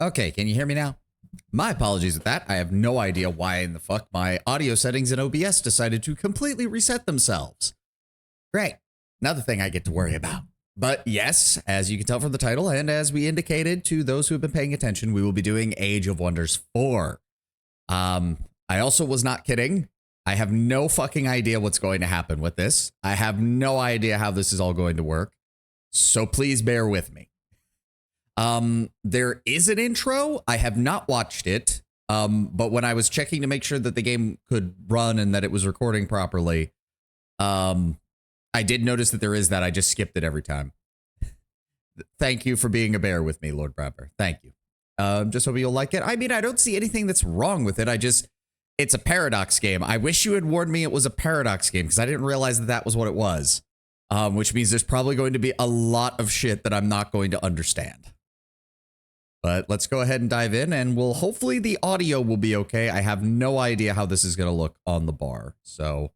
Okay, can you hear me now? My apologies with that. I have no idea why in the fuck my audio settings in OBS decided to completely reset themselves. Great. Another thing I get to worry about. But yes, as you can tell from the title, and as we indicated to those who have been paying attention, we will be doing Age of Wonders 4. I also was not kidding. I have no fucking idea what's going to happen with this. I have no idea how this is all going to work. So please bear with me. There is an intro. I have not watched it. But when I was checking to make sure that the game could run and that it was recording properly, I did notice that there is that. I just skipped it every time. Thank you for being a bear with me, Lord Bradber. Thank you. Just hope you'll like it. I mean, I don't see anything that's wrong with it. It's a Paradox game. I wish you had warned me it was a Paradox game because I didn't realize that that was what it was. Which means there's probably going to be a lot of shit that I'm not going to understand. But let's go ahead and dive in, and hopefully the audio will be okay. I have no idea how this is going to look on the bar, so.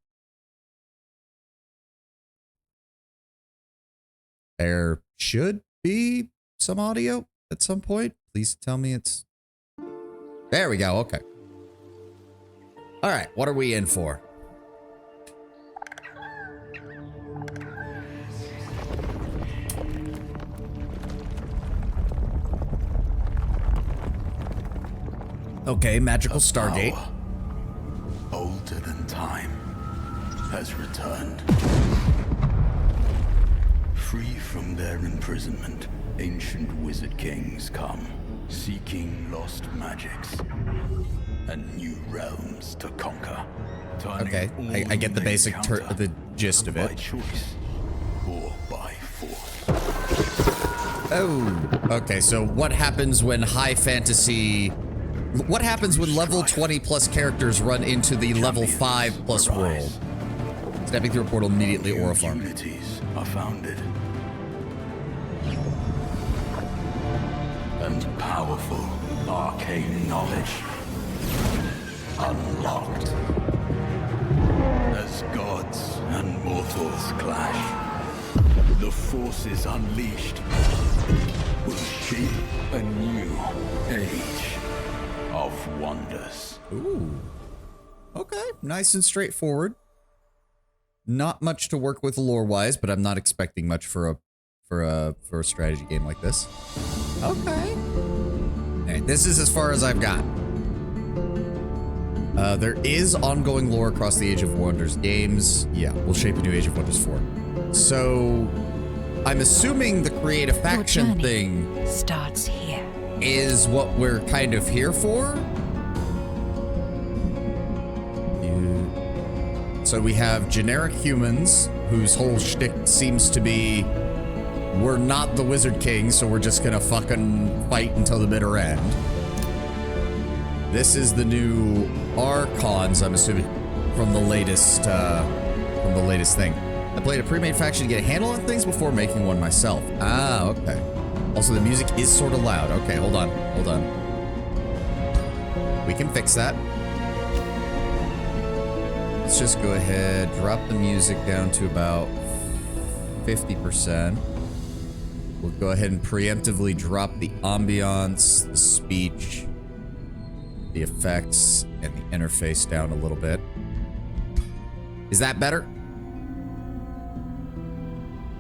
There should be some audio at some point. Please tell me it's... There we go, okay. All right, what are we in for? Okay, magical Stargate. Older than time has returned. Free from their imprisonment, ancient wizard kings come, seeking lost magics and new realms to conquer. Okay, I get the basic the gist of it. By choice or by force. Oh, okay, so what happens when high fantasy... What happens when level 20 plus characters run into the level 5 plus world? Stepping through a portal immediately or a farm. Communities are founded. And powerful arcane knowledge unlocked. As gods and mortals clash, the forces unleashed will shape a new age of wonders. Ooh. Okay, nice and straightforward. Not much to work with lore-wise, but I'm not expecting much for a strategy game like this. Okay. Alright, this is as far as I've got. There is ongoing lore across the Age of Wonders games. Yeah, we'll shape a new Age of Wonders 4. So, I'm assuming the create a faction thing starts here. Is what we're kind of here for. So we have generic humans whose whole shtick seems to be, we're not the Wizard King, so we're just gonna fucking fight until the bitter end. This is the new Archons, I'm assuming, from the latest thing. I played a pre-made faction to get a handle on things before making one myself. Ah, okay. Also, the music is sort of loud. Okay, hold on. We can fix that. Let's just go ahead, drop the music down to about 50%. We'll go ahead and preemptively drop the ambiance, the speech, the effects, and the interface down a little bit. Is that better?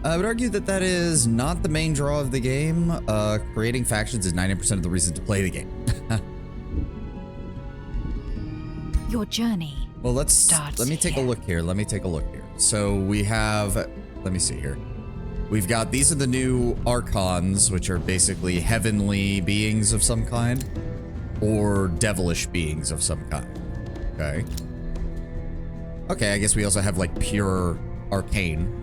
I would argue that that is not the main draw of the game. Creating factions is 90% of the reason to play the game. Your journey. Well, let me take a look here. So we have, let me see here. We've got, these are the new Archons, which are basically heavenly beings of some kind, or devilish beings of some kind. Okay. Okay, I guess we also have like pure arcane.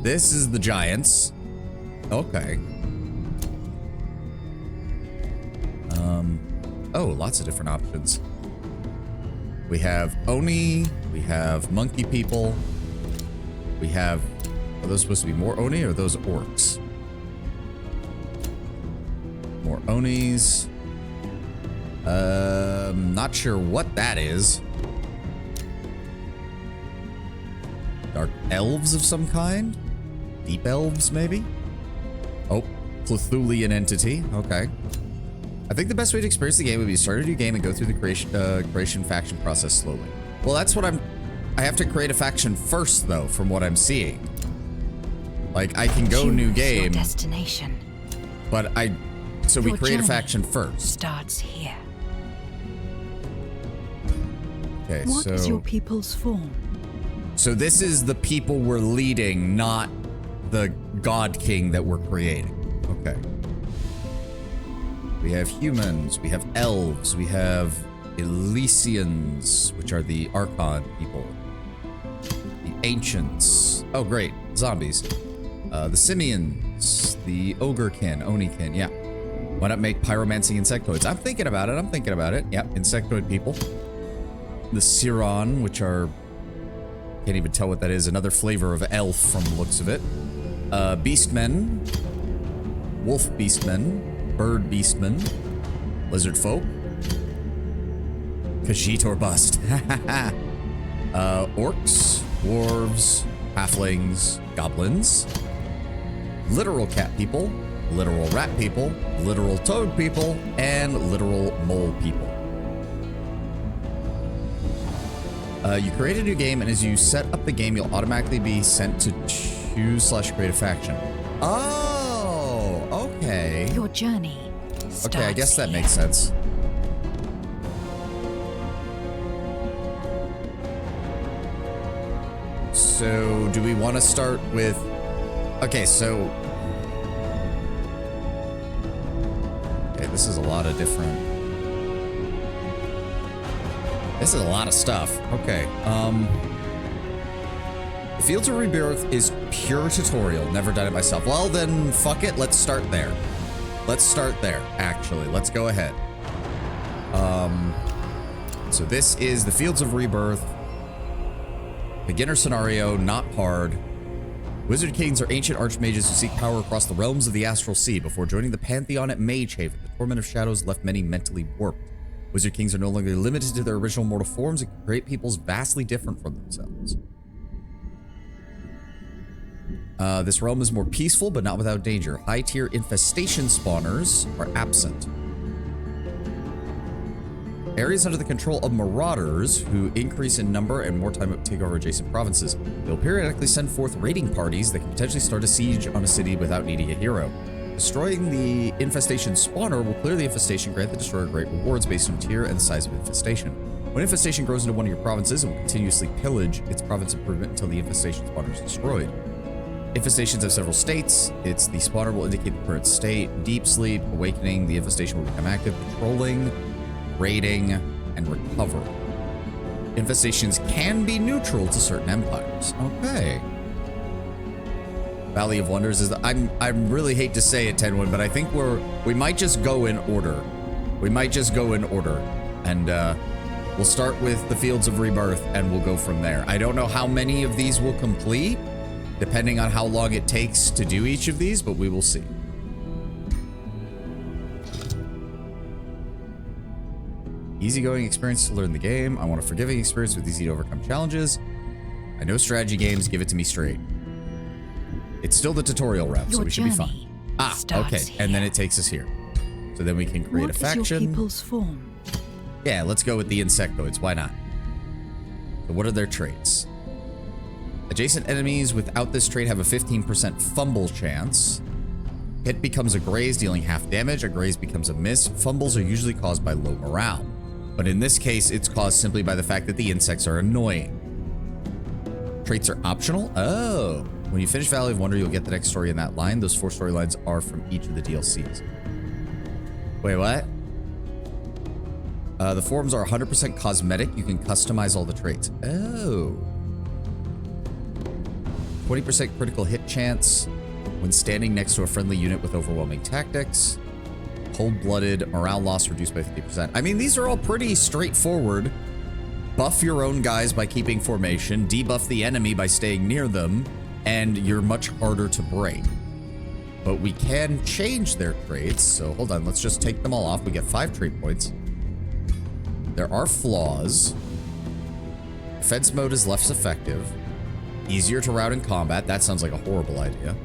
This is the giants. Okay. Oh, lots of different options. We have Oni, we have monkey people, we have, are those supposed to be more Oni or are those orcs? More Onis. Not sure what that is. Dark elves of some kind? Deep elves, maybe? Oh, Cthulhian entity. Okay. I think the best way to experience the game would be to start a new game and go through the creation faction process slowly. Well, that's what I have to create a faction first, though, from what I'm seeing. Like, I can go Choose new your game, destination. but so we Your create a journey faction first. Starts here. Okay, What is your people's form? So this is the people we're leading, not the God King that we're creating. Okay. We have humans, we have elves, we have Elysians, which are the Archon people. The Ancients. Oh, great. Zombies. The Simians, the Ogrekin, Onikin, yeah. Why not make pyromancy insectoids? I'm thinking about it. Yep, insectoid people. The Siron, which are... Can't even tell what that is. Another flavor of elf from the looks of it. Beastmen. Wolf beastmen. Bird beastmen. Lizard folk. Khajiit or bust. Orcs. Dwarves. Halflings. Goblins. Literal cat people. Literal rat people. Literal toad people. And literal mole people. You create a new game, and as you set up the game, you'll automatically be sent to choose/create a faction. Oh, okay. Your journey starts Okay, I guess that here. makes sense. So, do we want to start with... Okay, so... Okay, this is a lot of different... This is a lot of stuff. Okay, The Fields of Rebirth is pure tutorial. Never done it myself. Well, then, fuck it. Let's start there. Let's start there, actually. Let's go ahead. So this is the Fields of Rebirth. Beginner scenario, not hard. Wizard Kings are ancient archmages who seek power across the realms of the Astral Sea. Before joining the Pantheon at Mage Haven, the Torment of Shadows left many mentally warped. Wizard Kings are no longer limited to their original mortal forms and can create peoples vastly different from themselves. This realm is more peaceful, but not without danger. High-tier infestation spawners are absent. Areas under the control of marauders, who increase in number and more time take over adjacent provinces. They'll periodically send forth raiding parties that can potentially start a siege on a city without needing a hero. Destroying the infestation spawner will clear the infestation, grant the destroyer great rewards based on tier and the size of infestation. When infestation grows into one of your provinces, it will continuously pillage its province improvement until the infestation spawner is destroyed. Infestations have several states. The spawner will indicate the current state. Deep sleep, awakening, the infestation will become active, patrolling, raiding, and recover. Infestations can be neutral to certain empires. Okay. Valley of Wonders is I really hate to say it, Tenwin, but I think we might just go in order. And we'll start with the Fields of Rebirth and we'll go from there. I don't know how many of these will complete, depending on how long it takes to do each of these, but we will see. Easygoing experience to learn the game. I want a forgiving experience with easy to overcome challenges. I know strategy games, give it to me straight. It's still the tutorial route, so we should be fine. Ah, okay, and then it takes us here. So then we can create a faction. What is your people's form? Yeah, let's go with the insectoids, why not? So what are their traits? Adjacent enemies without this trait have a 15% fumble chance. Hit becomes a graze, dealing half damage. A graze becomes a miss. Fumbles are usually caused by low morale. But in this case, it's caused simply by the fact that the insects are annoying. Traits are optional? Oh. When you finish Valley of Wonder, you'll get the next story in that line. Those 4 storylines are from each of the DLCs. Wait, what? The forms are 100% cosmetic. You can customize all the traits. Oh. 20% critical hit chance when standing next to a friendly unit with overwhelming tactics. Cold-blooded, morale loss reduced by 50%. I mean, these are all pretty straightforward. Buff your own guys by keeping formation, debuff the enemy by staying near them, and you're much harder to break. But we can change their traits, so hold on, let's just take them all off. We get 5 trait points. There are flaws. Defense mode is less effective. Easier to route in combat. That sounds like a horrible idea.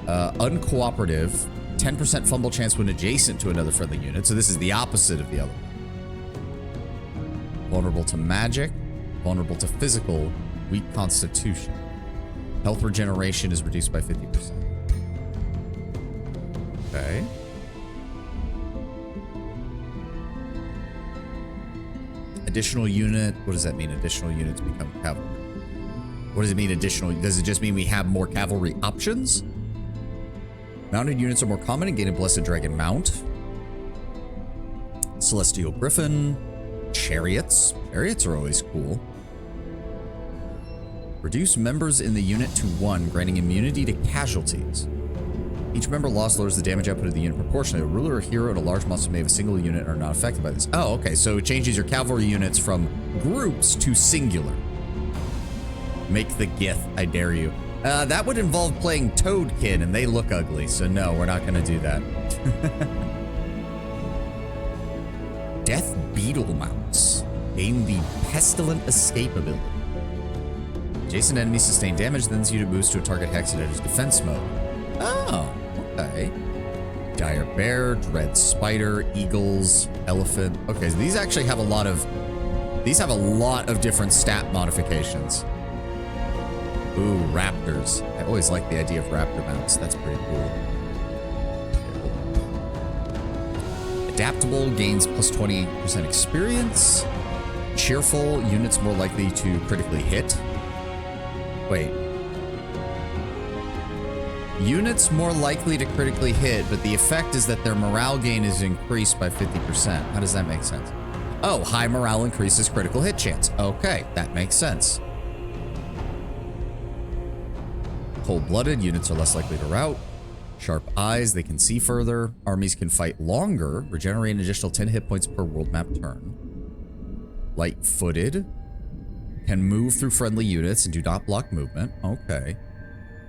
Uncooperative, 10% fumble chance when adjacent to another friendly unit. So this is the opposite of the other one. Vulnerable to magic, vulnerable to physical, weak constitution. Health regeneration is reduced by 50%. Okay. Additional unit. What does that mean? Additional units become cavalry. What does it mean additional? Does it just mean we have more cavalry options? Mounted units are more common and gain a Blessed Dragon mount. Celestial Griffin. Chariots. Chariots are always cool. Reduce members in the unit to 1, granting immunity to casualties. Each member lost lowers the damage output of the unit proportionally. A ruler or hero and a large monster may have a single unit and are not affected by this. Oh, okay. So it changes your cavalry units from groups to singular. Make the Gith, I dare you. That would involve playing Toadkin, and they look ugly, so no, we're not going to do that. Death Beetle mounts. Gain the Pestilent Escape ability. Adjacent enemies sustain damage, then this unit moves to a target hex and enters defense mode. Oh, okay. Dire Bear, Dread Spider, Eagles, Elephant. Okay, so these actually have a lot of... These have a lot of different stat modifications. Ooh, Raptors. I always like the idea of Raptor mounts. That's pretty cool. Adaptable, gains plus 20% experience. Cheerful, units more likely to critically hit. Wait. Units more likely to critically hit, but the effect is that their morale gain is increased by 50%. How does that make sense? Oh, high morale increases critical hit chance. Okay, that makes sense. Cold-blooded, units are less likely to rout. Sharp eyes, they can see further. Armies can fight longer, regenerate an additional 10 hit points per world map turn. Light-footed, can move through friendly units and do not block movement. Okay.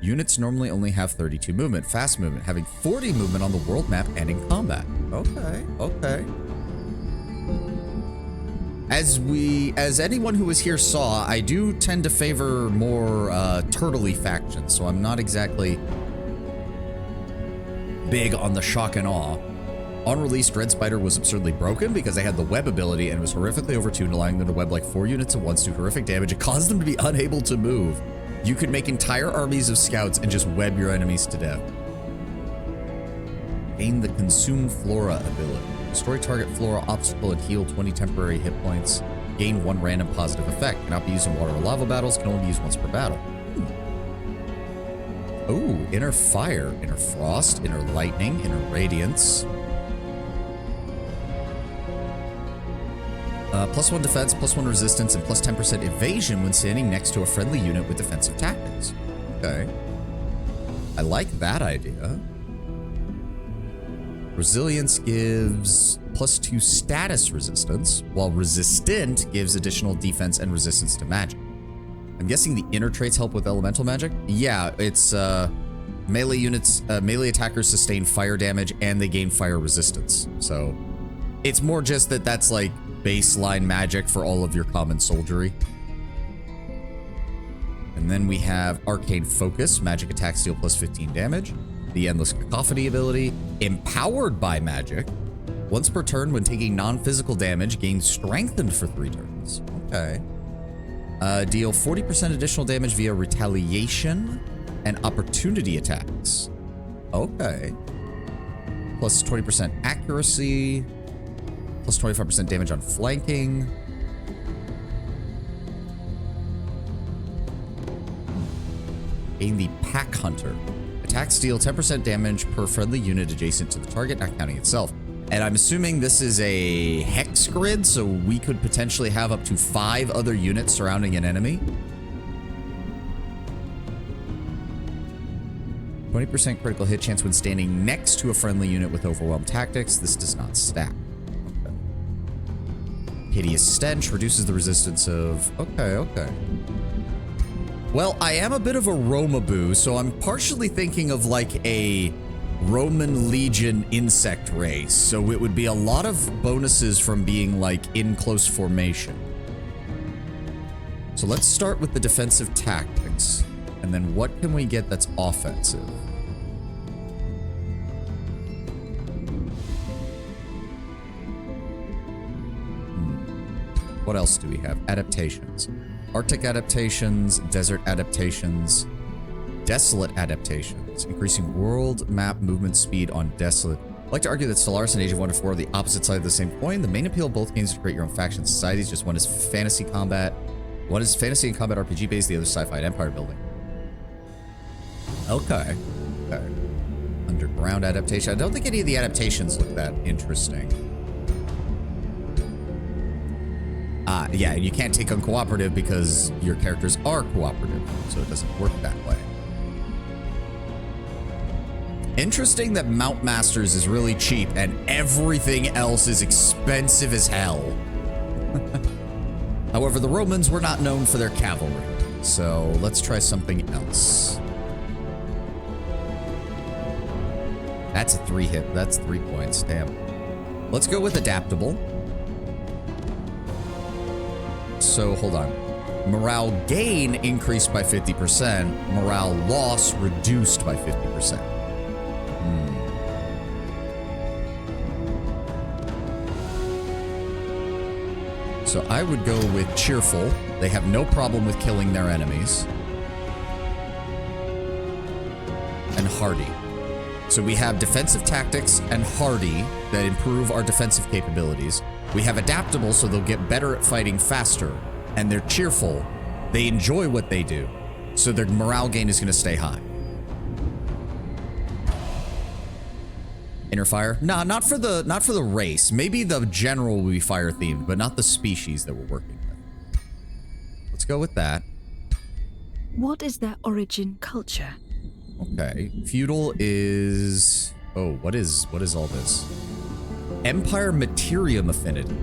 Units normally only have 32 movement. Fast movement, having 40 movement on the world map and in combat. Okay, okay. As anyone who was here saw, I do tend to favor more turtley factions, so I'm not exactly big on the shock and awe. On release, Dread Spider was absurdly broken because they had the web ability and was horrifically overtuned, allowing them to web like 4 units at once, do horrific damage. It caused them to be unable to move. You could make entire armies of scouts and just web your enemies to death. Gain the Consume Flora ability. Destroy target flora obstacle and heal 20 temporary hit points. Gain 1 random positive effect. Cannot be used in water or lava battles. Can only be used once per battle. Oh, Inner Fire, Inner Frost, Inner Lightning, Inner Radiance. Plus 1 defense, plus 1 resistance, and plus 10% evasion when standing next to a friendly unit with defensive tactics. Okay. I like that idea. Resilience gives plus 2 status resistance, while resistant gives additional defense and resistance to magic. I'm guessing the inner traits help with elemental magic? Yeah, it's melee units, melee attackers sustain fire damage and they gain fire resistance. So it's more just that that's like baseline magic for all of your common soldiery. And then we have Arcane Focus, magic attacks deal plus 15 damage. The Endless Cacophony ability, empowered by magic. Once per turn when taking non-physical damage, gains strengthened for 3 turns. Okay. Deal 40% additional damage via retaliation and opportunity attacks. Okay. Plus 20% accuracy. Plus 25% damage on flanking. Gain the Pack Hunter. Attacks deal 10% damage per friendly unit adjacent to the target, not counting itself. And I'm assuming this is a hex grid, so we could potentially have up to 5 other units surrounding an enemy. 20% critical hit chance when standing next to a friendly unit with overwhelmed tactics. This does not stack. Okay. Hideous Stench reduces the resistance of... Okay. Well, I am a bit of a Romaboo, so I'm partially thinking of like a Roman Legion insect race. So it would be a lot of bonuses from being like in close formation. So let's start with the defensive tactics. And then what can we get that's offensive? What else do we have? Adaptations. Arctic adaptations, desert adaptations, desolate adaptations, increasing world map movement speed on desolate. I'd like to argue that Stellaris and Age of Wonder 4 are the opposite side of the same coin. The main appeal of both games is to create your own faction societies. Just one is fantasy combat. One is fantasy and combat RPG based, the other sci-fi and empire building. Okay. Okay. Underground adaptation. I don't think any of the adaptations look that interesting. Yeah, and you can't take on cooperative because your characters are cooperative, so it doesn't work that way. Interesting that Mount Masters is really cheap and everything else is expensive as hell. However, the Romans were not known for their cavalry, so let's try something else. That's a 3 hit. That's 3 points. Damn. Let's go with adaptable. So, hold on. Morale gain increased by 50%. Morale loss reduced by 50%. So I would go with cheerful. They have no problem with killing their enemies. And hardy. So we have defensive tactics and hardy that improve our defensive capabilities. We have adaptable, so they'll get better at fighting faster. And they're cheerful. They enjoy what they do. So their morale gain is going to stay high. Inner fire? Nah, not for the race. Maybe the general will be fire themed, but not the species that we're working with. Let's go with that. What is their origin culture? Okay. Feudal is... Oh, what is all this? Empire Materium Affinity.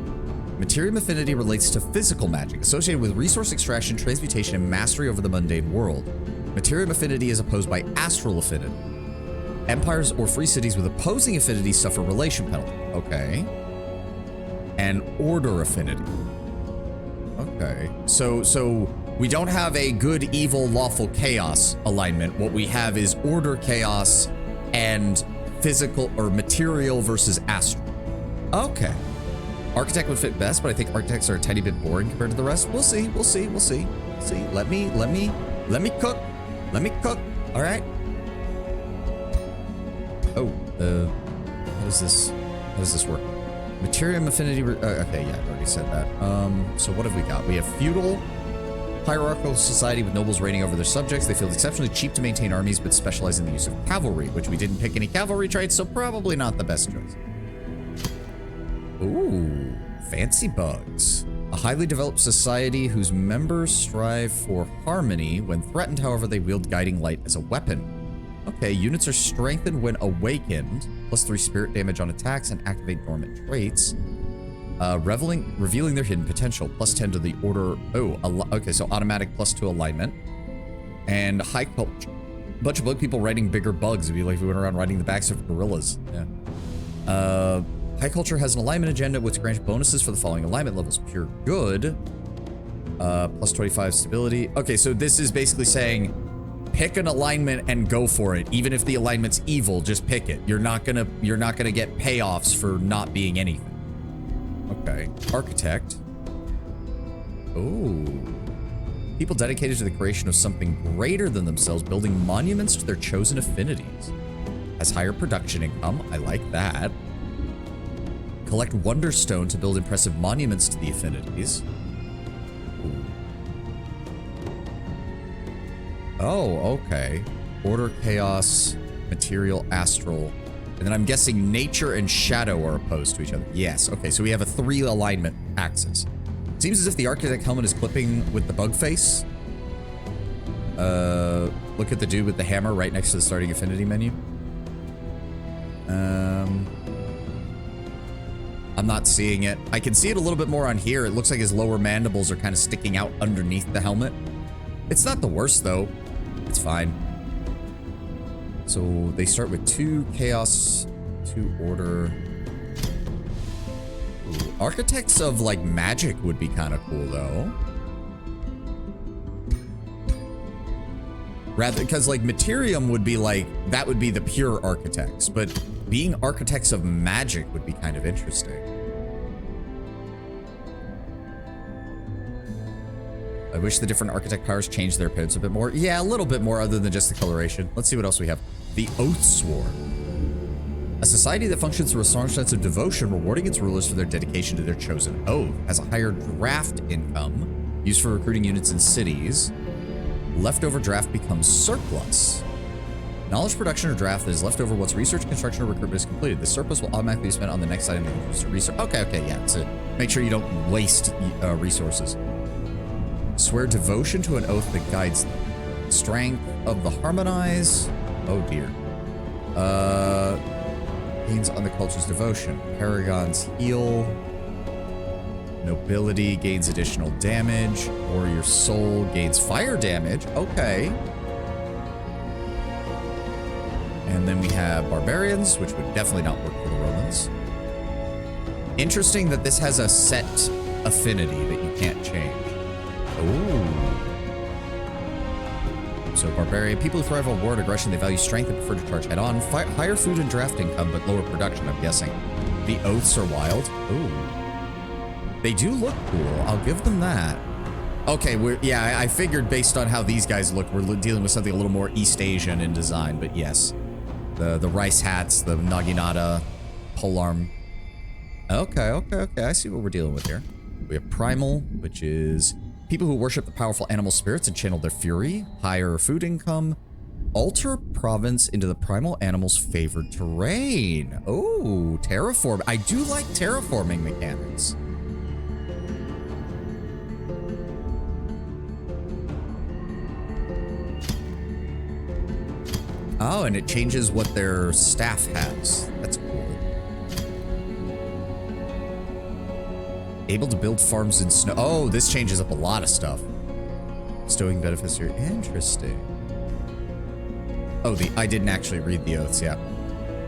Materium Affinity relates to physical magic, associated with resource extraction, transmutation, and mastery over the mundane world. Materium Affinity is opposed by Astral Affinity. Empires or free cities with opposing affinities suffer relation penalty. Okay. And Order Affinity. Okay. So we don't have a good, evil, lawful chaos alignment. What we have is order, chaos, and physical or material versus astral. Okay. Architect would fit best, but I think architects are a tiny bit boring compared to the rest. We'll see. See. Let me cook. Let me cook. All right. Oh, how does this work? Materium affinity. Okay, yeah, I already said that. So what have we got? We have feudal, hierarchical society with nobles reigning over their subjects. They feel exceptionally cheap to maintain armies, but specialize in the use of cavalry, which we didn't pick any cavalry traits, so probably not the best choice. Ooh, fancy bugs. A highly developed society whose members strive for harmony. When threatened, however, they wield guiding light as a weapon. Okay, units are strengthened when awakened, +3 spirit damage on attacks, and activate dormant traits. Revealing their hidden potential, +10 to the order. Oh, okay, so automatic +2 alignment. And high culture. A bunch of bug people riding bigger bugs. It'd be like if we went around riding the backs of gorillas. Yeah. High culture has an alignment agenda which grants bonuses for the following alignment levels. Pure good. +25 stability. Okay, so this is basically saying pick an alignment and go for it. Even if the alignment's evil, just pick it. You're not gonna get payoffs for not being anything. Okay. Architect. Oh. People dedicated to the creation of something greater than themselves, building monuments to their chosen affinities. Has higher production income. I like that. Collect Wonderstone to build impressive monuments to the affinities. Ooh. Oh, okay. Order, chaos, material, astral. And then I'm guessing nature and shadow are opposed to each other. Yes. Okay, so we have a 3 alignment axis. Seems as if the architect helmet is clipping with the bug face. Look at the dude with the hammer right next to the starting affinity menu. I'm not seeing it. I can see it a little bit more on here. It looks like his lower mandibles are kind of sticking out underneath the helmet. It's not the worst, though. It's fine. So they start with 2 chaos, 2 order. Ooh, architects of, like, magic would be kind of cool, though. Rather, because, like, Materium would be, like, that would be the pure architects. But being architects of magic would be kind of interesting. I wish the different architect powers changed their appearance a bit more. Yeah, a little bit more other than just the coloration. Let's see what else we have. The Oathsworn. A society that functions through a strong sense of devotion, rewarding its rulers for their dedication to their chosen oath. Has a higher draft income, used for recruiting units in cities. Leftover draft becomes surplus. Knowledge production or draft that is left over once research, construction, or recruitment is completed. The surplus will automatically be spent on the next item that used to research. Okay, yeah. So make sure you don't waste resources. Swear devotion to an oath that guides them. Strength of the harmonize. Oh dear. Gains on the culture's devotion. Paragon's heal. Nobility gains additional damage. Warrior soul gains fire damage. Okay. And then we have barbarians, which would definitely not work for the Romans. Interesting that this has a set affinity that you can't change. Ooh. So barbarian, people who thrive on war and aggression, they value strength and prefer to charge head on. Higher food and draft income, but lower production, I'm guessing. The oaths are wild. Ooh. They do look cool. I'll give them that. Okay, yeah, I figured based on how these guys look, we're dealing with something a little more East Asian in design, but yes. The rice hats, the naginata, polearm. Okay, I see what we're dealing with here. We have primal, which is people who worship the powerful animal spirits and channel their fury. Higher food income. Alter province into the primal animal's favored terrain. Oh, terraform. I do like terraforming mechanics. Oh, and it changes what their staff has. That's cool. Able to build farms in snow. Oh, this changes up a lot of stuff. Stowing benefits here. Interesting. Oh, I didn't actually read the oaths, yeah.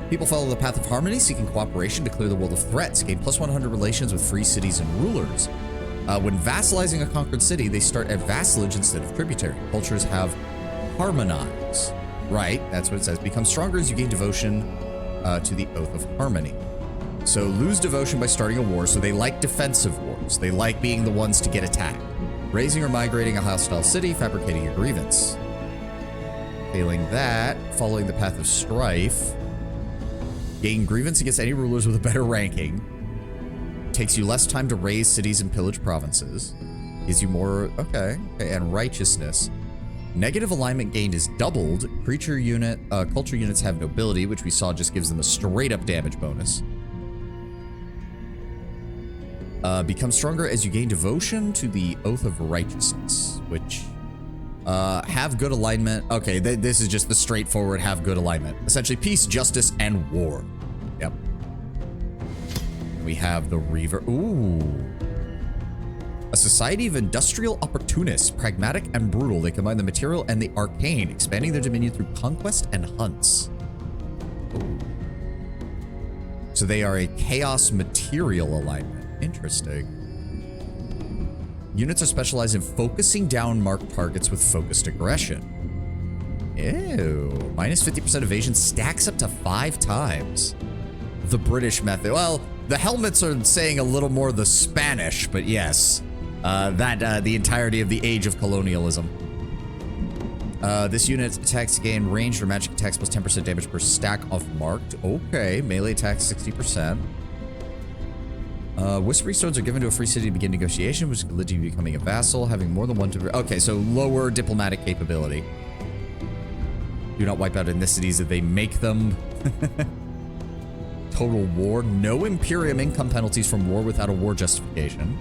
People follow the path of harmony, seeking cooperation to clear the world of threats. Gain plus 100 relations with free cities and rulers. When vassalizing a conquered city, they start at vassalage instead of tributary. Cultures have harmonize. Right, that's what it says. Become stronger as you gain devotion to the Oath of Harmony. So lose devotion by starting a war, so they like defensive wars. They like being the ones to get attacked. Raising or migrating a hostile city, fabricating a grievance. Failing that, following the path of strife. Gain grievance against any rulers with a better ranking. Takes you less time to raise cities and pillage provinces. Gives you more, okay, and righteousness. Negative alignment gained is doubled. Creature unit, culture units have nobility, which we saw just gives them a straight up damage bonus. Become stronger as you gain devotion to the Oath of Righteousness, which have good alignment. Okay, this is just the straightforward have good alignment. Essentially peace, justice, and war. Yep. We have the Reaver. Ooh. A society of industrial opportunists, pragmatic and brutal. They combine the material and the arcane, expanding their dominion through conquest and hunts. Ooh. So they are a chaos material alignment. Interesting. Units are specialized in focusing down marked targets with focused aggression. Ew. Minus 50% evasion stacks up to 5 times. The British method. Well, the helmets are saying a little more the Spanish, but yes. The entirety of the age of colonialism. This unit attacks gain ranged or magic attacks plus 10% damage per stack of marked. Okay, melee attacks 60%. Whispering stones are given to a free city to begin negotiation, which could lead to you becoming a vassal, having more than one to... Okay, so lower diplomatic capability. Do not wipe out ethnicities if they make them. Total war. No Imperium income penalties from war without a war justification.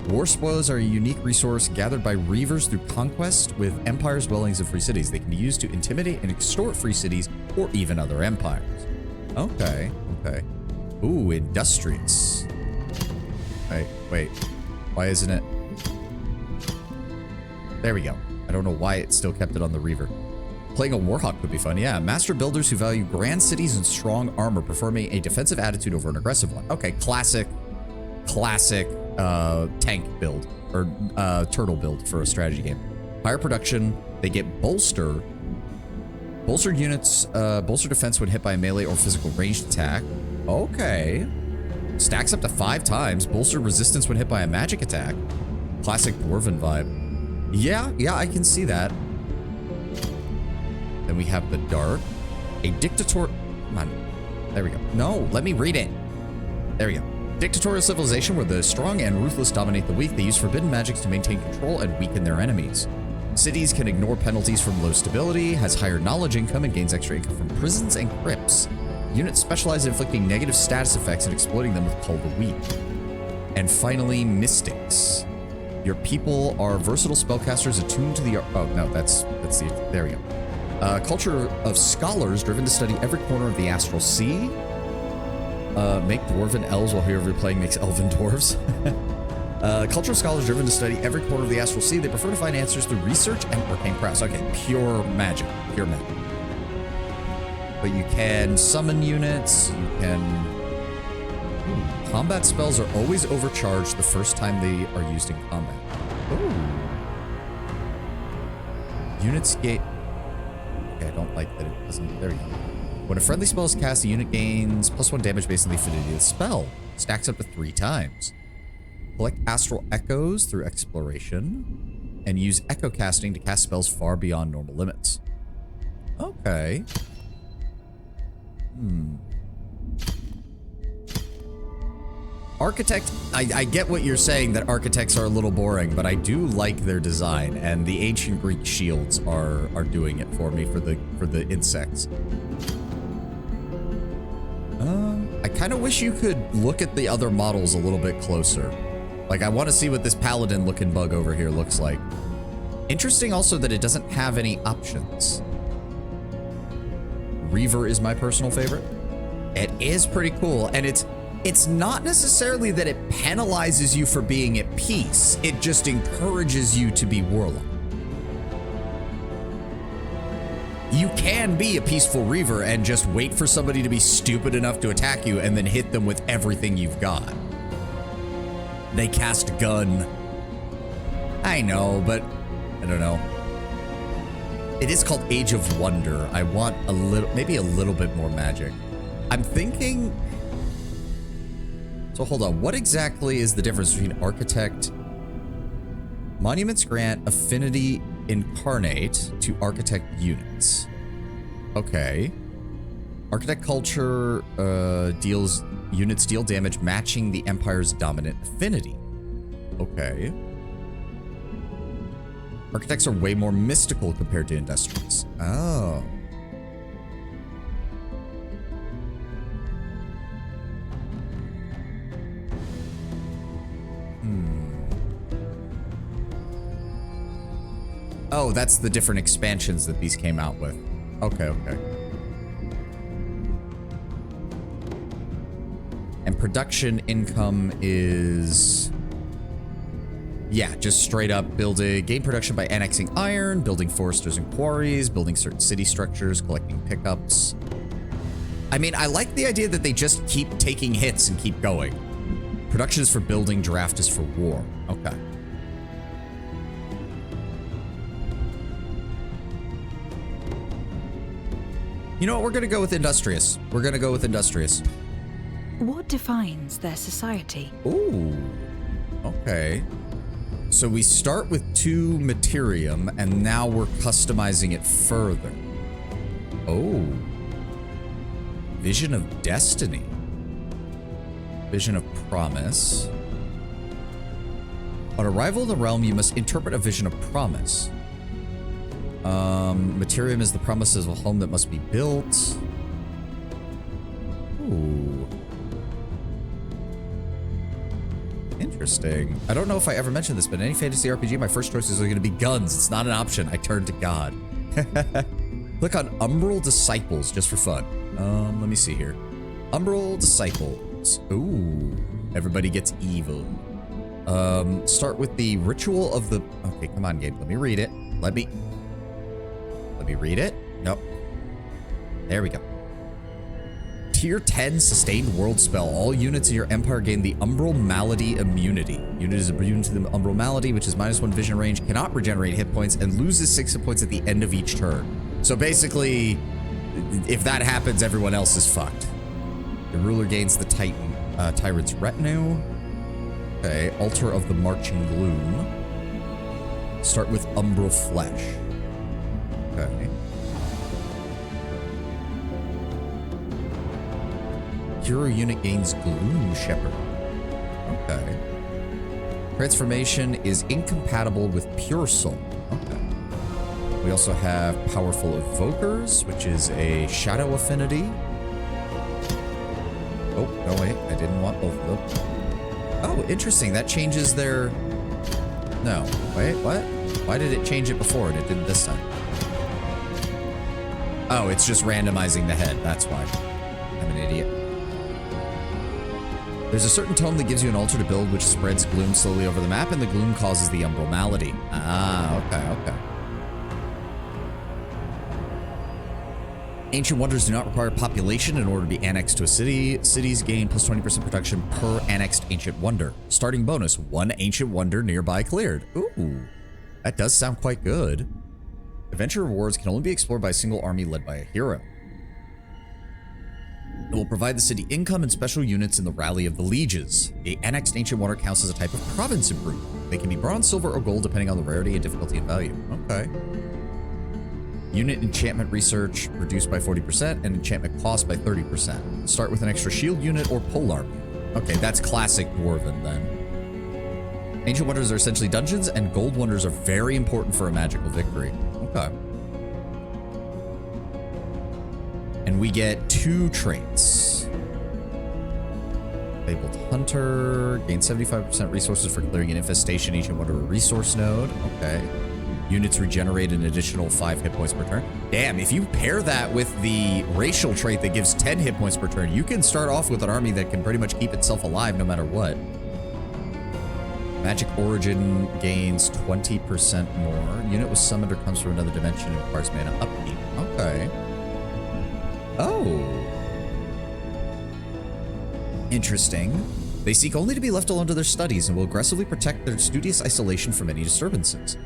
War spoils are a unique resource gathered by Reavers through conquest with empires, dwellings, and free cities. They can be used to intimidate and extort free cities or even other empires. Okay, okay. Ooh, industrious. Wait. Why isn't it? There we go. I don't know why it still kept it on the Reaver. Playing a Warhawk would be fun. Yeah, master builders who value grand cities and strong armor, performing a defensive attitude over an aggressive one. Okay, classic tank build or turtle build for a strategy game. Higher production. They get bolster. Bolstered units, bolster defense when hit by a melee or physical ranged attack. Okay. Stacks up to 5 times. Bolster resistance when hit by a magic attack. Classic dwarven vibe. Yeah, I can see that. Then we have the dark. A dictator... Come on. There we go. No, let me read it. There we go. Dictatorial civilization where the strong and ruthless dominate the weak. They use forbidden magics to maintain control and weaken their enemies. Cities can ignore penalties from low stability, has higher knowledge income, and gains extra income from prisons and crypts. Units specialize in inflicting negative status effects and exploiting them with Call the Weak. And finally, mystics. Your people are versatile spellcasters attuned to the... Oh, no, that's the... There we go. Culture of scholars driven to study every corner of the astral sea. Make dwarven elves while whoever you're playing makes elven dwarves. Culture of scholars driven to study every corner of the astral sea. They prefer to find answers through research and arcane prowess. Okay, pure magic. Pure magic. But you can summon units. You can... Combat spells are always overcharged the first time they are used in combat. Ooh. Units gain... Okay, I don't like that it doesn't... There we go. When a friendly spell is cast, the unit gains +1 damage based on the affinity of the spell. Stacks up to 3 times. Collect astral echoes through exploration. And use echo casting to cast spells far beyond normal limits. Okay. Architect, I get what you're saying, that architects are a little boring, but I do like their design, and the ancient Greek shields are doing it for me for the insects. I kind of wish you could look at the other models a little bit closer. Like, I want to see what this paladin looking bug over here looks like. Interesting also that it doesn't have any options. Reaver is my personal favorite. It is pretty cool, and it's not necessarily that it penalizes you for being at peace. It just encourages you to be warlock. You can be a peaceful Reaver and just wait for somebody to be stupid enough to attack you and then hit them with everything you've got. They cast gun. I know, but I don't know. It is called Age of Wonder. I want a little, maybe a little bit more magic. I'm thinking... So hold on, what exactly is the difference between Architect? Monuments grant affinity incarnate to Architect units. Okay. Architect culture units deal damage matching the Empire's dominant affinity. Okay. Architects are way more mystical compared to industrials. Oh. Oh, that's the different expansions that these came out with. Okay, okay. And production income is... Yeah, just straight up gain production by annexing iron, building foresters and quarries, building certain city structures, collecting pickups. I mean, I like the idea that they just keep taking hits and keep going. Production is for building, draft is for war. Okay. You know what? We're going to go with industrious. We're going to go with industrious. What defines their society? Ooh. Okay. So we start with 2 materium, and now we're customizing it further. Oh. Vision of Destiny. Vision of Promise. On arrival in the realm, you must interpret a vision of promise. Materium is the promises of a home that must be built. Ooh. Interesting. I don't know if I ever mentioned this, but in any fantasy RPG, my first choice is going to be guns. It's not an option. I turn to God. Click on Umbral Disciples just for fun. Let me see here. Umbral Disciples. Ooh. Everybody gets evil. Start with the Ritual of the... Okay, come on, game. Let me read it. Let me read it. Nope. There we go. Tier 10 Sustained World Spell. All units in your empire gain the Umbral Malady immunity. Unit is immune to the Umbral Malady, which is -1 vision range, cannot regenerate hit points, and loses 6 hit points at the end of each turn. So basically, if that happens, everyone else is fucked. The ruler gains the Tyrant's Retinue. Okay, Altar of the Marching Gloom. Start with Umbral Flesh. Okay. Hero unit gains Gloom Shepherd. Okay. Transformation is incompatible with Pure Soul. Okay. We also have Powerful Evokers, which is a Shadow Affinity. Oh, no, wait. I didn't want both of them. Oh, interesting. That changes their... No. Wait, what? Why did it change it before and it didn't this time? Oh, it's just randomizing the head. That's why. I'm an idiot. There's a certain tome that gives you an altar to build, which spreads gloom slowly over the map, and the gloom causes the umbral malady. Ah, okay. Ancient Wonders do not require population in order to be annexed to a city. Cities gain plus 20% production per annexed Ancient Wonder. Starting bonus, 1 Ancient Wonder nearby cleared. Ooh, that does sound quite good. Adventure rewards can only be explored by a single army led by a hero. It will provide the city income and special units in the Rally of the Lieges. The annexed Ancient Wonder counts as a type of province improvement. They can be bronze, silver, or gold depending on the rarity and difficulty and value. Okay. Unit enchantment research reduced by 40% and enchantment cost by 30%. Start with an extra shield unit or polearm. Okay, that's classic Dwarven then. Ancient Wonders are essentially dungeons, and Gold Wonders are very important for a magical victory. Okay. And we get 2 traits. Fabled Hunter, gain 75% resources for clearing an infestation Ancient Wonder resource node. Okay. Units regenerate an additional 5 hit points per turn. Damn, if you pair that with the racial trait that gives 10 hit points per turn, you can start off with an army that can pretty much keep itself alive no matter what. Magic Origin gains 20% more. Unit was summoned or comes from another dimension and requires mana upkeep. Okay. Oh. Interesting. They seek only to be left alone to their studies and will aggressively protect their studious isolation from any disturbances.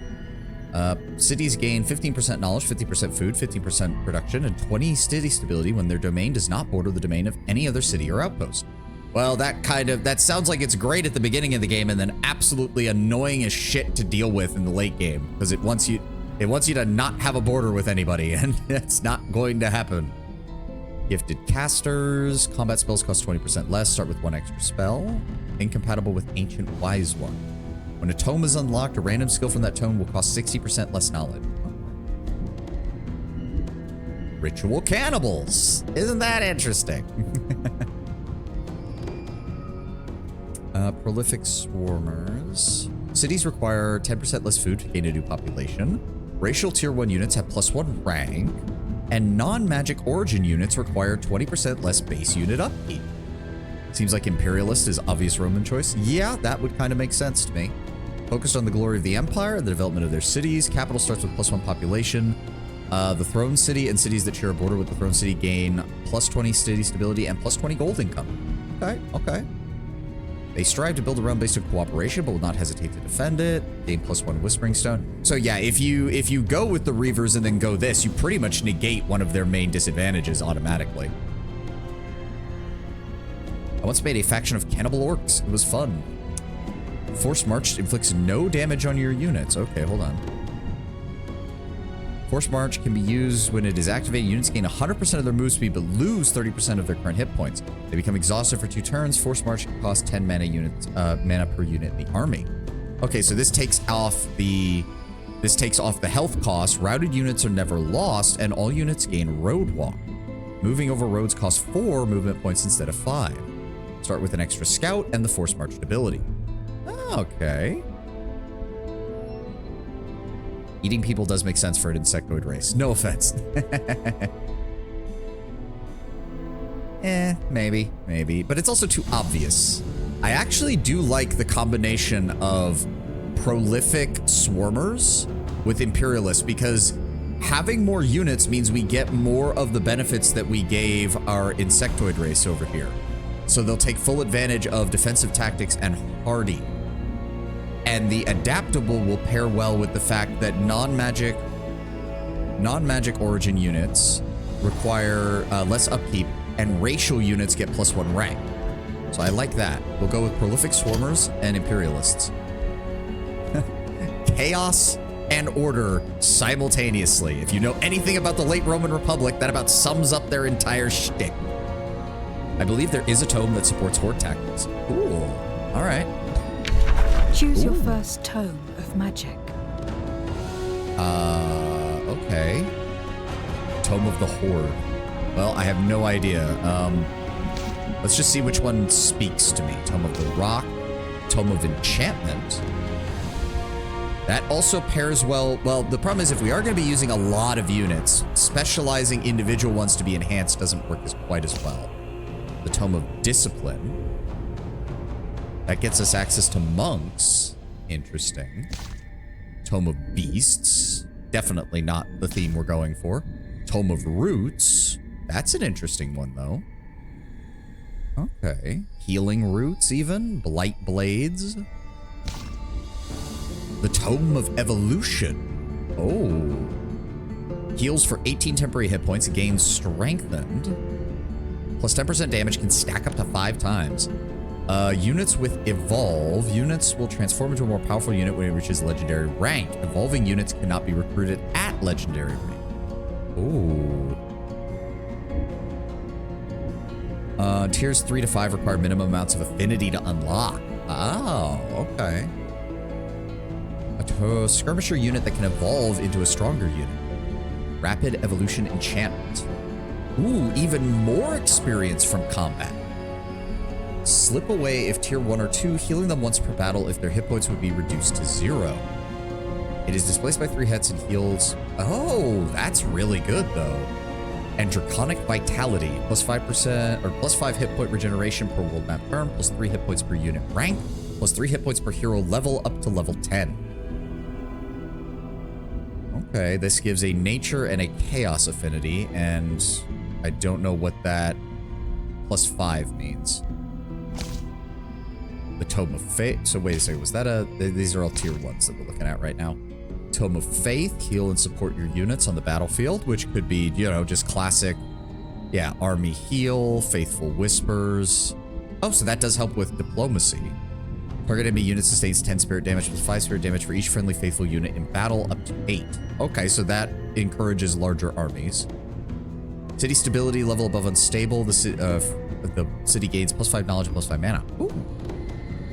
Cities gain 15% knowledge, 50% food, 15% production, and 20 city stability when their domain does not border the domain of any other city or outpost. Well, that sounds like it's great at the beginning of the game and then absolutely annoying as shit to deal with in the late game, because it wants you to not have a border with anybody, and that's not going to happen. Gifted Casters, combat spells cost 20% less, start with 1 extra spell. Incompatible with Ancient Wise One. When a tome is unlocked, a random skill from that tome will cost 60% less knowledge. Ritual Cannibals. Isn't that interesting? Prolific Swarmers. Cities require 10% less food to gain a new population. Racial tier 1 units have +1 rank. And non-magic origin units require 20% less base unit upkeep. Seems like Imperialist is obvious Roman choice. Yeah, that would kind of make sense to me. Focused on the glory of the Empire and the development of their cities. Capital starts with +1 population. The Throne City and cities that share a border with the Throne City gain +20 city stability and +20 gold income. Okay. They strive to build a realm based on cooperation, but will not hesitate to defend it. Gain +1 Whispering Stone. So yeah, if you go with the Reavers and then go this, you pretty much negate one of their main disadvantages automatically. I once made a faction of cannibal orcs. It was fun. Forced March inflicts no damage on your units. Okay, hold on. Forced March can be used when it is activated. Units gain 100% of their move speed, but lose 30% of their current hit points. They become exhausted for 2 turns. Forced March costs 10 mana per unit in the army. Okay, so this takes off the health cost. Routed units are never lost, and all units gain Road Walk. Moving over roads costs 4 movement points instead of 5. Start with an extra scout and the Forced March ability. Okay. Eating people does make sense for an insectoid race. No offense. Maybe. But it's also too obvious. I actually do like the combination of prolific swarmers with Imperialists, because having more units means we get more of the benefits that we gave our insectoid race over here. So they'll take full advantage of defensive tactics and hardy. And the adaptable will pair well with the fact that non-magic origin units require less upkeep, and racial units get +1 rank. So I like that. We'll go with prolific swarmers and Imperialists. Chaos and order simultaneously. If you know anything about the late Roman Republic, that about sums up their entire shtick. I believe there is a tome that supports horde tactics. Cool. All right. Choose your first tome of magic. Okay. Tome of the Horde. Well, I have no idea. Let's just see which one speaks to me. Tome of the Rock, Tome of Enchantment. That also pairs well. Well, the problem is if we are going to be using a lot of units, specializing individual ones to be enhanced doesn't work quite as well. The Tome of Discipline. That gets us access to monks. Interesting. Tome of Beasts. Definitely not the theme we're going for. Tome of Roots. That's an interesting one, though. Okay. Healing Roots, even. Blight Blades. The Tome of Evolution. Oh. Heals for 18 temporary hit points. Gains strengthened. Plus 10% damage. Can stack up to 5 times. Units with Evolve. Units will transform into a more powerful unit when it reaches legendary rank. Evolving units cannot be recruited at legendary rank. Ooh. Tiers 3 to 5 require minimum amounts of affinity to unlock. Oh, okay. A skirmisher unit that can evolve into a stronger unit. Rapid evolution enchantment. Ooh, even more experience from combat. Slip away if tier 1 or 2, healing them once per battle if their hit points would be reduced to 0. It is displaced by 3 hits and heals. Oh, that's really good though. And Draconic Vitality, plus 5% or plus 5 hit point regeneration per world map turn, plus 3 hit points per unit rank, plus 3 hit points per hero level up to level 10. Okay, this gives a nature and a chaos affinity, and I don't know what that plus 5 means. The Tome of Faith. So wait a second, was that these are all tier 1s that we're looking at right now. Tome of Faith, heal and support your units on the battlefield, which could be, you know, just classic, yeah, army heal, faithful whispers. Oh, so that does help with diplomacy. Target enemy unit sustains 10 spirit damage plus 5 spirit damage for each friendly faithful unit in battle up to 8. Okay, so that encourages larger armies. City stability, level above unstable. The city gains plus 5 knowledge and plus 5 mana. Ooh.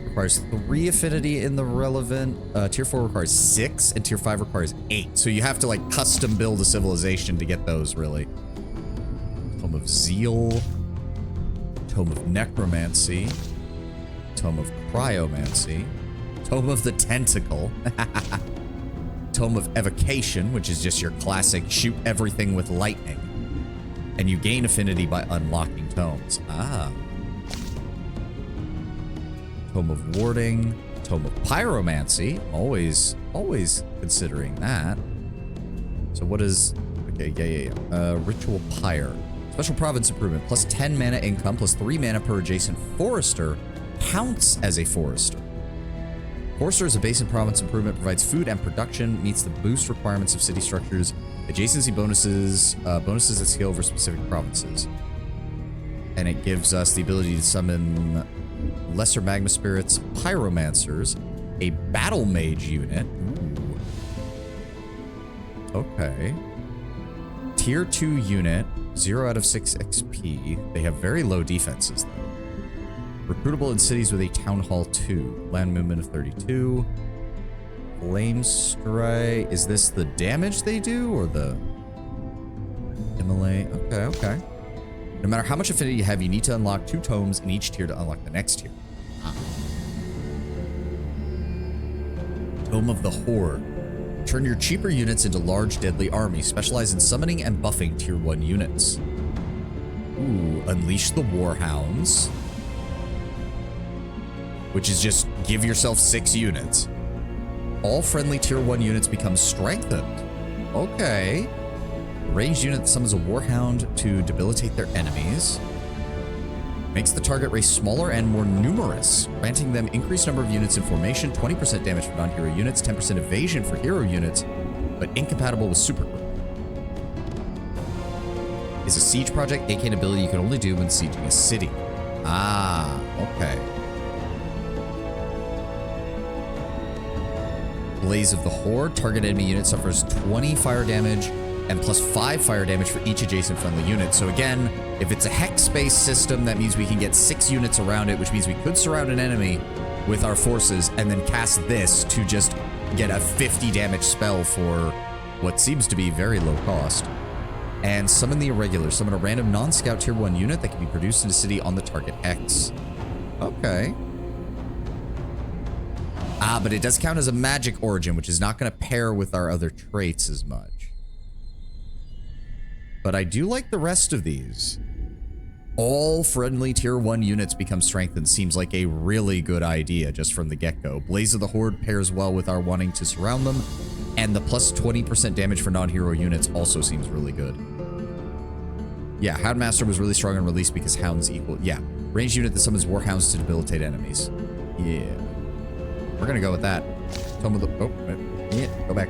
Requires 3 affinity in the relevant. Tier 4 requires 6 and tier 5 requires 8. So you have to like custom build a civilization to get those, really. Tome of Zeal. Tome of Necromancy. Tome of Cryomancy. Tome of the Tentacle. Tome of Evocation, which is just your classic shoot everything with lightning. And you gain affinity by unlocking tomes. Ah. Tome of Warding, Tome of Pyromancy, always considering that. So what is, okay, Ritual Pyre. Special Province Improvement, plus 10 mana income, plus 3 mana per adjacent Forester, counts as a Forester. Forester is a base and province improvement, provides food and production, meets the boost requirements of city structures, adjacency bonuses, bonuses that scale over specific provinces. And it gives us the ability to summon Lesser Magma Spirits, Pyromancers, a Battle Mage unit. Ooh. Okay. Tier 2 unit, 0 out of 6 XP. They have very low defenses, though. Recruitable in cities with a Town Hall 2. Land movement of 32. Flame Strike. Is this the damage they do, or the... Immolate? Okay. No matter how much affinity you have, you need to unlock 2 tomes in each tier to unlock the next tier. Tome of the Horde. Turn your cheaper units into large deadly armies. Specialize in summoning and buffing tier 1 units. Ooh, Unleash the Warhounds. Which is just give yourself 6 units. All friendly tier 1 units become strengthened. Okay. Ranged unit that summons a Warhound to debilitate their enemies. Makes the target race smaller and more numerous, granting them increased number of units in formation, 20% damage for non-hero units, 10% evasion for hero units, but incompatible with super group. Is a siege project, aka an ability you can only do when sieging a city. Ah, okay. Blaze of the Horde. Target enemy unit suffers 20 fire damage and plus 5 fire damage for each adjacent friendly unit. So again, if it's a hex-based system, that means we can get 6 units around it, which means we could surround an enemy with our forces and then cast this to just get a 50 damage spell for what seems to be very low cost. And summon the Irregular. Summon a random non-scout tier 1 unit that can be produced in a city on the target hex. Okay. Ah, but it does count as a magic origin, which is not going to pair with our other traits as much. But I do like the rest of these. All friendly tier 1 units become strengthened seems like a really good idea just from the get-go. Blaze of the Horde pairs well with our wanting to surround them, and the plus 20% damage for non-hero units also seems really good. Yeah, Houndmaster was really strong on release because Hounds equal... Yeah, ranged unit that summons Warhounds to debilitate enemies. Yeah. We're gonna go with that. Tome of the... Oh, yeah, go back.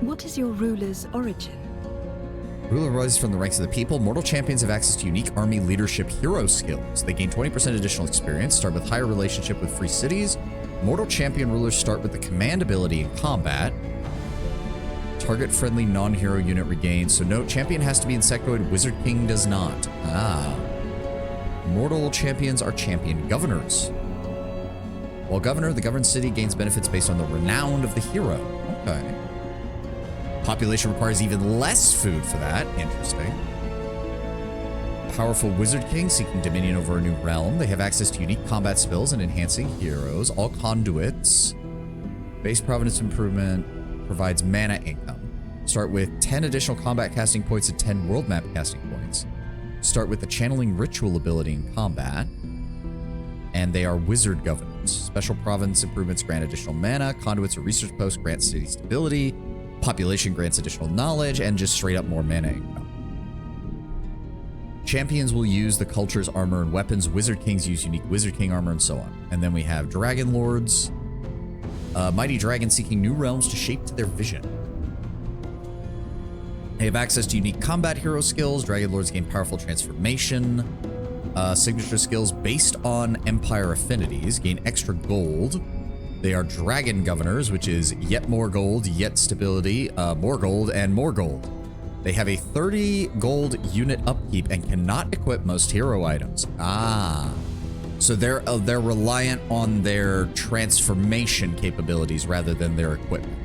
What is your ruler's origin? Ruler rises from the ranks of the people. Mortal champions have access to unique army leadership hero skills. They gain 20% additional experience, start with higher relationship with free cities. Mortal champion rulers start with the command ability in combat. Target friendly non-hero unit regains. So note, champion has to be insectoid, Wizard King does not. Ah. Mortal champions are champion governors. While governor, the governed city gains benefits based on the renown of the hero. Okay. Population requires even less food for that. Interesting. Powerful Wizard King seeking dominion over a new realm. They have access to unique combat spells and enhancing heroes. All conduits. Base providence improvement provides mana income. Start with 10 additional combat casting points and 10 world map casting points. Start with the channeling ritual ability in combat. And they are wizard governors. Special province improvements grant additional mana. Conduits or research posts grant city stability. Population grants additional knowledge, and just straight up more mana income. Champions will use the culture's armor and weapons. Wizard Kings use unique Wizard King armor, and so on. And then we have Dragon Lords. Mighty dragons seeking new realms to shape to their vision. They have access to unique combat hero skills. Dragon Lords gain powerful transformation. Signature skills based on Empire affinities. Gain extra gold. They are Dragon Governors, which is yet more gold, yet stability, more gold, and more gold. They have a 30 gold unit upkeep and cannot equip most hero items. Ah. So they're reliant on their transformation capabilities rather than their equipment.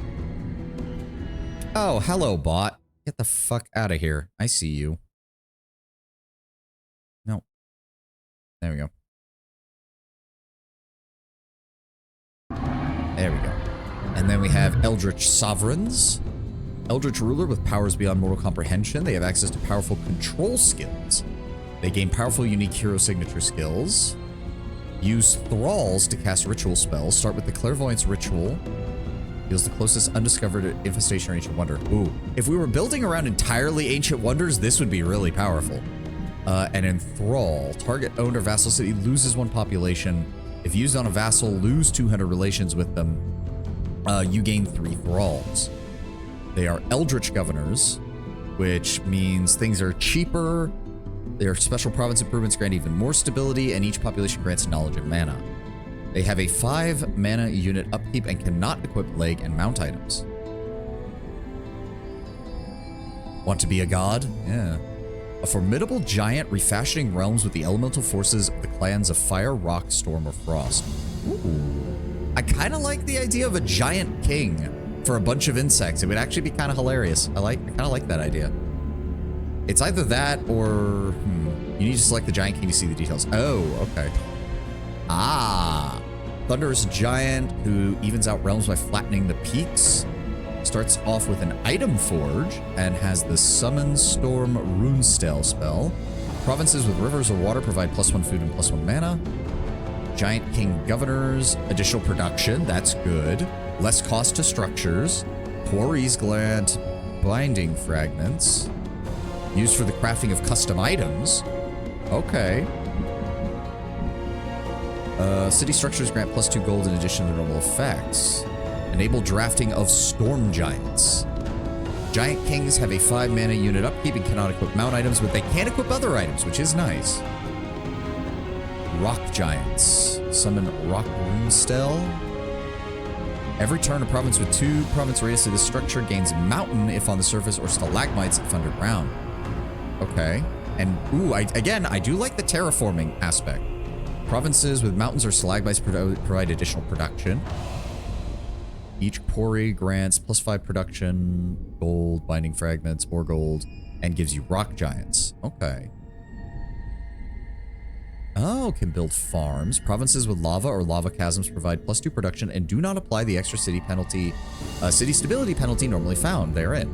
Oh, hello, bot. Get the fuck out of here. I see you. No. There we go. There we go. And then we have Eldritch Sovereigns. Eldritch Ruler with powers beyond mortal comprehension. They have access to powerful control skills. They gain powerful unique hero signature skills. Use Thralls to cast ritual spells. Start with the Clairvoyance Ritual. Deals the closest undiscovered infestation or ancient wonder. Ooh. If we were building around entirely ancient wonders, this would be really powerful. And Enthrall. Target owned or vassal city loses 1 population. If used on a vassal, lose 200 relations with them. You gain 3 thralls. They are Eldritch Governors, which means things are cheaper. Their special province improvements grant even more stability, and each population grants knowledge and mana. They have a 5 mana unit upkeep and cannot equip leg and mount items. Want to be a god? Yeah. A formidable giant refashioning realms with the elemental forces of the clans of Fire, Rock, Storm, or Frost. Ooh. I kind of like the idea of a giant king for a bunch of insects. It would actually be kind of hilarious. I kind of like that idea. It's either that or... you need to select the giant king to see the details. Oh, okay. Ah. Thunderous giant who evens out realms by flattening the peaks. Starts off with an item forge and has the Summon Storm Runestell spell. Provinces with rivers or water provide +1 food and +1 mana. Giant King Governors, additional production, that's good. Less cost to structures. Quarries grant binding fragments. Used for the crafting of custom items. Okay. City structures grant +2 gold in addition to normal effects. Enable drafting of storm giants. Giant kings have a 5 mana unit upkeep and cannot equip mount items, but they can equip other items, which is nice. Rock giants. Summon Rock Runestell. Every turn, a province with 2 province radius to this structure gains mountain if on the surface or stalagmites if underground. Okay. And, ooh, I do like the terraforming aspect. Provinces with mountains or stalagmites provide additional production. Each quarry grants +5 production, gold, binding fragments, more gold, and gives you rock giants. Okay. Oh, can build farms. Provinces with lava or lava chasms provide +2 production and do not apply the extra city penalty, city stability penalty normally found therein.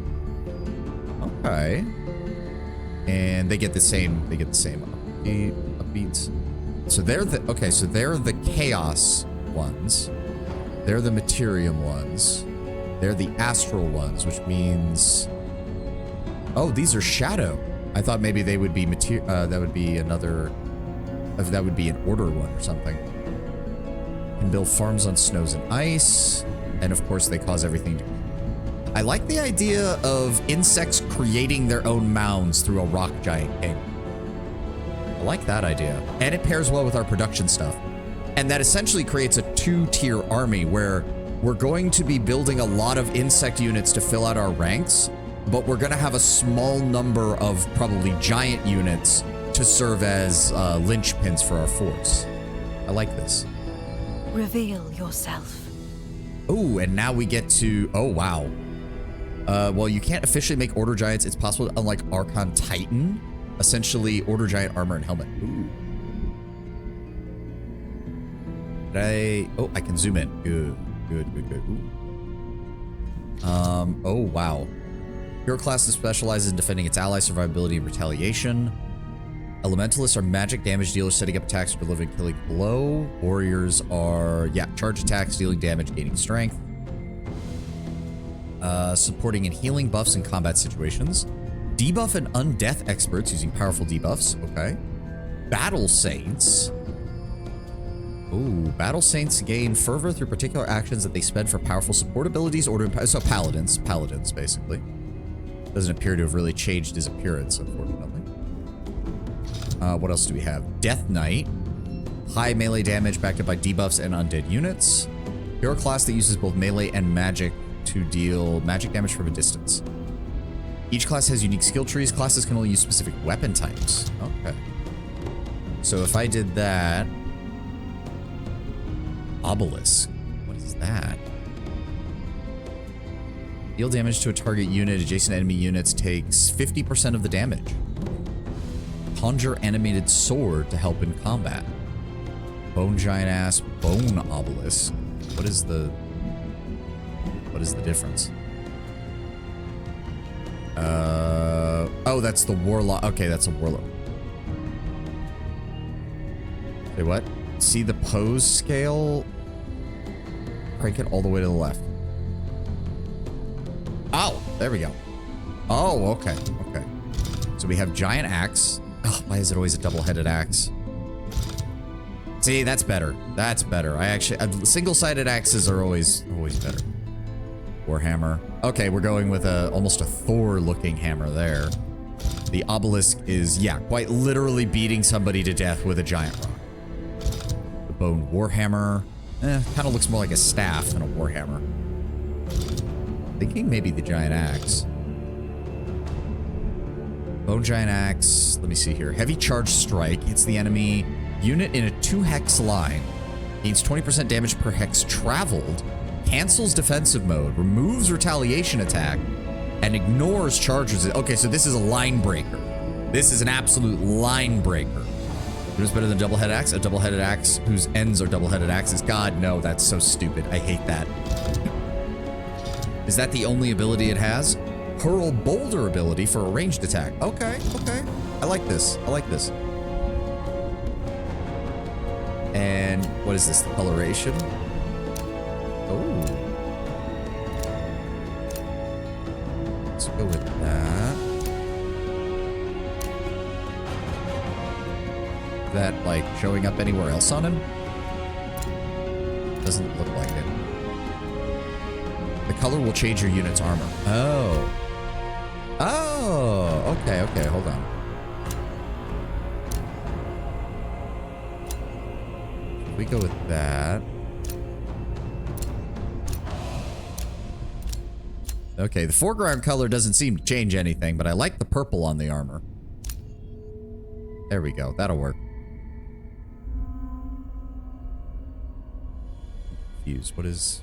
Okay. And they get the same upbeats. So they're the chaos ones. They're the materium ones. They're the astral ones, which means, oh, these are shadow. I thought maybe they would be that would be another, that would be an order one or something. Can build farms on snows and ice, and of course they cause everything to. I like the idea of insects creating their own mounds through a rock giant king. I like that idea. And it pairs well with our production stuff. And that essentially creates a 2-tier army where we're going to be building a lot of insect units to fill out our ranks, but we're going to have a small number of probably giant units to serve as linchpins for our force. I like this. Reveal yourself. Oh, and now we get to, oh, wow. Well, you can't officially make Order Giants. It's possible to unlock Archon Titan. Essentially, Order Giant armor and helmet. Ooh. Oh, I can zoom in. Good. Ooh. Oh, wow. Hero class specializes in defending its allies, survivability, and retaliation. Elementalists are magic damage dealers, setting up attacks or delivering killing blow. Warriors are, charge attacks, dealing damage, gaining strength. Supporting and healing buffs in combat situations. Debuff and undeath experts using powerful debuffs. Okay. Battle Saints. Ooh, Battle Saints gain fervor through particular actions that they spend for powerful support abilities or to, so paladins, basically. Doesn't appear to have really changed his appearance, unfortunately. What else do we have? Death Knight. High melee damage backed up by debuffs and undead units. Hero class that uses both melee and magic to deal magic damage from a distance. Each class has unique skill trees. Classes can only use specific weapon types. Okay. So if I did that... Obelisk. What is that? Deal damage to a target unit. Adjacent enemy units takes 50% of the damage. Conjure animated sword to help in combat. Bone giant ass, bone obelisk. What is the difference? Oh, that's the warlock. Okay, that's a warlock. Say what? See the pose scale? Crank it all the way to the left. Oh, there we go. Oh, okay, okay. So we have giant axe. Oh, why is it always a double-headed axe? See, that's better. That's better. I actually, single-sided axes are always better. Warhammer. Okay, we're going with almost a Thor-looking hammer there. The obelisk is, yeah, quite literally beating somebody to death with a giant rock. The bone warhammer, kind of looks more like a staff than a warhammer. Thinking maybe the giant axe. Bone giant axe. Let me see here. Heavy charge strike hits the enemy unit in a 2-hex line. Gains 20% damage per hex traveled. Cancels defensive mode. Removes retaliation attack. And ignores charges. Okay, so this is a line breaker. This is an absolute line breaker. Who's better than double-headed axe? A double-headed axe whose ends are double-headed axes. God, no, that's so stupid. I hate that. Is that the only ability it has? Hurl boulder ability for a ranged attack. Okay, okay. I like this. I like this. And what is this? The coloration? Oh. Let's go with that. That, like, showing up anywhere else on him? Doesn't look like it. The color will change your unit's armor. Oh. Oh, okay, okay, hold on. If we go with that. Okay, the foreground color doesn't seem to change anything, but I like the purple on the armor. There we go. That'll work. Confused. What is...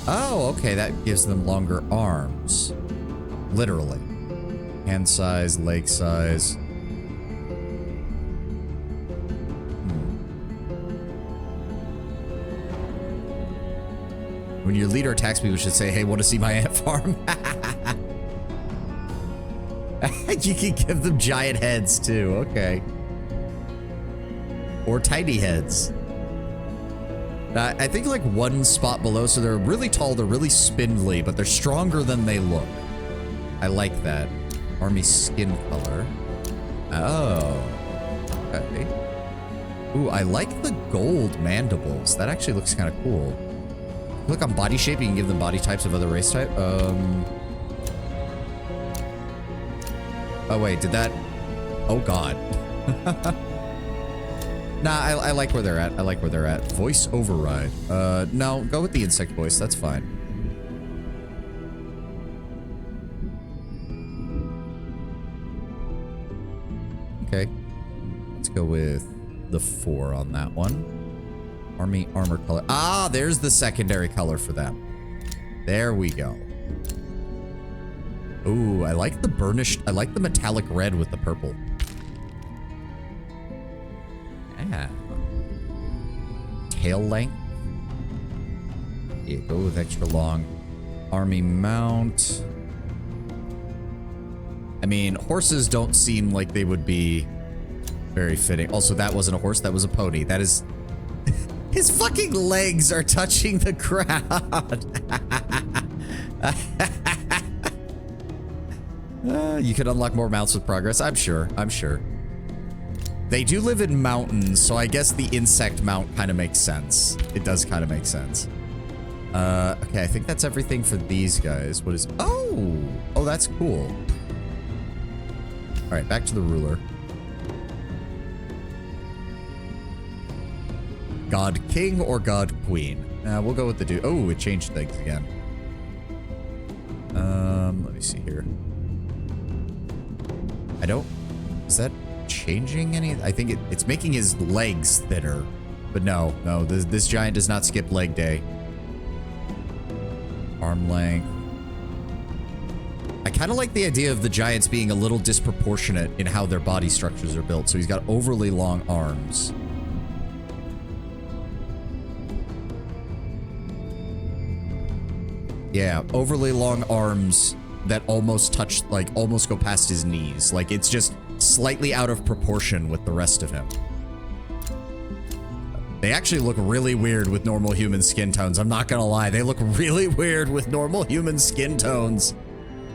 Oh, okay. That gives them longer arms. Literally. Hand size, leg size. When your leader attacks people, you should say, hey, want to see my ant farm? You can give them giant heads, too. Okay. Or tiny heads. I think like one spot below, so they're really tall, they're really spindly, but they're stronger than they look. I like that. Army skin color. Oh. Okay. Ooh, I like the gold mandibles. That actually looks kind of cool. Look on body shape, you can give them body types of other race type. Oh wait, did that? Oh god. Nah, I like where they're at. I like where they're at. Voice override. No, go with the insect voice. That's fine. Okay. Let's go with the 4 on that one. Army armor color. Ah, there's the secondary color for them. There we go. Ooh, I like the burnished. I like the metallic red with the purple. Yeah. Tail length. Yeah, go with extra long. Army mount. I mean, horses don't seem like they would be very fitting. Also, that wasn't a horse. That was a pony. That is... His fucking legs are touching the ground. You can unlock more mounts with progress. I'm sure. I'm sure. They do live in mountains, so I guess the insect mount kind of makes sense. It does kind of make sense. Okay, I think that's everything for these guys. What is... Oh! Oh, that's cool. All right, back to the ruler. God King or God Queen? We'll go with the dude. Oh, it changed things again. Let me see here. I don't... Is that changing any? I think it's making his legs thinner. But no, this giant does not skip leg day. Arm length. I kind of like the idea of the giants being a little disproportionate in how their body structures are built. So he's got overly long arms. Yeah, overly long arms that almost touch, like, almost go past his knees. Like, it's just slightly out of proportion with the rest of him. They actually look really weird with normal human skin tones. I'm not gonna lie. They look really weird with normal human skin tones.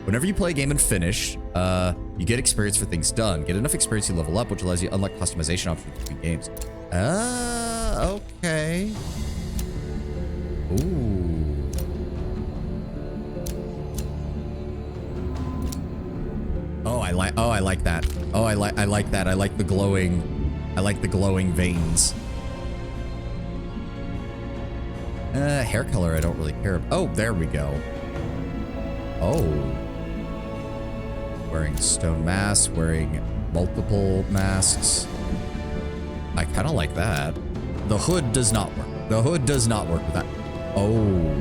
Whenever you play a game and finish, you get experience for things done. Get enough experience, you level up, which allows you to unlock customization options between games. Okay. Ooh. I like that. Oh, I like that. I like the glowing veins. Hair color I don't really care about. Oh, there we go. Oh. Wearing stone mask, wearing multiple masks. I kind of like that. The hood does not work. The hood does not work with that. Oh.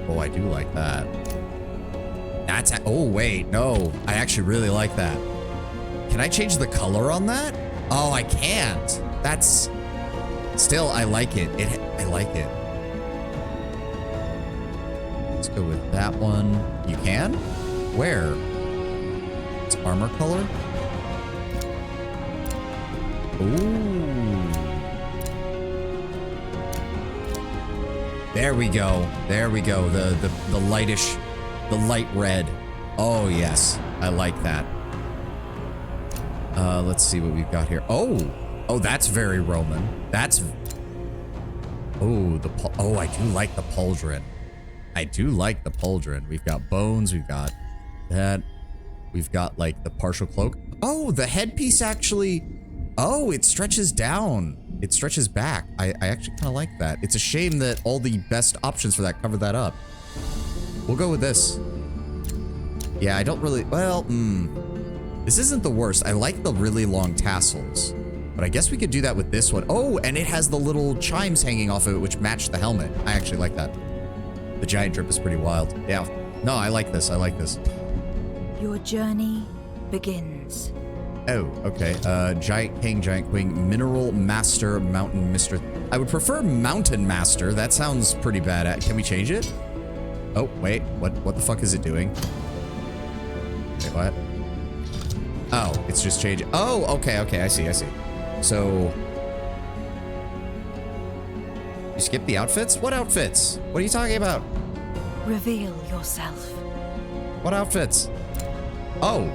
Oh, I do like that. That's... Oh, wait. No. I actually really like that. Can I change the color on that? Oh, I can't. That's... Still, I like it. I like it. Let's go with that one. You can? Where? It's armor color? Ooh. There we go. There we go. The lightish... The light red. Oh, yes. I like that. Let's see what we've got here. Oh. Oh, that's very Roman. That's... Oh, oh, I do like the pauldron. I do like the pauldron. We've got bones. We've got that. We've got, like, the partial cloak. Oh, the headpiece actually... Oh, it stretches down. it stretches back. I actually kind of like that. It's a shame that all the best options for that cover that up. We'll go with this. Yeah, I don't really, well, this isn't the worst. I like the really long tassels, but I guess we could do that with this one. Oh, and it has the little chimes hanging off of it, which match the helmet. I actually like that. The giant drip is pretty wild. Yeah, no, I like this. I like this. Your journey begins. Oh, okay. Giant King, Giant Queen, Mineral Master, Mountain Mister. I would prefer Mountain Master. That sounds pretty bad. Can we change it? Oh, wait. What the fuck is it doing? Wait, what? Oh, it's just changing. Oh, okay, okay. I see, I see. So... you skip the outfits? What outfits? What are you talking about? Reveal yourself. What outfits? Oh.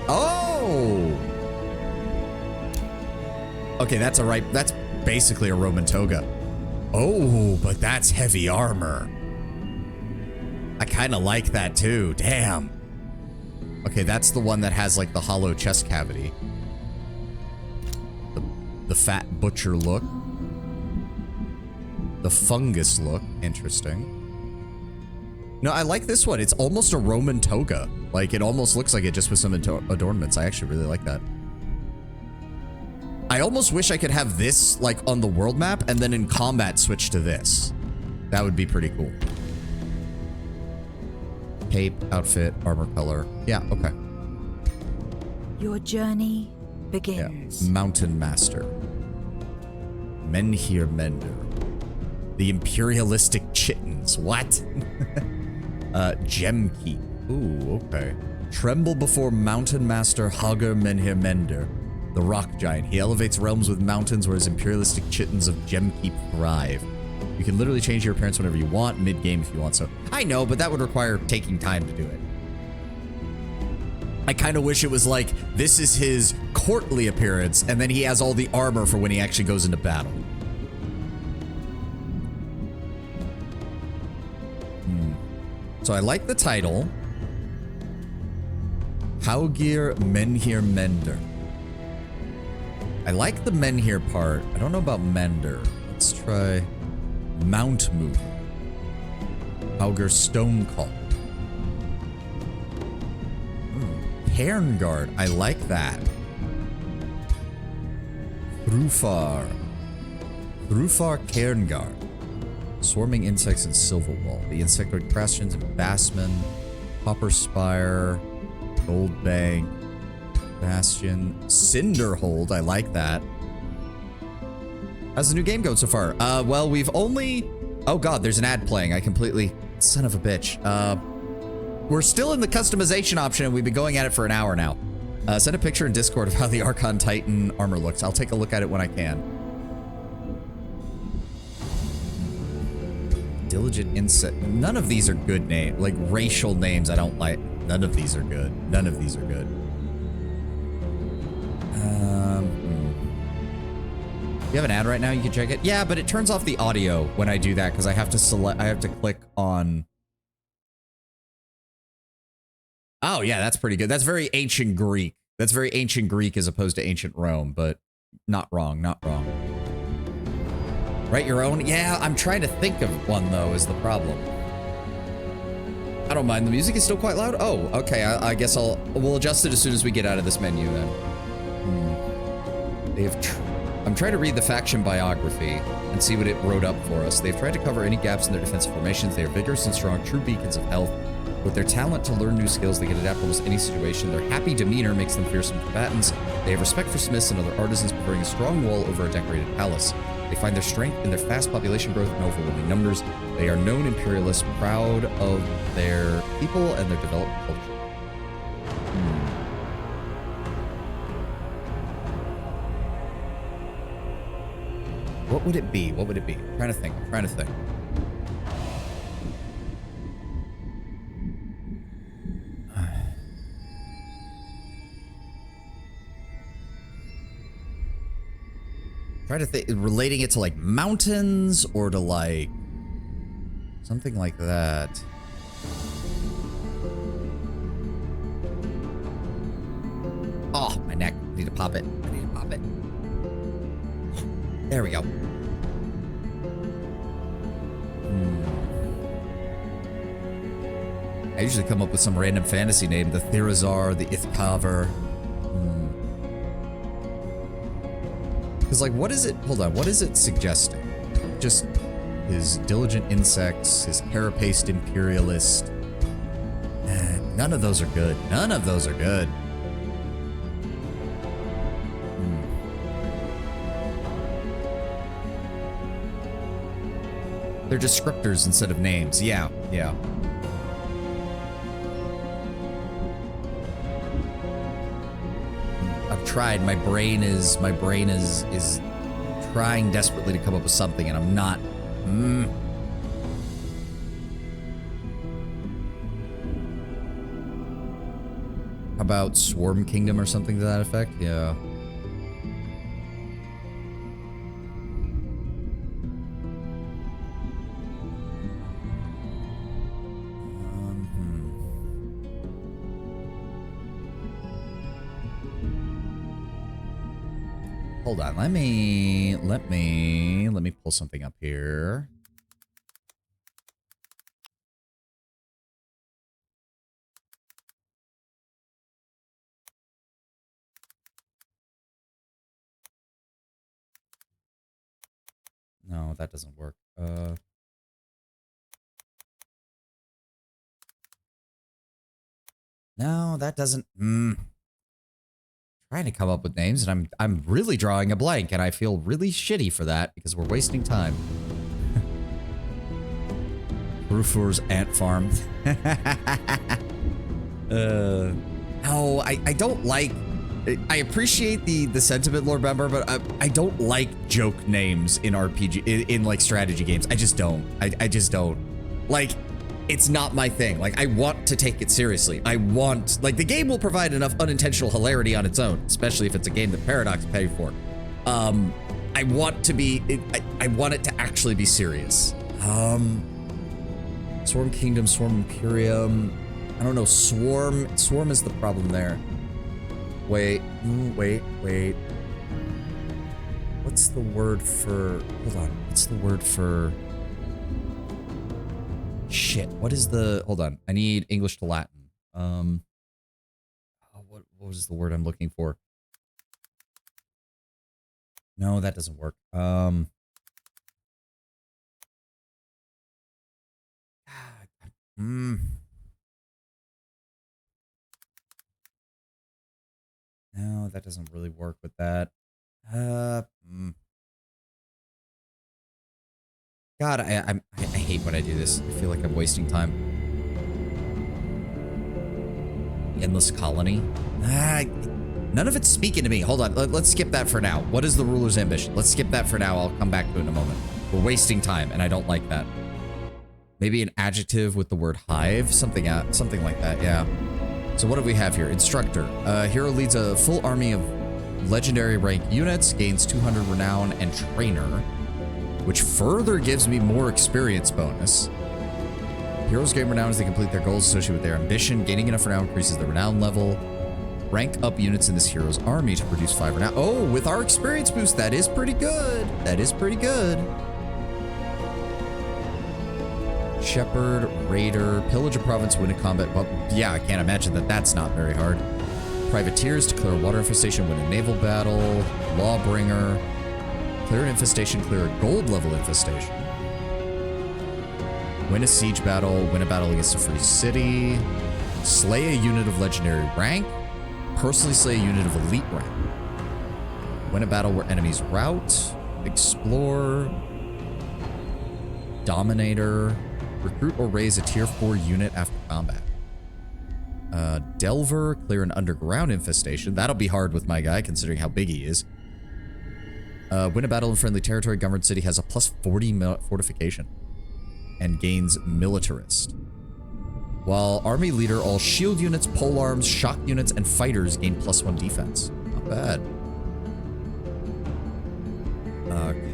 Oh! Okay, that's basically a Roman toga. Oh, but that's heavy armor. I kind of like that too, damn. Okay, that's the one that has like the hollow chest cavity. The fat butcher look. The fungus look, interesting. No, I like this one. It's almost a Roman toga. Like, it almost looks like it just with some adornments. I actually really like that. I almost wish I could have this, like, on the world map, and then in combat switch to this. That would be pretty cool. Cape, outfit, armor color. Yeah, okay. Your journey begins. Yeah. Mountain Master. Menhir Mender. The imperialistic chittens. What? Gem Keep. Ooh, okay. Tremble before Mountain Master Hagar Menhir Mender, the rock giant. He elevates realms with mountains where his imperialistic chittens of Gem Keep thrive. You can literally change your appearance whenever you want, mid-game if you want so. I know, but that would require taking time to do it. I kind of wish it was like, this is his courtly appearance, and then he has all the armor for when he actually goes into battle. So I like the title. Haugir Menhir Mender. I like the Menhir part. I don't know about Mender. Let's try Mount Mover. Haugir Stonecall. Cairngard. I like that. Thrufar. Thrufar Cairngard. Swarming insects and Silverwall. The insectoid Crastians and Bassman. Hopper Spire. Goldbank. Bastion. Cinderhold. I like that. How's the new game going so far? Well, we've only... oh god, there's an ad playing. I completely... son of a bitch. We're still in the customization option and we've been going at it for an hour now. Send a picture in Discord of how the Archon Titan armor looks. I'll take a look at it when I can. Diligent Insect. None of these are good names. Like, racial names I don't like. None of these are good. None of these are good. You have an ad right now? You can check it? Yeah, but it turns off the audio when I do that because I have to select... I have to click on... oh, yeah, that's pretty good. That's very ancient Greek. That's very ancient Greek as opposed to ancient Rome, but not wrong, not wrong. Write your own? Yeah, I'm trying to think of one, though, is the problem. I don't mind. The music is still quite loud. Oh, okay. I guess we'll adjust it as soon as we get out of this menu, then. I'm trying to read the faction biography and see what it wrote up for us. They've tried to cover any gaps in their defensive formations. They are vigorous and strong, true beacons of health. With their talent to learn new skills, they can adapt almost any situation. Their happy demeanor makes them fearsome combatants. They have respect for smiths and other artisans, preferring a strong wall over a decorated palace. They find their strength in their fast population growth and overwhelming numbers. They are known imperialists, proud of their people and their developed culture. What would it be? What would it be? I'm trying to think. I'm trying to think. Trying to think, relating it to like mountains or to like something like that. Oh, my neck. I need to pop it. I need to pop it. There we go. I usually come up with some random fantasy name. The Therazar, the Ithkaver. Because, like, what is it? Hold on. What is it suggesting? Just his diligent insects, his carapaced imperialist. None of those are good. None of those are good. They're descriptors instead of names. Yeah, yeah. I've tried. My brain is trying desperately to come up with something, and I'm not. How about Swarm Kingdom or something to that effect? Yeah. Hold on, let me pull something up here. No, that doesn't work. No, that doesn't. Trying to come up with names, and I'm really drawing a blank, and I feel really shitty for that because we're wasting time. Rufur's Ant Farm. No, I don't like. I appreciate the sentiment, Lord Member, but I don't like joke names in RPG in like strategy games. I just don't. I just don't. Like, it's not my thing. Like, I want to take it seriously. I want, like, the game will provide enough unintentional hilarity on its own, especially if it's a game that Paradox paid for. I want to be, I want it to actually be serious. Swarm Kingdom, Swarm Imperium. I don't know. Swarm is the problem there. Wait. What's the word for, hold on. What's the word for, shit, what is the, hold on. I need English to Latin. What was the word I'm looking for? No, that doesn't work. No, that doesn't really work with that. God, I hate when I do this. I feel like I'm wasting time. Endless Colony. None of it's speaking to me. Hold on. Let's skip that for now. What is the ruler's ambition? Let's skip that for now. I'll come back to it in a moment. We're wasting time, and I don't like that. Maybe an adjective with the word hive? Something like that, yeah. So what do we have here? Instructor. Hero leads a full army of legendary rank units, gains 200 renown and trainer, which further gives me more experience bonus. Heroes gain renown as they complete their goals associated with their ambition. Gaining enough renown increases the renown level. Rank up units in this hero's army to produce 5 renown. Oh, with our experience boost, that is pretty good. That is pretty good. Shepherd, Raider, pillage a province, win a combat. Well, yeah, I can't imagine that that's not very hard. Privateers, declare a water infestation, win a naval battle. Lawbringer, clear an infestation, clear a gold level infestation. Win a siege battle, win a battle against a free city. Slay a unit of legendary rank. Personally slay a unit of elite rank. Win a battle where enemies rout. Explore. Dominator. Recruit or raise a tier 4 unit after combat. Delver, clear an underground infestation. That'll be hard with my guy, considering how big he is. Win a battle in friendly territory. Governed city has a plus 40 fortification. And gains militarist. While army leader, all shield units, polearms, shock units, and fighters gain +1 defense. Not bad.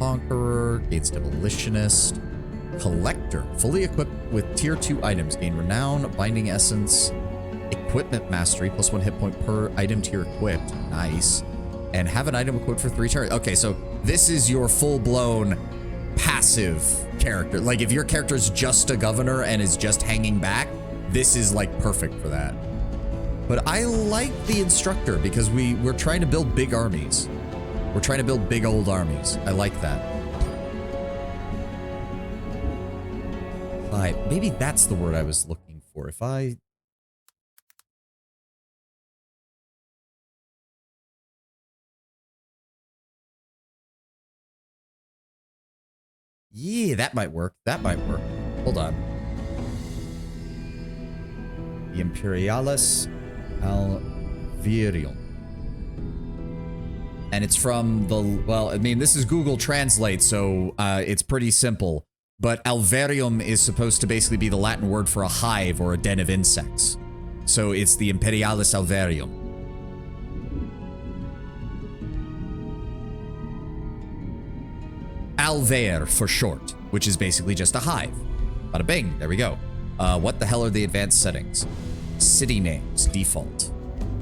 Conqueror, gains demolitionist. Collector, fully equipped with tier 2 items, gain renown, binding essence, equipment mastery, +1 hit point per item tier equipped. Nice. And have an item equipped for 3 turns. Okay, so this is your full-blown passive character. Like, if your character is just a governor and is just hanging back, this is like perfect for that. But I like the instructor because we're trying to build big armies. We're trying to build big old armies. I like that. Maybe that's the word I was looking for. If I... Yeah, that might work. That might work. Hold on. The Imperialis Alvirium. And it's from the... Well, I mean, this is Google Translate, so it's pretty simple. But Alvarium is supposed to basically be the Latin word for a hive or a den of insects. So it's the Imperialis Alvarium. Alver for short, which is basically just a hive. Bada bing, there we go. What the hell are the advanced settings? City names, default.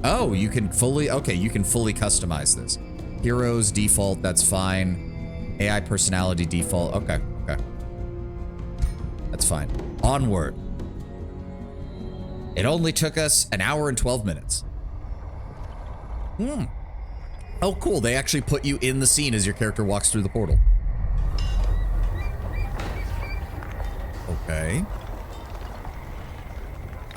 Oh, you can fully, okay, you can fully customize this. Heroes, default, that's fine. AI personality, default, okay, okay. That's fine. Onward. It only took us an hour and 12 minutes. Oh, cool, they actually put you in the scene as your character walks through the portal. Okay.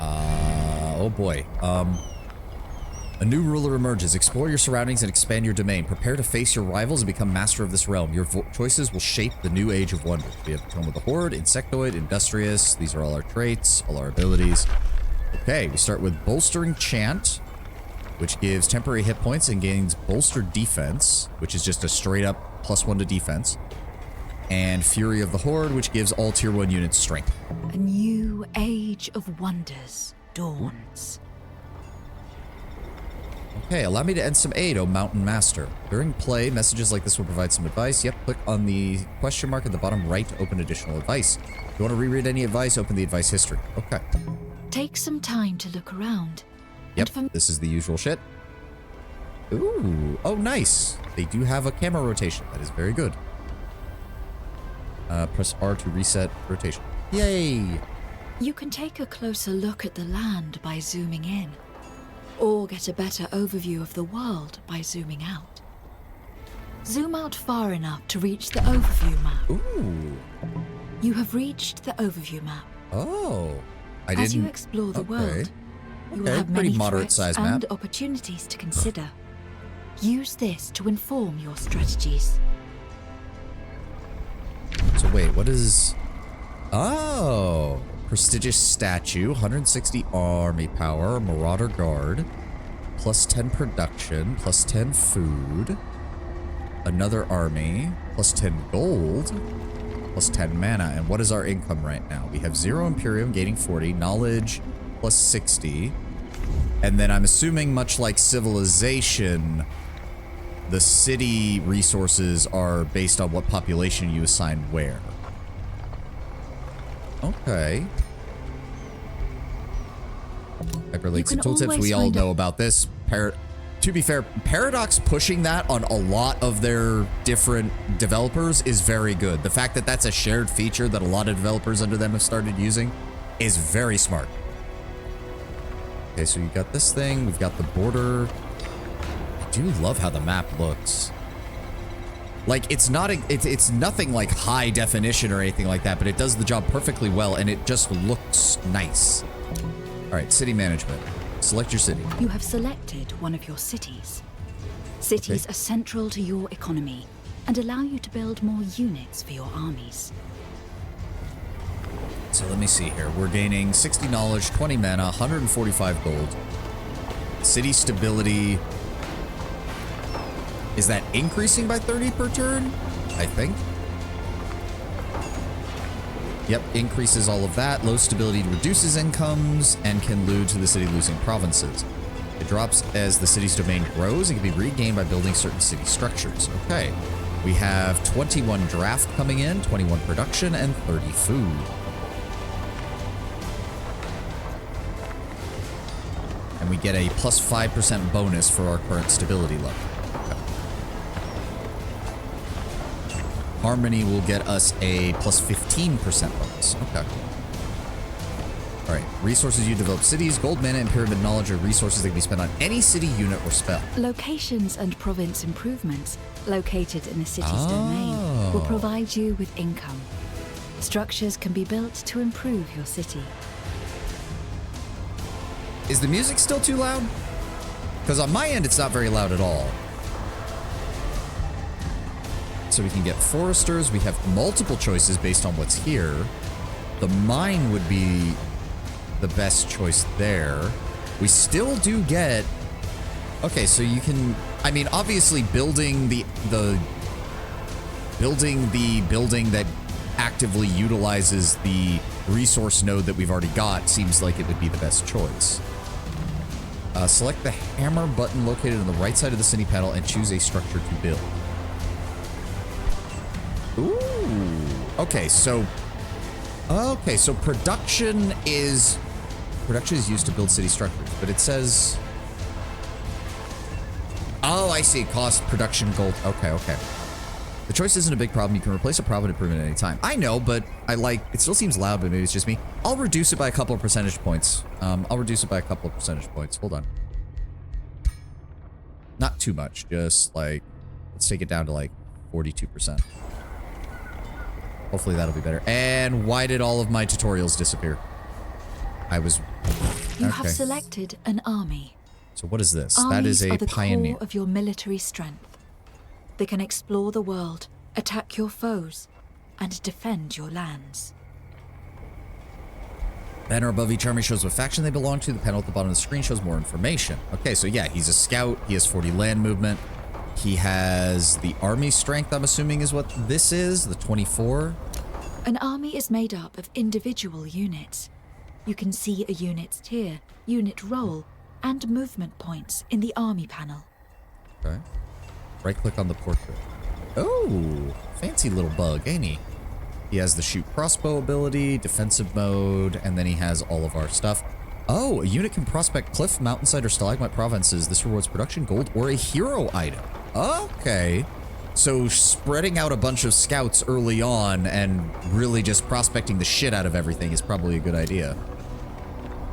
Oh boy. A new ruler emerges. Explore your surroundings and expand your domain. Prepare to face your rivals and become master of this realm. Your choices will shape the new age of wonders. We have Tome of the Horde, Insectoid, Industrious. These are all our traits, all our abilities. Okay, we start with Bolstering Chant, which gives temporary hit points and gains Bolstered Defense, which is just a straight up +1 to defense. And Fury of the Horde, which gives all tier 1 units strength. A new age of wonders dawns. Okay, allow me to end some aid, O Mountain Master. During play, messages like this will provide some advice. Yep, click on the question mark at the bottom right to open additional advice. If you want to reread any advice, open the advice history. Okay. Take some time to look around. Yep, this is the usual shit. Ooh, oh nice. They do have a camera rotation. That is very good. Press R to reset rotation. Yay! You can take a closer look at the land by zooming in, or get a better overview of the world by zooming out. Zoom out far enough to reach the overview map. Ooh. You have reached the overview map. Oh. I didn't... As you explore the world, you will have pretty many moderate threats size and map. opportunities to consider. Use this to inform your strategies. So wait, what is... Oh. Prestigious statue, 160 army power, Marauder Guard, +10 production, +10 food, another army, +10 gold, +10 mana. And what is our income right now? We have 0 Imperium, gaining 40, knowledge, +60. And then I'm assuming, much like civilization, the city resources are based on what population you assign where. Okay. Hyperlinks and tooltips, we all know about this. To be fair, Paradox pushing that on a lot of their different developers is very good. The fact that that's a shared feature that a lot of developers under them have started using is very smart. Okay, so you got this thing. We've got the border. I do love how the map looks. Like, it's not it's nothing like high definition or anything like that, but it does the job perfectly well, and it just looks nice. All right, city management. Select your city. You have selected one of your cities. Cities are central to your economy and allow you to build more units for your armies. So let me see here. We're gaining 60 knowledge, 20 mana, 145 gold. City stability. Is that increasing by 30 per turn? I think. Yep, increases all of that. Low stability reduces incomes and can lead to the city losing provinces. It drops as the city's domain grows and can be regained by building certain city structures. Okay. We have 21 draft coming in, 21 production, and 30 food. And we get a +5% bonus for our current stability level. Okay. Harmony will get us a plus 15% bonus. Okay. All right. Resources you develop cities, gold, mana, and pyramid knowledge are resources that can be spent on any city, unit, or spell. Locations and province improvements located in the city's domain will provide you with income. Structures can be built to improve your city. Is the music still too loud? Because on my end, it's not very loud at all. So we can get foresters. We have multiple choices based on what's here. The mine would be the best choice there. We still do get... Okay, so you can... I mean, obviously building the building that actively utilizes the resource node that we've already got seems like it would be the best choice. Select the hammer button located on the right side of the city panel and choose a structure to build. Ooh. Okay, so production is used to build city structures, but it says... Oh, I see. Cost, production, gold. Okay. The choice isn't a big problem. You can replace a profit improvement at any time. I know, but it still seems loud, but maybe it's just me. I'll reduce it by a couple of percentage points. Hold on. Not too much. Just like, let's take it down to like 42%. Hopefully that'll be better. And why did all of my tutorials disappear? You have selected an army. So what is this? Armies that is a are the pioneer. core of your military strength. They can explore the world, attack your foes, and defend your lands. Banner above each army shows what faction they belong to. The panel at the bottom of the screen shows more information. Okay, so yeah, he's a scout. He has 40 land movement. He has the army strength, I'm assuming is what this is, the 24. An army is made up of individual units. You can see a unit's tier, unit role, and movement points in the army panel. Okay. Right-click on the portrait. Oh, fancy little bug, ain't he? He has the shoot crossbow ability, defensive mode, and then he has all of our stuff. Oh, a unit can prospect cliff, mountainside, or stalagmite provinces. This rewards production, gold, or a hero item. Okay. So spreading out a bunch of scouts early on and really just prospecting the shit out of everything is probably a good idea.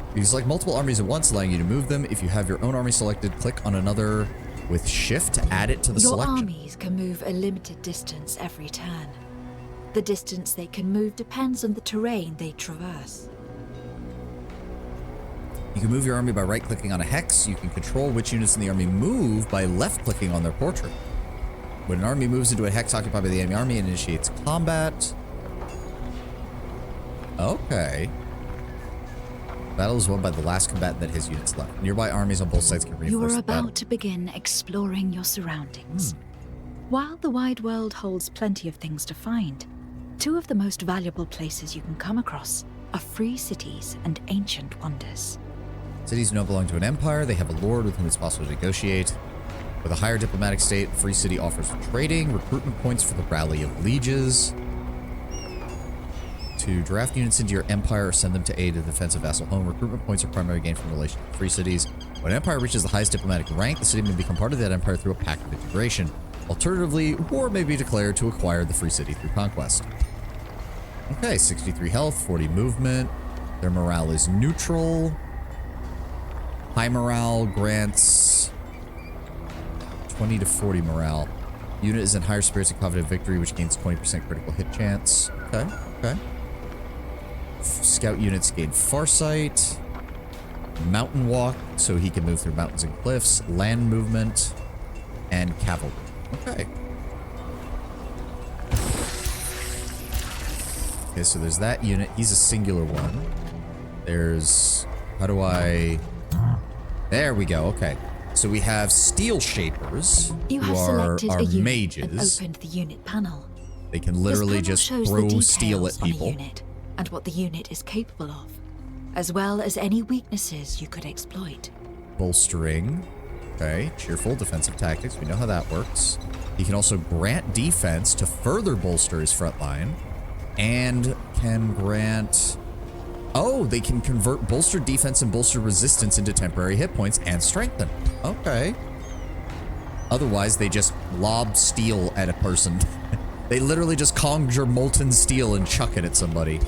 You can select multiple armies at once, allowing you to move them. If you have your own army selected, click on another with shift to add it to the selection. Your armies can move a limited distance every turn. The distance they can move depends on the terrain they traverse. You can move your army by right-clicking on a hex. You can control which units in the army move by left-clicking on their portrait. When an army moves into a hex occupied by the enemy army, it initiates combat. Okay. Battle is won by the last combatant that has units left. Nearby armies on both sides can reinforce You are the battle. about to begin exploring your surroundings. While the wide world holds plenty of things to find, two of the most valuable places you can come across are free cities and ancient wonders. Cities do not belong to an empire. They have a lord with whom it's possible to negotiate. With a higher diplomatic state, a free city offers trading, recruitment points for the Rally of Lieges. To draft units into your empire or send them to aid a defensive vassal home, recruitment points are primarily gained from relation to free cities. When an empire reaches the highest diplomatic rank, the city may become part of that empire through a pact of integration. Alternatively, war may be declared to acquire the free city through conquest. Okay, 63 health, 40 movement. Their morale is neutral. High morale grants 20 to 40 morale. Unit is in higher spirits and confident victory, which gains 20% critical hit chance. Okay. Scout units gain farsight. Mountain walk, so he can move through mountains and cliffs. Land movement. And cavalry. Okay. Okay, so there's that unit. He's a singular one. There's... How do I... There we go. Okay. So we have steel shapers, You who have are selected our a unit mages. and opened the unit panel. They can This literally panel just shows the throw details steel at on a people. unit and what the unit is capable of, as well as any weaknesses you could exploit. Bolstering. Okay. Cheerful defensive tactics. We know how that works. He can also grant defense to further bolster his front line. And can grant... Oh, they can convert bolstered defense and bolstered resistance into temporary hit points and strengthen. Okay. Otherwise, they just lob steel at a person They literally just conjure molten steel and chuck it at somebody.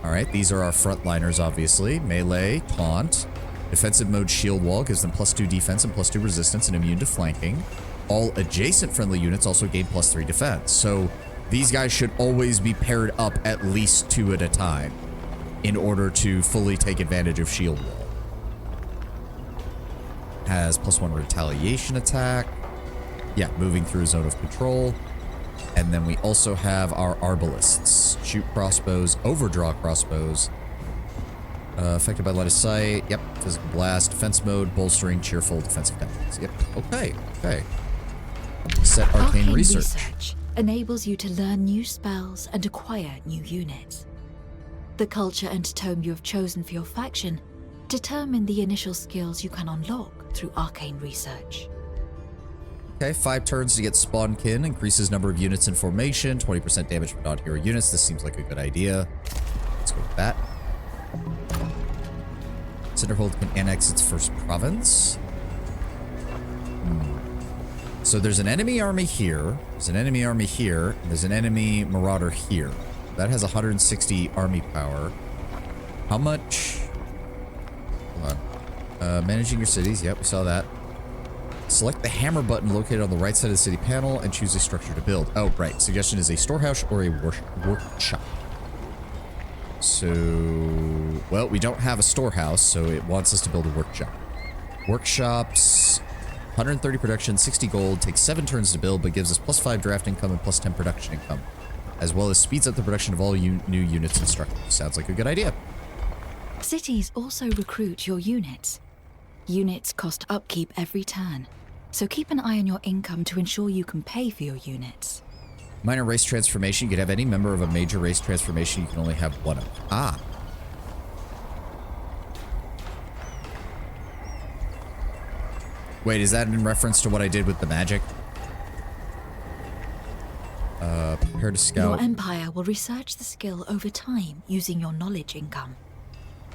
All right, these are our frontliners, obviously. Melee, taunt. Defensive mode shield wall gives them +2 defense and +2 resistance and immune to flanking. All adjacent friendly units also gain +3 defense. So these guys should always be paired up at least 2 at a time in order to fully take advantage of shield wall. Has +1 retaliation attack. Yeah, moving through a zone of control. And then we also have our arbalists. Shoot crossbows, overdraw crossbows. Affected by line of sight. Yep. Physical blast, defense mode, bolstering, cheerful, defensive damage. Yep. Okay. Okay. Set arcane research. Enables you to learn new spells and acquire new units. The culture and tome you have chosen for your faction determine the initial skills you can unlock through arcane research. Okay, 5 turns to get Spawnkin. Increases number of units in formation. 20% damage for non-hero units. This seems like a good idea. Let's go with that. Cinderhold can annex its first province. So there's an enemy army here. There's an enemy army here. And there's an enemy marauder here. That has 160 army power. How much? Hold on. Managing your cities. Yep, we saw that. Select the hammer button located on the right side of the city panel and choose a structure to build. Oh, right. Suggestion is a storehouse or a workshop. So, well, we don't have a storehouse, so it wants us to build a workshop. Workshops, 130 production, 60 gold, takes 7 turns to build, but gives us +5 draft income and +10 production income, as well as speeds up the production of all new units and structures. Sounds like a good idea. Cities also recruit your units. Units cost upkeep every turn, so keep an eye on your income to ensure you can pay for your units. Minor race transformation. You can have any member of a major race transformation. You can only have one of them. Ah. Wait, is that in reference to what I did with the magic? Prepare to scout. Your empire will research the skill over time using your knowledge income.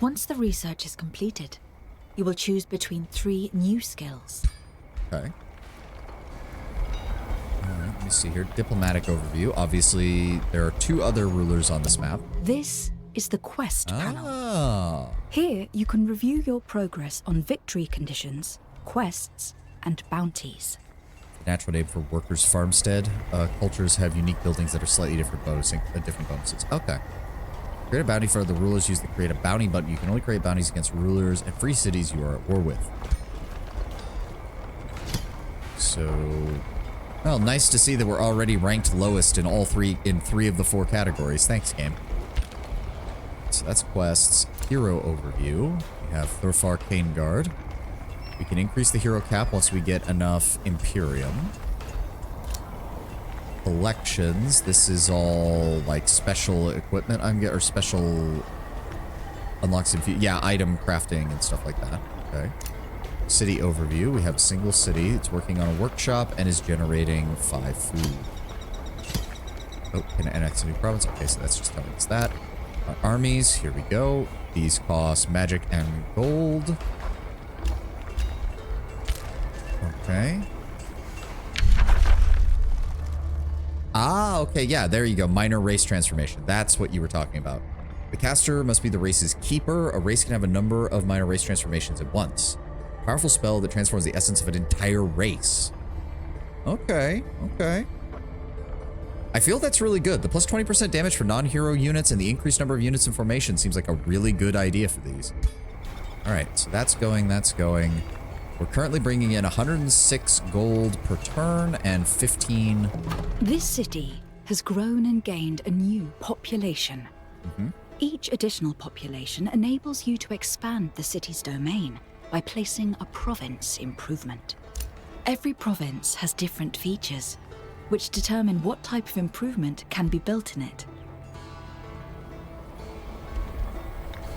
Once the research is completed, you will choose between 3 new skills. Okay. Alright, let me see here. Diplomatic overview. Obviously, there are 2 other rulers on this map. This is the quest panel. Ah. Here, you can review your progress on victory conditions, quests, and bounties. Natural name for workers' farmstead. Cultures have unique buildings that are slightly different bonuses. Okay. Create a bounty for the rulers. Use the create a bounty button. You can only create bounties against rulers and free cities you are at war with. So, well, nice to see that we're already ranked lowest in three of the 4 categories. Thanks, game. So that's quests. Hero overview. We have Thorfar Cane Guard. We can increase the hero cap once we get enough Imperium. Collections. This is all like special equipment or special unlocks. Yeah, item crafting and stuff like that. Okay. City overview. We have a single city. It's working on a workshop and is generating 5 food. Oh, can annex a new province. Okay, so that's just telling us that. Our armies. Here we go. These cost magic and gold. Okay. Ah, okay, yeah, there you go. Minor race transformation. That's what you were talking about. The caster must be the race's keeper. A race can have a number of minor race transformations at once. Powerful spell that transforms the essence of an entire race. Okay, okay. I feel that's really good. The plus 20% damage for non-hero units and the increased number of units in formation seems like a really good idea for these. All right, so that's going, that's going. We're currently bringing in 106 gold per turn and 15. This city has grown and gained a new population. Each additional population enables you to expand the city's domain by placing a province improvement. Every province has different features, which determine what type of improvement can be built in it.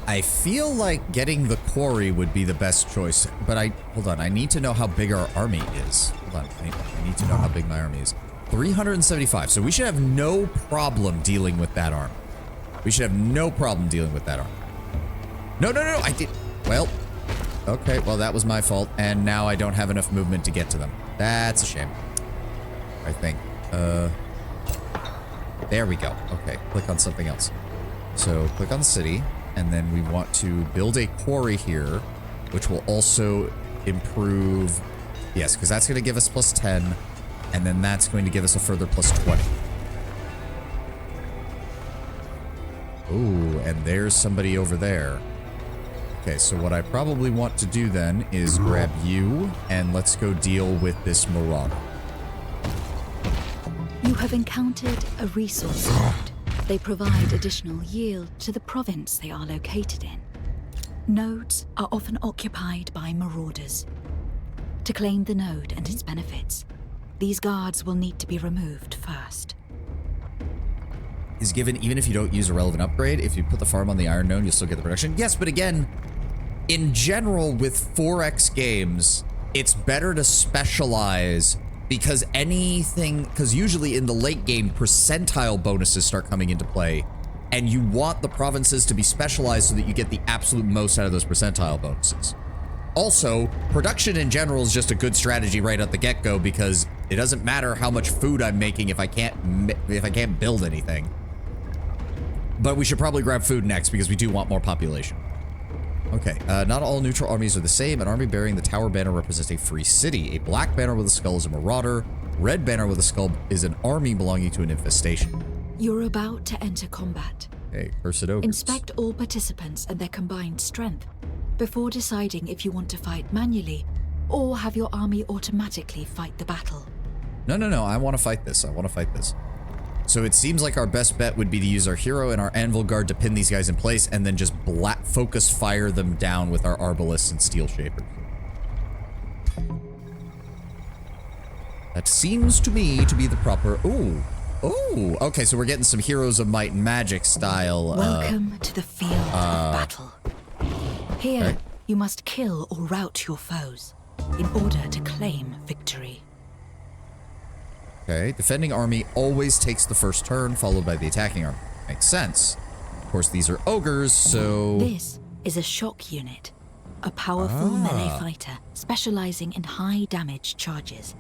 I feel like getting the quarry would be the best choice, but hold on, I need to know how big our army is. Hold on, I need to know how big my army is. 375, so we should have no problem dealing with that army. We should have no problem dealing with that army. No, I did, well, okay, well that was my fault, and now I don't have enough movement to get to them. That's a shame, I think. There we go. Okay, click on something else. So click on the city, and then we want to build a quarry here, which will also improve... Yes, because that's going to give us plus 10, and then that's going to give us a further plus 20. Ooh, and there's somebody over there. Okay, so what I probably want to do then is grab you, and let's go deal with this marauder. You have encountered a resource node. They provide additional yield to the province they are located in. Nodes are often occupied by marauders. To claim the node and its benefits, these guards will need to be removed first. Is given even if you don't use a relevant upgrade. If you put the farm on the iron node, you'll still get the production. Yes, but again, in general, with 4X games, it's better to specialize because usually in the late game, percentile bonuses start coming into play, and you want the provinces to be specialized so that you get the absolute most out of those percentile bonuses. Also, production in general is just a good strategy right at the get-go because it doesn't matter how much food I'm making if I can't build anything. But we should probably grab food next because we do want more population. Okay, not all neutral armies are the same. An army bearing the tower banner represents a free city. A black banner with a skull is a marauder. Red banner with a skull is an army belonging to an infestation. You're about to enter combat. Hey, cursed ogres. Inspect all participants and their combined strength before deciding if you want to fight manually or have your army automatically fight the battle. No, I want to fight this. So it seems like our best bet would be to use our hero and our anvil guard to pin these guys in place and then just focus fire them down with our arbalists and steel shapers. That seems to me to be the proper... Ooh, okay, so we're getting some Heroes of Might and Magic style... Welcome to the field of battle. Here, you must kill or rout your foes in order to claim victory. Okay, defending army always takes the first turn, followed by the attacking army. Makes sense. Of course, these are ogres, so... This is a shock unit, a powerful melee fighter specializing in high damage charges.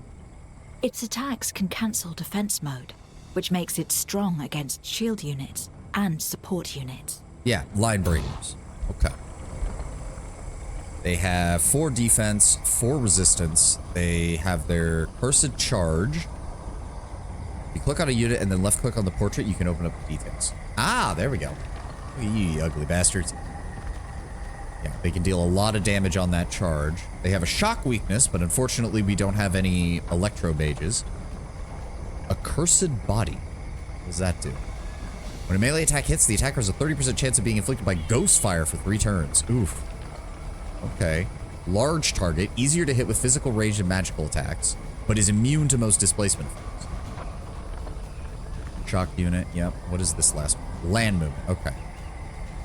Its attacks can cancel defense mode, which makes it strong against shield units and support units. Yeah, line breakers. Okay. They have 4 defense, 4 resistance. They have their cursed charge. You click on a unit and then left click on the portrait, you can open up the details. Ah, there we go. You ugly bastards. Yeah, they can deal a lot of damage on that charge. They have a shock weakness, but unfortunately we don't have any electro mages. A cursed body. What does that do? When a melee attack hits, the attacker has a 30% chance of being inflicted by ghost fire for 3 turns. Oof. Okay. Large target, easier to hit with physical range and magical attacks, but is immune to most displacement effects. Shock unit, yep. What is this last one? Land movement, okay.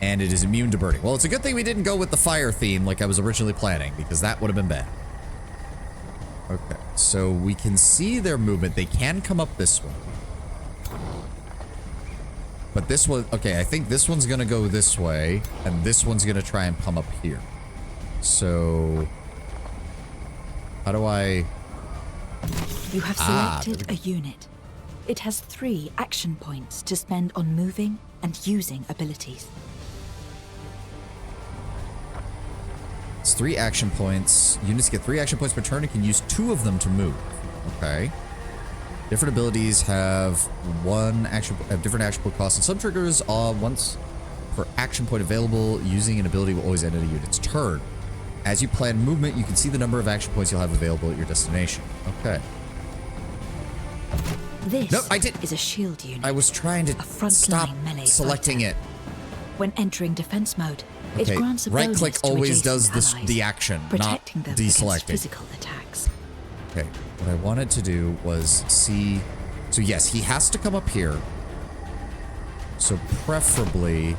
And it is immune to burning. Well, it's a good thing we didn't go with the fire theme like I was originally planning, because that would have been bad. Okay, so we can see their movement. They can come up this way. But this one, okay, I think this one's gonna go this way, and this one's gonna try and come up here. So, how do I... You have selected a unit. It has 3 action points to spend on moving and using abilities. It's 3 action points. Units get 3 action points per turn and can use 2 of them to move. Okay. Different abilities have different action point costs, and some triggers once per action point available. Using an ability will always end at a unit's turn. As you plan movement, you can see the number of action points you'll have available at your destination. Okay. This no, I did. is a shield unit. I was trying to stop selecting it. When entering defense mode, it grants a right bonus click to always does allies, the action, protecting not them against deselecting. physical attacks. Okay, what I wanted to do was see... So yes, he has to come up here. So preferably...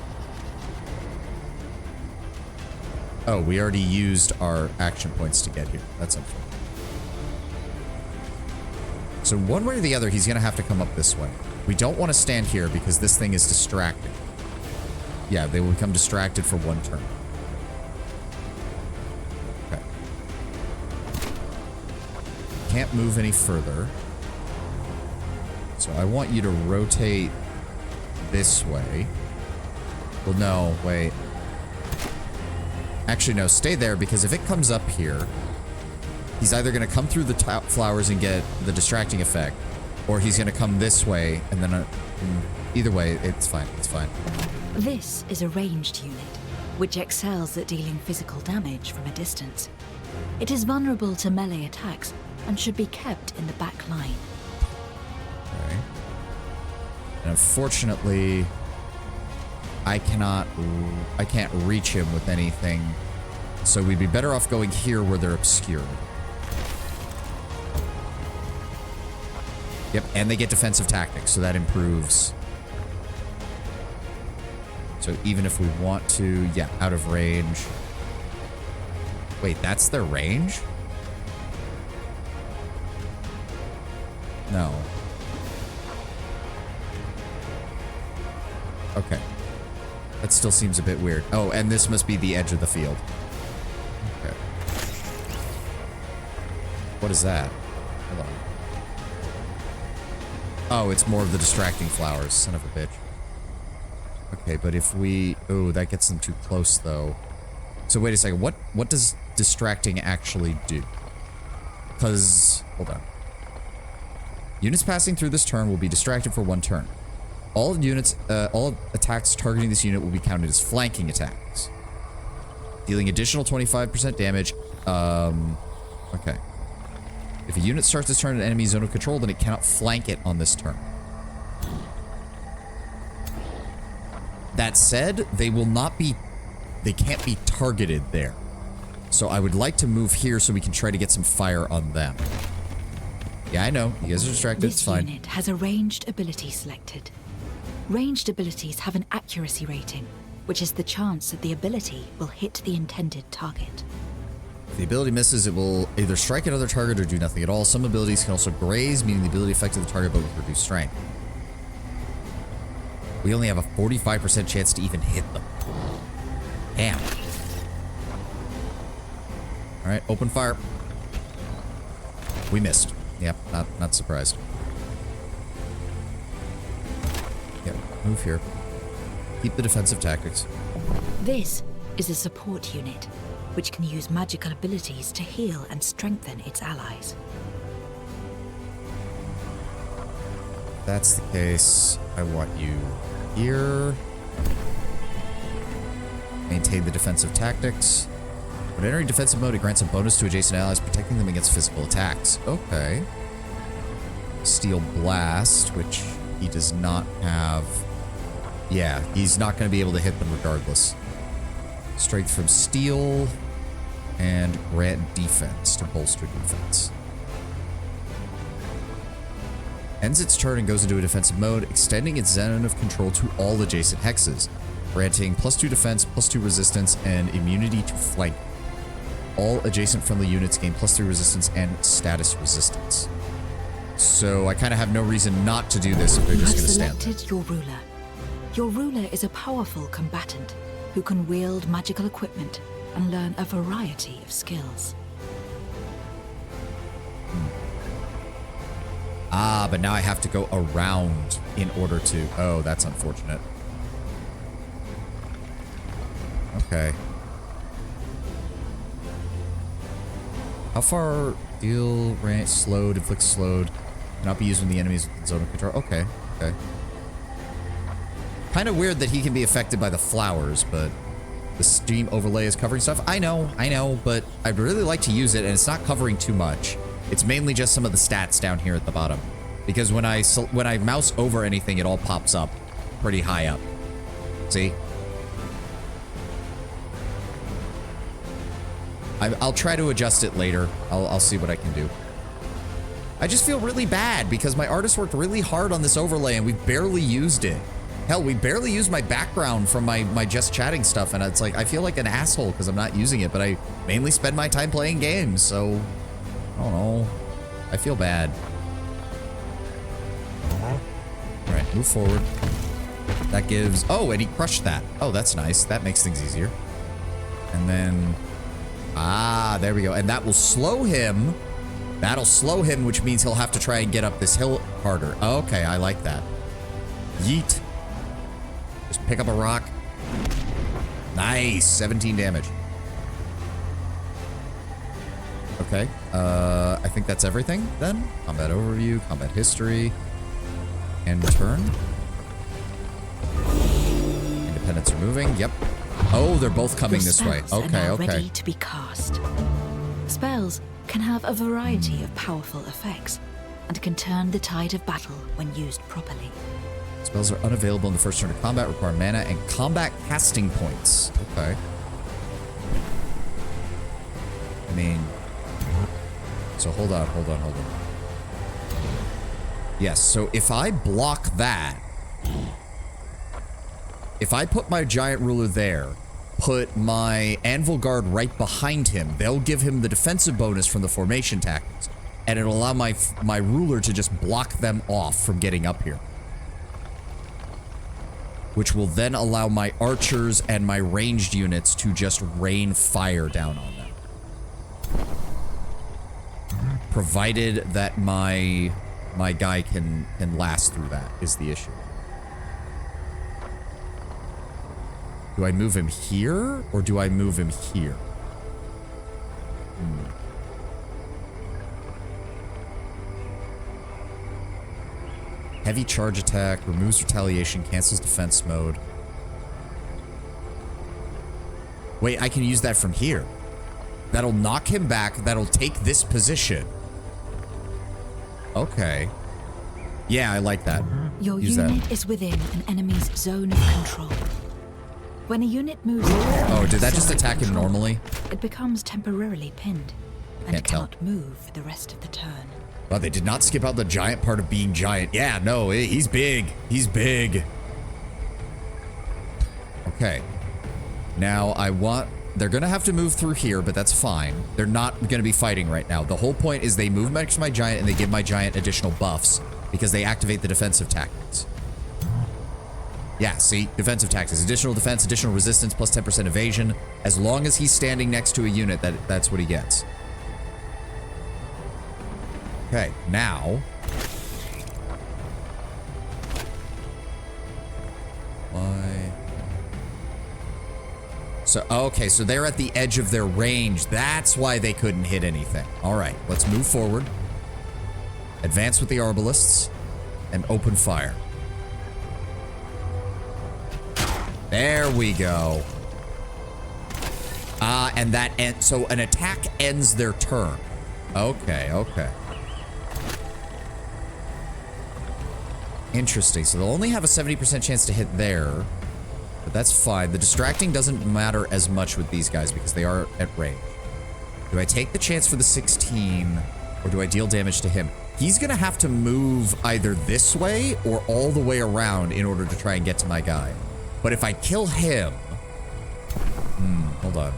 Oh, we already used our action points to get here. That's unfortunate. So one way or the other, he's going to have to come up this way. We don't want to stand here because this thing is distracting. Yeah, they will become distracted for 1 turn. Okay. Can't move any further. So I want you to rotate this way. Well, no, wait. Actually, no, stay there, because if it comes up here, he's either going to come through the flowers and get the distracting effect, or he's going to come this way, and then either way, it's fine, it's fine. This is a ranged unit, which excels at dealing physical damage from a distance. It is vulnerable to melee attacks and should be kept in the back line. Okay. And unfortunately, I can't reach him with anything, so we'd be better off going here where they're obscured. Yep, and they get defensive tactics, so that improves. So even if we want to, yeah, out of range. Wait, that's their range? No. Okay. That still seems a bit weird. Oh, and this must be the edge of the field. Okay. What is that? Hold on. Oh, it's more of the distracting flowers. Son of a bitch. Okay, but if we... Oh, that gets them too close, though. So wait a second. What does distracting actually do? Because... Hold on. Units passing through this turn will be distracted for 1 turn. All units, all attacks targeting this unit will be counted as flanking attacks. Dealing additional 25% damage. Okay. If a unit starts this turn in an enemy zone of control, then it cannot flank it on this turn. That said, they will not be... They can't be targeted there. So I would like to move here so we can try to get some fire on them. Yeah, I know. You guys are distracted. It's fine. This unit has a ranged ability selected. Ranged abilities have an accuracy rating, which is the chance that the ability will hit the intended target. If the ability misses, it will either strike another target or do nothing at all. Some abilities can also graze, meaning the ability affected the target but with reduced strength. We only have a 45% chance to even hit them. Damn. Alright, open fire. We missed. Yep, not surprised. Yep, move here. Keep the defensive tactics. This is a support unit, which can use magical abilities to heal and strengthen its allies. If that's the case, I want you here. Maintain the defensive tactics. When entering defensive mode, it grants a bonus to adjacent allies, protecting them against physical attacks. Okay. Steel Blast, which he does not have. Yeah, he's not going to be able to hit them regardless. Strength from Steel and grant defense to bolster defense. Ends its turn and goes into a defensive mode, extending its zone of control to all adjacent hexes, granting +2 defense, +2 resistance, and immunity to flank. All adjacent friendly units gain +3 resistance and status resistance. So I kind of have no reason not to do this if they're just going to stand there. You have selected your ruler. Your ruler is a powerful combatant who can wield magical equipment and learn a variety of skills. Ah, but now I have to go around in order to... Oh, that's unfortunate. Okay. How far? Deal, range, slowed, inflict slowed. Cannot be used when the enemy is in zone of control. Okay, okay. Kind of weird that he can be affected by the flowers, but the steam overlay is covering stuff. I know, but I'd really like to use it, and it's not covering too much. It's mainly just some of the stats down here at the bottom. Because when I mouse over anything, it all pops up pretty high up. See? I'll try to adjust it later. I'll see what I can do. I just feel really bad because my artist worked really hard on this overlay and we barely used it. Hell, we barely used my background from my just chatting stuff, and it's like, I feel like an asshole because I'm not using it, but I mainly spend my time playing games, so... I don't know. I feel bad. Alright, move forward. That gives... Oh, and he crushed that. Oh, that's nice. That makes things easier. And then... Ah, there we go. And that will slow him. That'll slow him, which means he'll have to try and get up this hill harder. Okay, I like that. Yeet. Just pick up a rock. Nice. 17 damage. Okay. I think that's everything then. Combat overview, combat history, and turn. Independents are moving. Yep. Oh, they're both coming this way. Okay, okay. Ready to be cast. Spells can have a variety of powerful effects and can turn the tide of battle when used properly. Spells are unavailable in the first turn of combat, require mana and combat casting points. Okay. I mean, so hold on. Yes, so if I block that, if I put my giant ruler there, put my anvil guard right behind him, they'll give him the defensive bonus from the formation tactics, and it'll allow my ruler to just block them off from getting up here. Which will then allow my archers and my ranged units to just rain fire down on them. Provided that my guy can last through that is the issue. Do I move him here or do I move him here? Heavy charge attack, removes retaliation, cancels defense mode. Wait, I can use that from here. That'll knock him back. That'll take this position. Okay. Yeah, I like that. Your Use unit that. is within an enemy's zone of control. When a unit moves... Oh, did that just attack him normally? It becomes temporarily pinned and Can't tell. cannot move for the rest of the turn. Wow, they did not skip out the giant part of being giant. Yeah, no, he's big. He's big. Okay. Now, they're going to have to move through here, but that's fine. They're not going to be fighting right now. The whole point is they move next to my giant and they give my giant additional buffs because they activate the defensive tactics. Yeah, see? Defensive tactics. Additional defense, additional resistance, plus 10% evasion. As long as he's standing next to a unit, that's what he gets. Okay, now... Why? So, okay, so they're at the edge of their range. That's why they couldn't hit anything. All right, let's move forward. Advance with the arbalists. And open fire. There we go. And that ends... So an attack ends their turn. Okay, okay. Interesting. So they'll only have a 70% chance to hit there. But that's fine. The distracting doesn't matter as much with these guys because they are at range. Do I take the chance for the 16 or do I deal damage to him? He's going to have to move either this way or all the way around in order to try and get to my guy. But if I kill him... Hold on.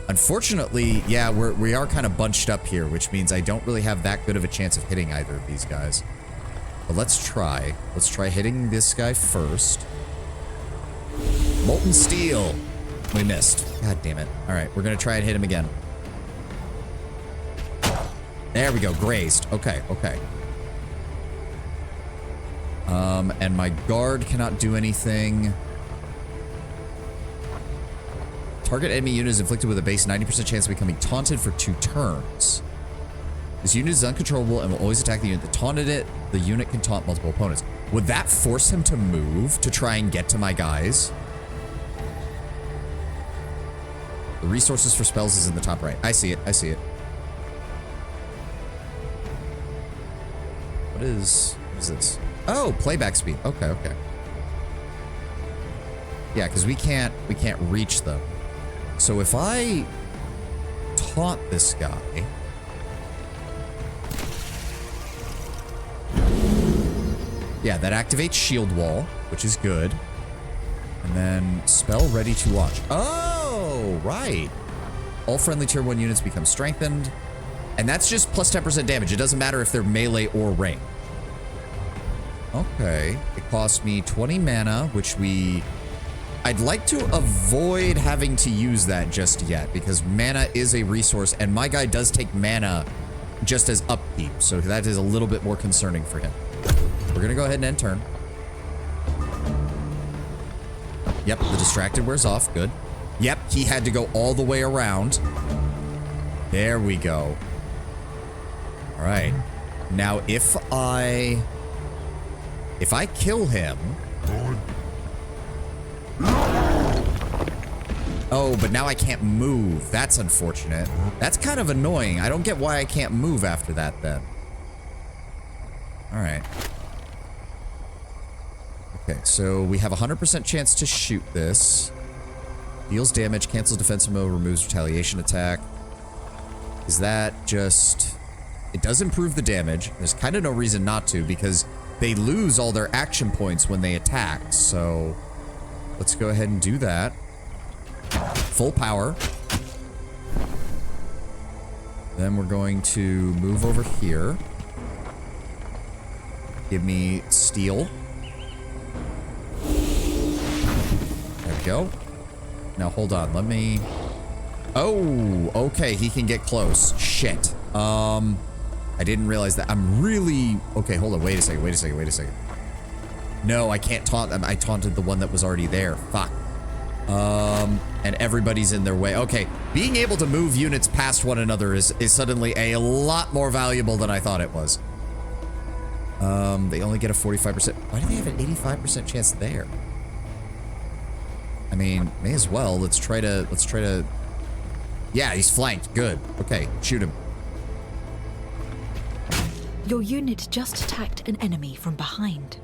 Unfortunately, yeah, we are kind of bunched up here, which means I don't really have that good of a chance of hitting either of these guys. But let's try. Let's try hitting this guy first. Molten Steel. We missed. God damn it. All right, we're going to try and hit him again. There we go. Grazed. Okay, okay. And my guard cannot do anything. Target enemy unit is inflicted with a base 90% chance of becoming taunted for 2 turns. This unit is uncontrollable and will always attack the unit that taunted it. The unit can taunt multiple opponents. Would that force him to move to try and get to my guys? The resources for spells is in the top right. I see it. I see it. What is this? Oh, playback speed. Okay, okay. Yeah, because we can't reach them. So if I taunt this guy, yeah, that activates shield wall, which is good. And then spell ready to launch. Oh, right. All friendly tier 1 units become strengthened. And that's just plus 10% damage. It doesn't matter if they're melee or range. Okay. It costs me 20 mana, which I'd like to avoid having to use that just yet because mana is a resource and my guy does take mana just as upkeep. So that is a little bit more concerning for him. We're going to go ahead and end turn. Yep, the distracted wears off. Good. Yep, he had to go all the way around. There we go. All right. Now, if I kill him... Oh, but now I can't move. That's unfortunate. That's kind of annoying. I don't get why I can't move after that, then. All right. Okay, so we have a 100% chance to shoot this. Deals damage, cancels defensive mode, removes retaliation attack. Is that just... It does improve the damage. There's kind of no reason not to, because they lose all their action points when they attack. So let's go ahead and do that. Full power. Then we're going to move over here. Give me steel. There we go. Now hold on, let me... Oh, okay, he can get close. Shit. I didn't realize that. I'm really... Okay, hold on, wait a second. No, I can't taunt them. I taunted the one that was already there. Fuck. And everybody's in their way. Okay, being able to move units past one another is suddenly a lot more valuable than I thought it was. They only get a 45%. Why do they have an 85% chance there? I mean, may as well. Let's try to... Yeah, he's flanked. Good. Okay, shoot him. Your unit just attacked an enemy from behind.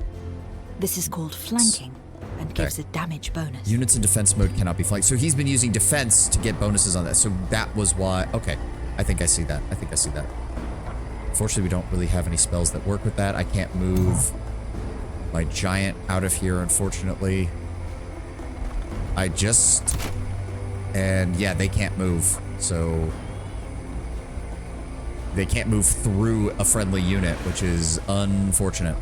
This is called flanking and gives a damage bonus. Units in defense mode cannot be flanked. So he's been using defense to get bonuses on that. So that was why... Okay, I think I see that. Unfortunately, we don't really have any spells that work with that. I can't move my giant out of here, unfortunately. And yeah, they can't move. So they can't move through a friendly unit, which is unfortunate.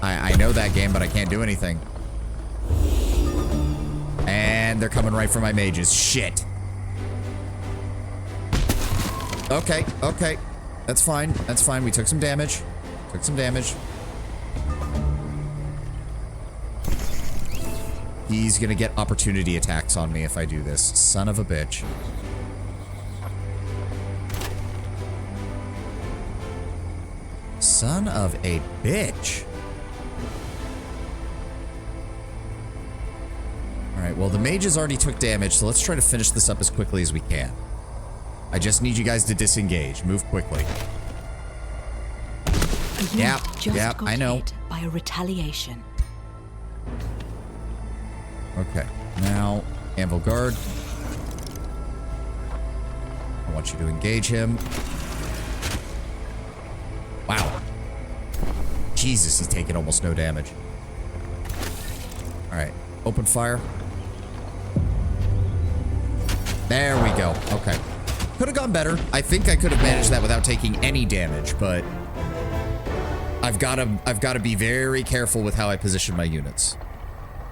I know that game, but I can't do anything. And they're coming right for my mages. Shit. Okay. That's fine. We took some damage. He's gonna get opportunity attacks on me if I do this. Son of a bitch. Son of a bitch. Alright, well, the mages already took damage, so let's try to finish this up as quickly as we can. I just need you guys to disengage. Move quickly. Yep, I know. Hit by a retaliation. Okay, now, Anvil Guard. I want you to engage him. Wow. Jesus, he's taking almost no damage. Alright, open fire. There we go. Okay. Could have gone better. I think I could have managed that without taking any damage, but I've got to be very careful with how I position my units.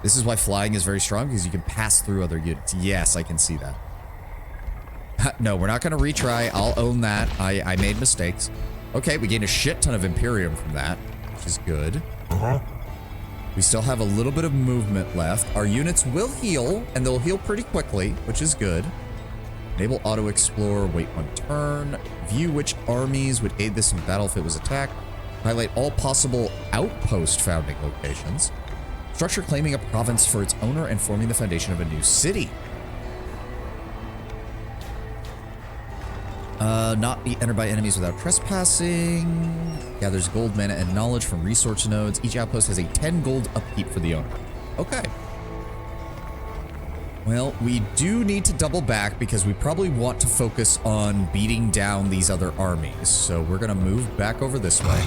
This is why flying is very strong, because you can pass through other units. Yes, I can see that. No, we're not going to retry. I'll own that. I made mistakes. Okay, we gained a shit ton of Imperium from that, which is good. We still have a little bit of movement left. Our units will heal, and they'll heal pretty quickly, which is good. Enable auto-explore, wait one turn. View which armies would aid this in battle if it was attacked. Highlight all possible outpost founding locations. Structure claiming a province for its owner and forming the foundation of a new city. Not be entered by enemies without trespassing. Gathers gold, mana, and knowledge from resource nodes. Each outpost has a 10 gold upkeep for the owner. Okay. Well, we do need to double back because we probably want to focus on beating down these other armies. So we're going to move back over this way.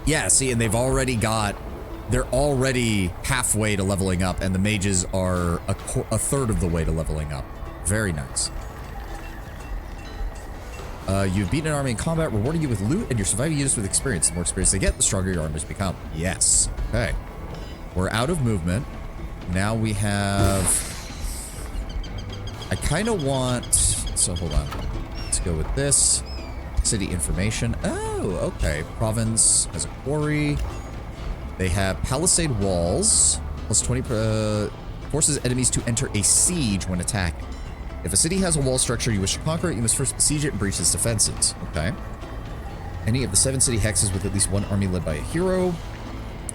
Yeah, see, and they're already halfway to leveling up, and the mages are a third of the way to leveling up. Very nice. You've beaten an army in combat, rewarding you with loot, and your surviving units with experience. The more experience they get, the stronger your armies become. Yes. Okay. We're out of movement. Now we have... I kind of want... So, hold on. Let's go with this. City information. Oh, okay. Province has a quarry. They have palisade walls, plus 20, forces enemies to enter a siege when attacking. If a city has a wall structure you wish to conquer it, you must first besiege it and breach its defenses. Okay. Any of the 7 city hexes with at least 1 army led by a hero.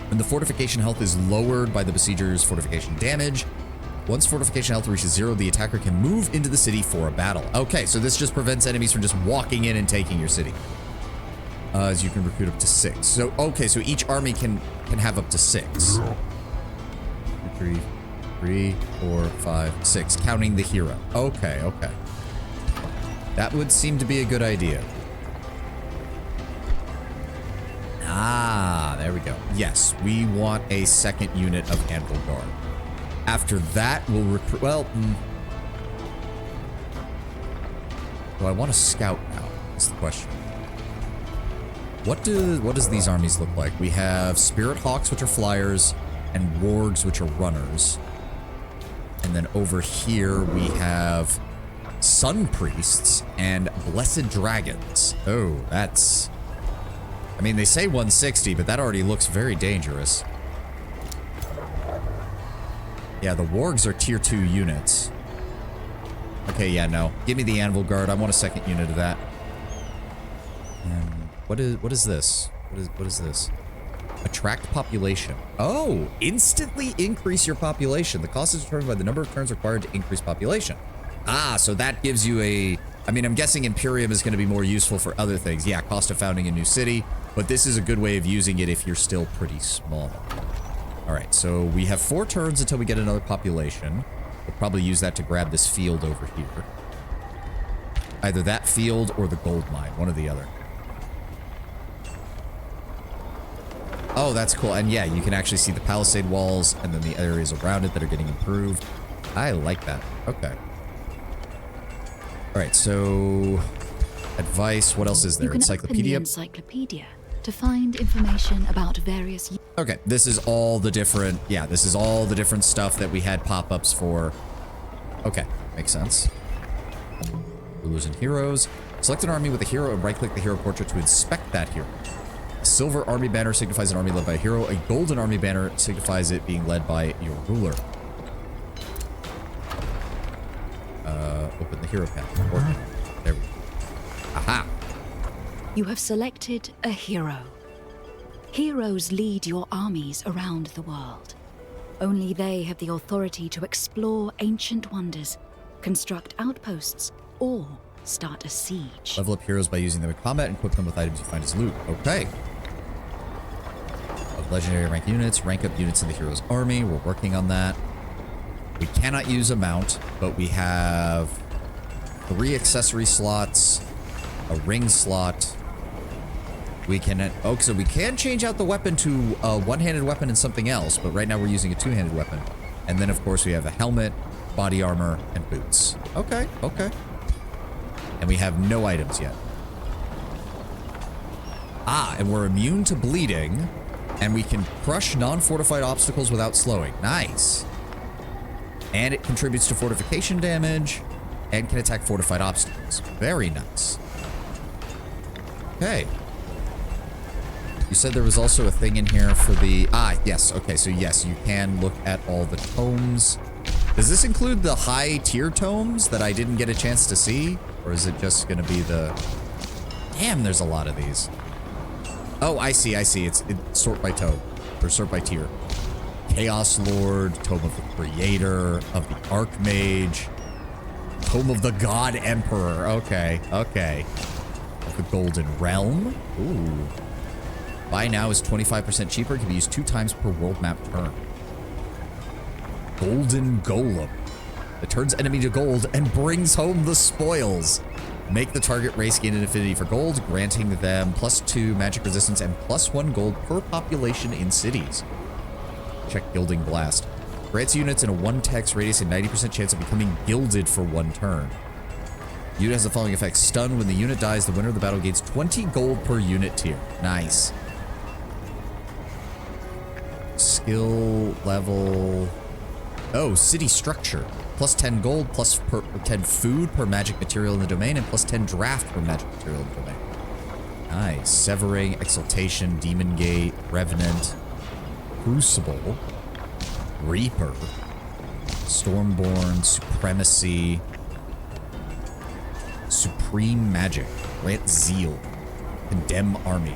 When the fortification health is lowered by the besieger's fortification damage, once fortification health reaches 0, the attacker can move into the city for a battle. Okay, so this just prevents enemies from just walking in and taking your city. As you can recruit up to 6. So, okay, so each army can have up to 6. 3, 4, 5, 6, counting the hero. Okay, okay. That would seem to be a good idea. Ah, there we go. Yes, we want a second unit of Anvil Guard. After that, we'll recruit... Well, do I want to scout now? That's the question. What does these armies look like? We have Spirit Hawks, which are flyers, and Wargs, which are runners. And then over here, we have Sun Priests and Blessed Dragons. Oh, that's... I mean, they say 160, but that already looks very dangerous. Yeah, the Wargs are tier 2 units. Okay, yeah, no. Give me the Anvil Guard. I want a second unit of that. And what is this? What is this? Attract population. Oh, instantly increase your population. The cost is determined by the number of turns required to increase population. Ah, so that gives you a... I mean, I'm guessing Imperium is going to be more useful for other things. Yeah, cost of founding a new city. But this is a good way of using it if you're still pretty small. All right, so we have 4 turns until we get another population. We'll probably use that to grab this field over here. Either that field or the gold mine, one or the other. Oh, that's cool. And yeah, you can actually see the palisade walls and then the areas around it that are getting improved. I like that. Okay. All right, so advice. What else is there? You can Encyclopedia. Open the encyclopedia to find information about various... Okay, this is all the different... Yeah, this is all the different stuff that we had pop-ups for. Okay, makes sense. Rulers and heroes. Select an army with a hero and right-click the hero portrait to inspect that hero. A silver army banner signifies an army led by a hero. A golden army banner signifies it being led by your ruler. Open the hero path. There we go. Aha! You have selected a hero. Heroes lead your armies around the world. Only they have the authority to explore ancient wonders, construct outposts, or start a siege. Level up heroes by using them in combat and equip them with items you find as loot. Okay. Of legendary rank units, rank up units in the hero's army. We're working on that. We cannot use a mount, but we have 3 accessory slots, a ring slot. We can... Oh, so we can change out the weapon to a one-handed weapon and something else, but right now we're using a two-handed weapon. And then, of course, we have a helmet, body armor, and boots. Okay, okay. And we have no items yet. Ah, and we're immune to bleeding, and we can crush non-fortified obstacles without slowing. Nice. And it contributes to fortification damage, and can attack fortified obstacles. Very nice. Okay. You said there was also a thing in here for the... Ah, yes. Okay, so yes, you can look at all the tomes. Does this include the high tier tomes that I didn't get a chance to see? Or is it just going to be the... Damn, there's a lot of these. Oh, I see, I see. It's sort by tome. Or sort by tier. Chaos Lord, Tome of the Creator, of the Archmage, Tome of the God Emperor. Okay, okay. Of the Golden Realm. Ooh. Buy now is 25% cheaper. Can be used 2 times per world map turn. Golden Golem. It turns enemy to gold and brings home the spoils. Make the target race gain an affinity for gold, granting them +2 magic resistance and +1 gold per population in cities. Check Gilding Blast. Grants units in a 1 text radius a 90% chance of becoming gilded for 1 turn. Unit has the following effect. Stun. When the unit dies, the winner of the battle gains 20 gold per unit tier. Nice. Skill level... Oh, city structure. +10 gold, +10 food per magic material in the domain, and +10 draft per magic material in the domain. Nice. Severing, Exaltation, Demon Gate, Revenant. Crucible, Reaper, Stormborn, Supremacy, Supreme Magic, Grant Zeal, Condemn Army.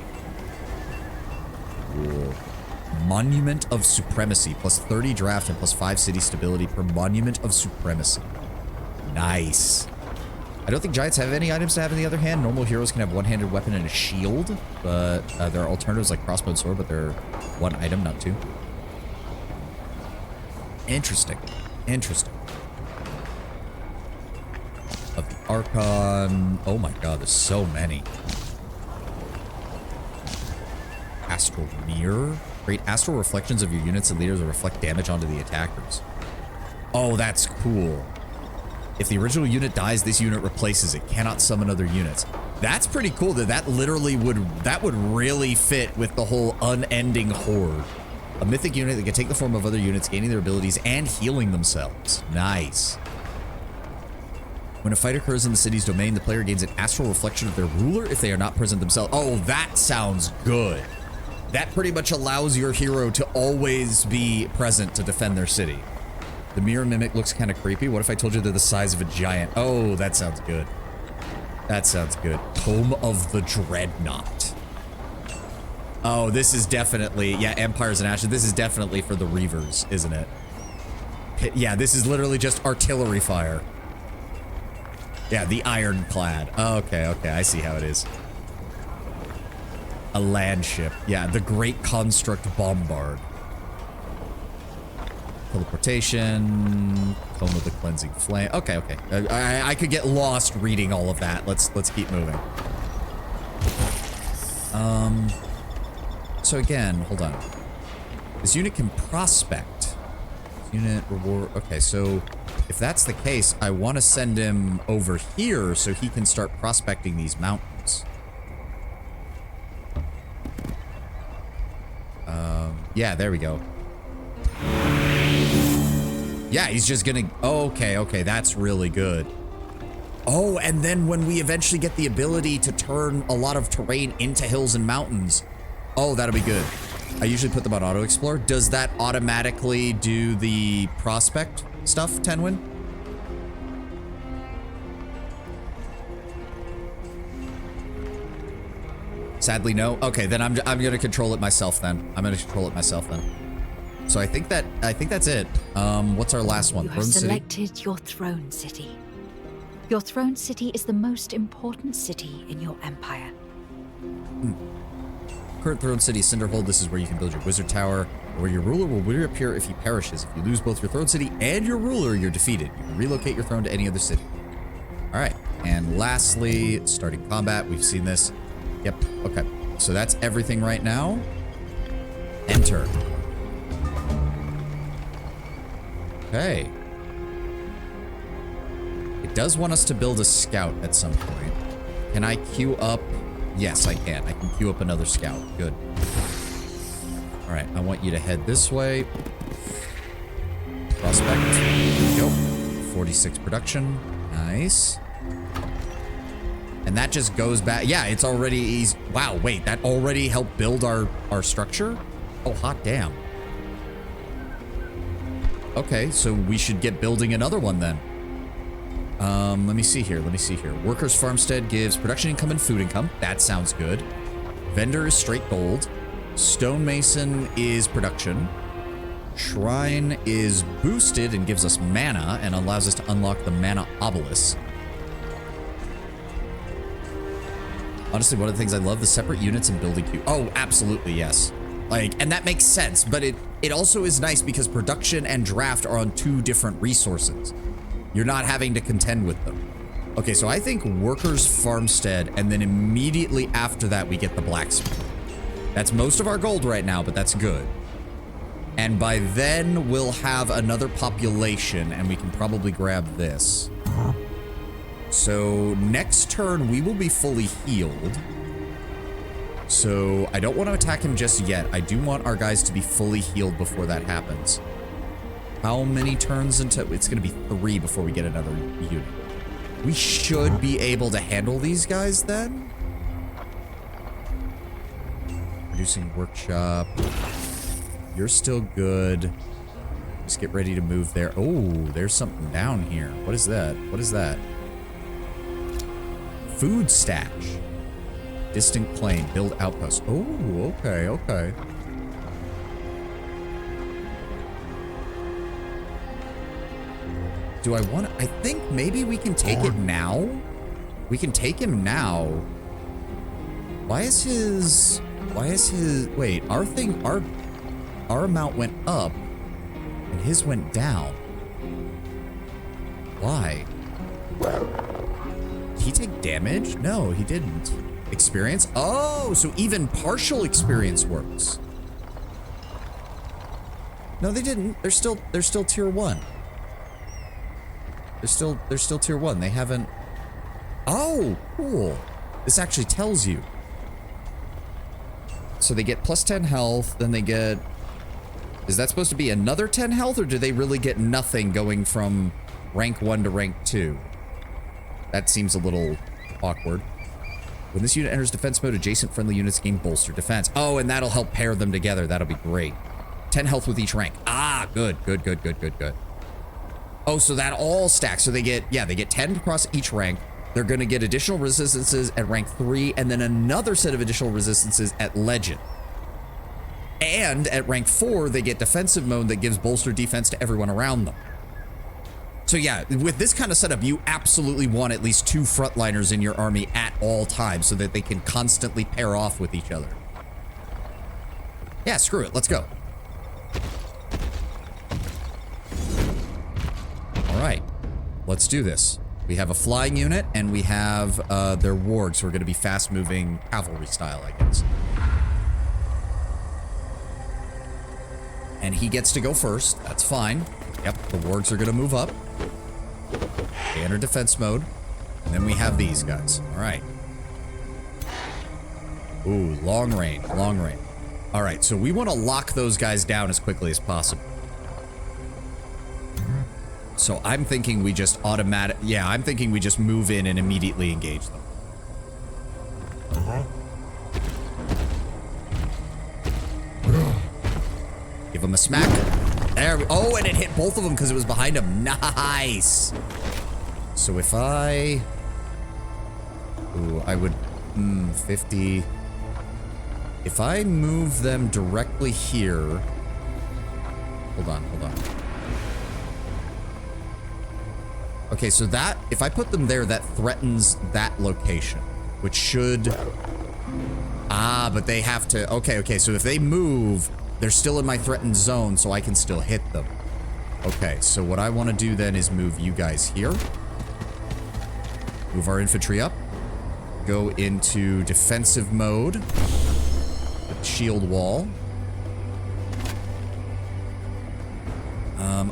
Cool. Monument of Supremacy, plus 30 draft and plus 5 city stability per Monument of Supremacy. Nice. I don't think giants have any items to have in the other hand. Normal heroes can have one-handed weapon and a shield, but there are alternatives like crossbow and sword, but they're one item, not two. Interesting. Interesting. Of the Archon. Oh my god, there's so many. Astral Mirror. Create astral reflections of your units and leaders will reflect damage onto the attackers. Oh, that's cool. If the original unit dies, this unit replaces it. Cannot summon other units. That's pretty cool that literally would really fit with the whole unending horde. A mythic unit that can take the form of other units, gaining their abilities and healing themselves. Nice. When a fight occurs in the city's domain, the player gains an astral reflection of their ruler if they are not present themselves. Oh, that sounds good. That pretty much allows your hero to always be present to defend their city. The mirror mimic looks kind of creepy. What if I told you they're the size of a giant? Oh, that sounds good. That sounds good. Tome of the Dreadnought. Oh, this is definitely, yeah, Empires and Ashes. This is definitely for the Reavers, isn't it? Yeah, this is literally just artillery fire. Yeah, the Ironclad. Oh, okay, I see how it is. A land ship. Yeah, the Great Construct Bombard. Teleportation, Tome of the Cleansing Flame. Okay. I could get lost reading all of that. Let's keep moving. So again, hold on. This unit can prospect. Unit reward. Okay, so if that's the case, I want to send him over here so he can start prospecting these mountains. Yeah, there we go. Yeah, he's just gonna... Okay, that's really good. Oh, and then when we eventually get the ability to turn a lot of terrain into hills and mountains. Oh, that'll be good. I usually put them on auto explore. Does that automatically do the prospect stuff, Tenwin? Sadly, no. Okay, then I'm gonna control it myself then. So I think that's it. What's our last one? You have selected your throne city. Your throne city is the most important city in your empire. Current throne city, Cinderhold. This is where you can build your wizard tower, where your ruler will reappear if he perishes. If you lose both your throne city and your ruler, you're defeated. You can relocate your throne to any other city. All right, and lastly, starting combat. We've seen this. Yep. Okay. So that's everything right now. Enter. Okay. It does want us to build a scout at some point. Can I queue up? Yes, I can. I can queue up another scout. Good. All right. I want you to head this way. Prospect. There we go. 46 production. Nice. And that just goes back. Yeah, it's already... Wow, wait. That already helped build our structure? Oh, hot damn. Okay, so we should get building another one then. Let me see here. Workers farmstead gives production income and food income. That sounds good. Vendor is straight gold. Stonemason is production. Shrine is boosted and gives us mana and allows us to unlock the mana obelisk. Honestly, one of the things I love, the separate units and building queue. Oh, absolutely, yes. Like, and that makes sense, but it also is nice because production and draft are on two different resources. You're not having to contend with them. Okay, so I think workers farmstead, and then immediately after that, we get the blacksmith. That's most of our gold right now, but that's good. And by then, we'll have another population, and we can probably grab this. So next turn, we will be fully healed. So I don't want to attack him just yet. I do want our guys to be fully healed before that happens. How many turns until... It's going to be 3 before we get another unit. We should be able to handle these guys then. Producing workshop. you're still good. Just get ready to move there. Oh, there's something down here. What is that? What is that? Food stash. Distant plane. Build outpost. Oh, okay, okay. Do I want to? I think maybe we can take it now. We can take him now. Why is his... Wait, our amount went up and his went down. Why? Did he take damage? No, he didn't. Experience? Oh, so even partial experience works. No, they didn't. They're still tier 1. They're still tier 1. They haven't... Oh, cool. This actually tells you. So they get plus 10 health, then they get... Is that supposed to be another 10 health, or do they really get nothing going from rank 1 to rank 2? That seems a little awkward. When this unit enters defense mode, adjacent friendly units gain bolster defense. Oh, and that'll help pair them together. That'll be great. 10 health with each rank. Ah, good. Oh, so that all stacks. So they get, yeah, they get 10 across each rank. They're going to get additional resistances at rank 3, and then another set of additional resistances at legend. And at rank 4, they get defensive mode that gives bolster defense to everyone around them. So yeah, with this kind of setup, you absolutely want at least 2 frontliners in your army at all times so that they can constantly pair off with each other. Yeah, screw it. Let's go. All right, let's do this. We have a flying unit, and we have their wargs, so we're going to be fast-moving cavalry style, I guess. And he gets to go first. That's fine. Yep, the wargs are going to move up. They enter defense mode. And then we have these guys. All right. Ooh, long range, long range. All right, so we want to lock those guys down as quickly as possible. So I'm thinking we just I'm thinking we just move in and immediately engage them. Give them a smack. There we, oh, and it hit both of them because it was behind them. Nice. So if I... Ooh, I would... 50... If I move them directly here... Hold on. Okay, so that... If I put them there, that threatens that location. Which should... Ah, but they have to... Okay, so if they move... They're still in my threatened zone, so I can still hit them. Okay, so what I want to do then is move you guys here. Move our infantry up. Go into defensive mode. With shield wall.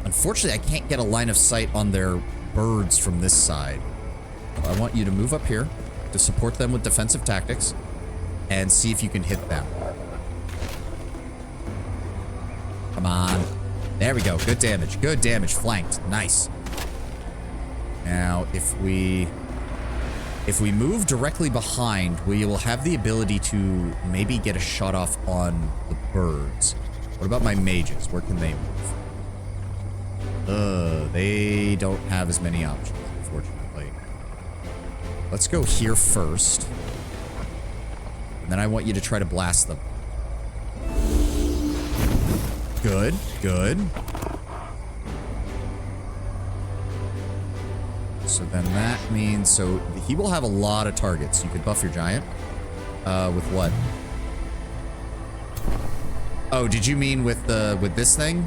Unfortunately, I can't get a line of sight on their birds from this side. So I want you to move up here to support them with defensive tactics and see if you can hit them. Come on. There we go. Good damage. Good damage. Flanked. Nice. Now, if we move directly behind, we will have the ability to maybe get a shot off on the birds. What about my mages? Where can they move? They don't have as many options, unfortunately. Let's go here first. And then I want you to try to blast them. Good. So then that means, so he will have a lot of targets. You could buff your giant. With what? Oh, did you mean with this thing?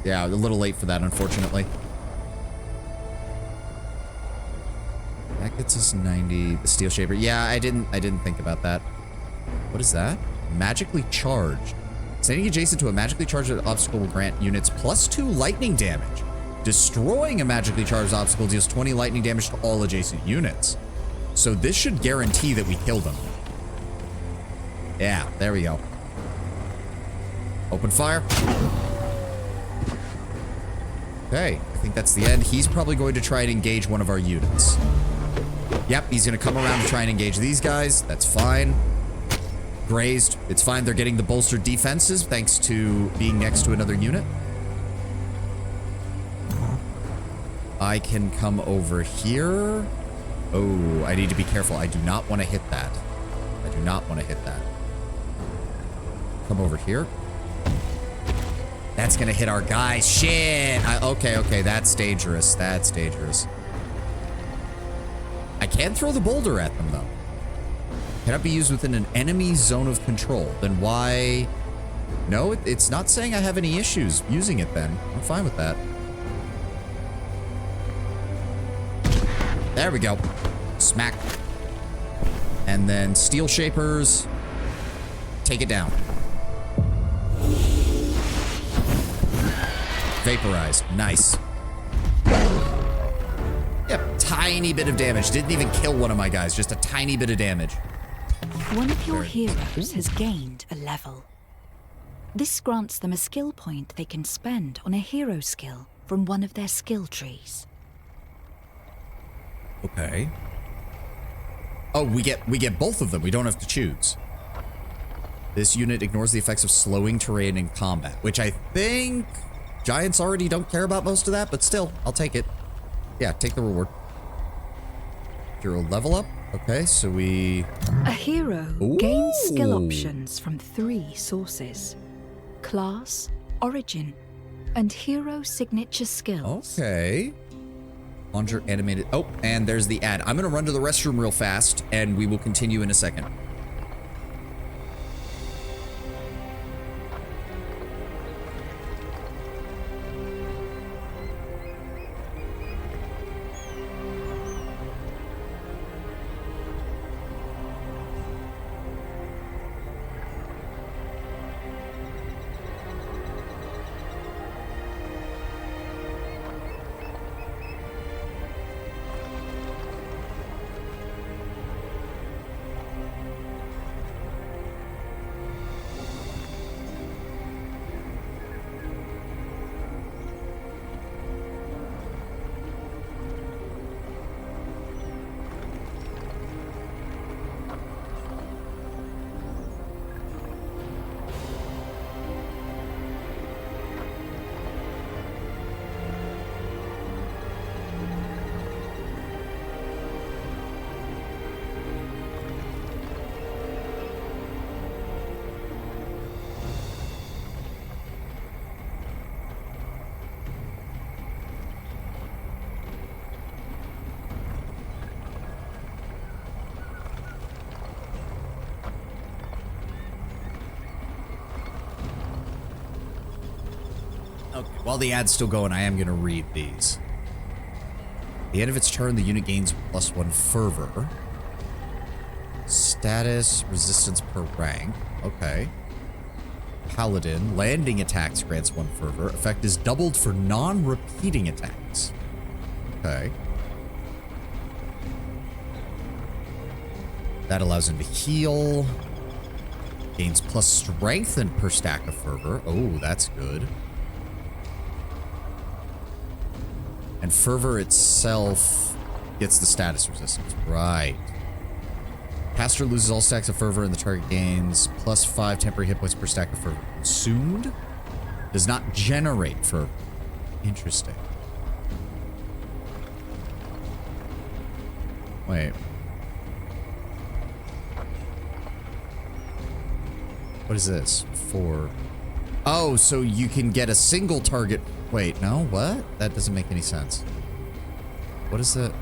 Yeah, a little late for that, unfortunately. That gets us 90. The steel shaper. Yeah, I didn't think about that. What is that? Magically charged. Standing adjacent to a magically charged obstacle will grant units +2 lightning damage. Destroying a magically charged obstacle deals 20 lightning damage to all adjacent units. So this should guarantee that we kill them. Yeah, there we go. Open fire. Okay, I think that's the end. He's probably going to try and engage one of our units. Yep, he's going to come around to try and engage these guys. That's fine. grazed. It's fine. They're getting the bolstered defenses thanks to being next to another unit. I can come over here. Oh, I need to be careful. I do not want to hit that. I do not want to hit that. Come over here. That's going to hit our guys. Shit. Okay. That's dangerous. That's dangerous. I can throw the boulder at them, though. Cannot be used within an enemy zone of control. Then why? No, it's not saying I have any issues using it then. I'm fine with that. There we go. Smack. And then steel shapers. Take it down. Vaporized. Nice. Yep, tiny bit of damage. Didn't even kill one of my guys. Just a tiny bit of damage. One of your heroes has gained a level. This grants them a skill point they can spend on a hero skill from one of their skill trees. Okay. Oh, we get both of them. We don't have to choose. This unit ignores the effects of slowing terrain in combat, which I think giants already don't care about most of that, but still, I'll take it. Yeah, take the reward. Hero level up. Okay, so we... A hero gains skill options from 3 sources: class, origin, and hero signature skills. Okay. Conjure animated... Oh, and there's the ad. I'm going to run to the restroom real fast, and we will continue in a second. Okay, while the ad's still going, I am going to read these. At the end of its turn, the unit gains +1 fervor. Status, resistance per rank. Okay. Paladin, landing attacks grants 1 fervor. Effect is doubled for non-repeating attacks. Okay. That allows him to heal. Gains plus strengthen per stack of fervor. Oh, that's good. And fervor itself gets the status resistance. Right. Caster loses all stacks of fervor and the target gains +5 temporary hit points per stack of fervor. Consumed does not generate fervor. Interesting. Wait. What is this? 4. Oh, so you can get a single target. Wait, no, what? That doesn't make any sense. What is that?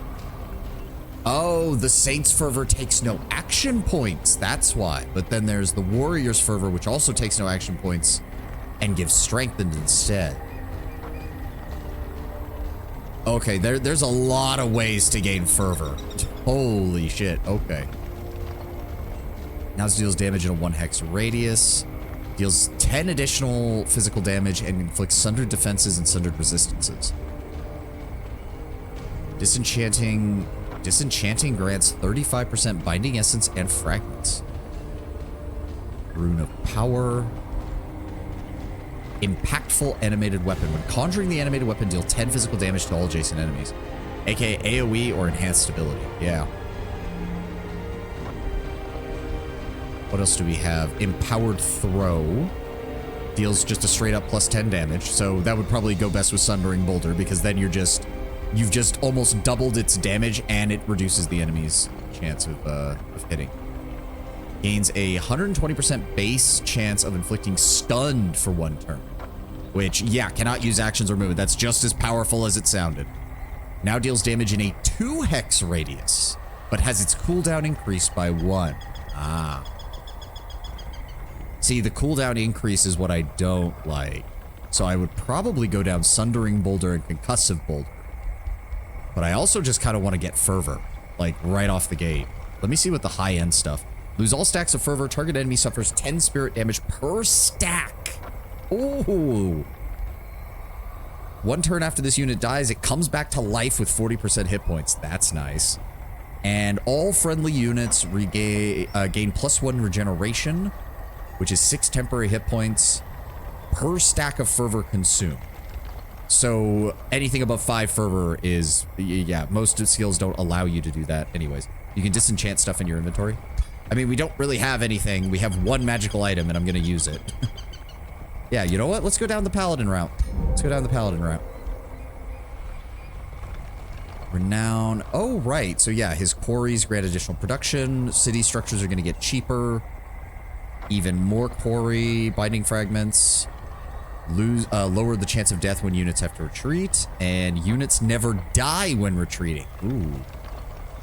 Oh, the Saint's Fervor takes no action points. That's why. But then there's the Warrior's Fervor, which also takes no action points and gives strengthened instead. Okay, there's a lot of ways to gain Fervor. Holy shit. Okay. Now it deals damage in a 1 hex radius. Deals 10 additional physical damage and inflicts sundered defenses and sundered resistances. Disenchanting grants 35% binding essence and fragments. Rune of power. Impactful animated weapon. When conjuring the animated weapon, deal 10 physical damage to all adjacent enemies, aka AoE or enhanced ability. Yeah. What else do we have? Empowered Throw. Deals just a straight up plus 10 damage. So that would probably go best with Sundering Boulder because then you've just almost doubled its damage and it reduces the enemy's chance of hitting. Gains a 120% base chance of inflicting stunned for 1 turn. Which, yeah, cannot use actions or movement. That's just as powerful as it sounded. Now deals damage in a 2 hex radius, but has its cooldown increased by 1. Ah. See, the cooldown increase is what I don't like. So I would probably go down Sundering Boulder and Concussive Boulder. But I also just kind of want to get Fervor, like right off the gate. Let me see what the high-end stuff. Lose all stacks of Fervor. Target enemy suffers 10 spirit damage per stack. Ooh. 1 turn after this unit dies, it comes back to life with 40% hit points. That's nice. And all friendly units gain +1 regeneration, which is 6 temporary hit points per stack of Fervor consumed. So anything above 5 Fervor is, yeah, most skills don't allow you to do that anyways. You can disenchant stuff in your inventory. I mean, we don't really have anything. We have 1 magical item and I'm going to use it. Yeah, you know what? Let's go down the Paladin route. Let's go down the Paladin route. Renown. Oh, right. So yeah, his quarries grant additional production. City structures are going to get cheaper. Even more quarry. Binding fragments. Lower the chance of death when units have to retreat. And units never die when retreating. Ooh.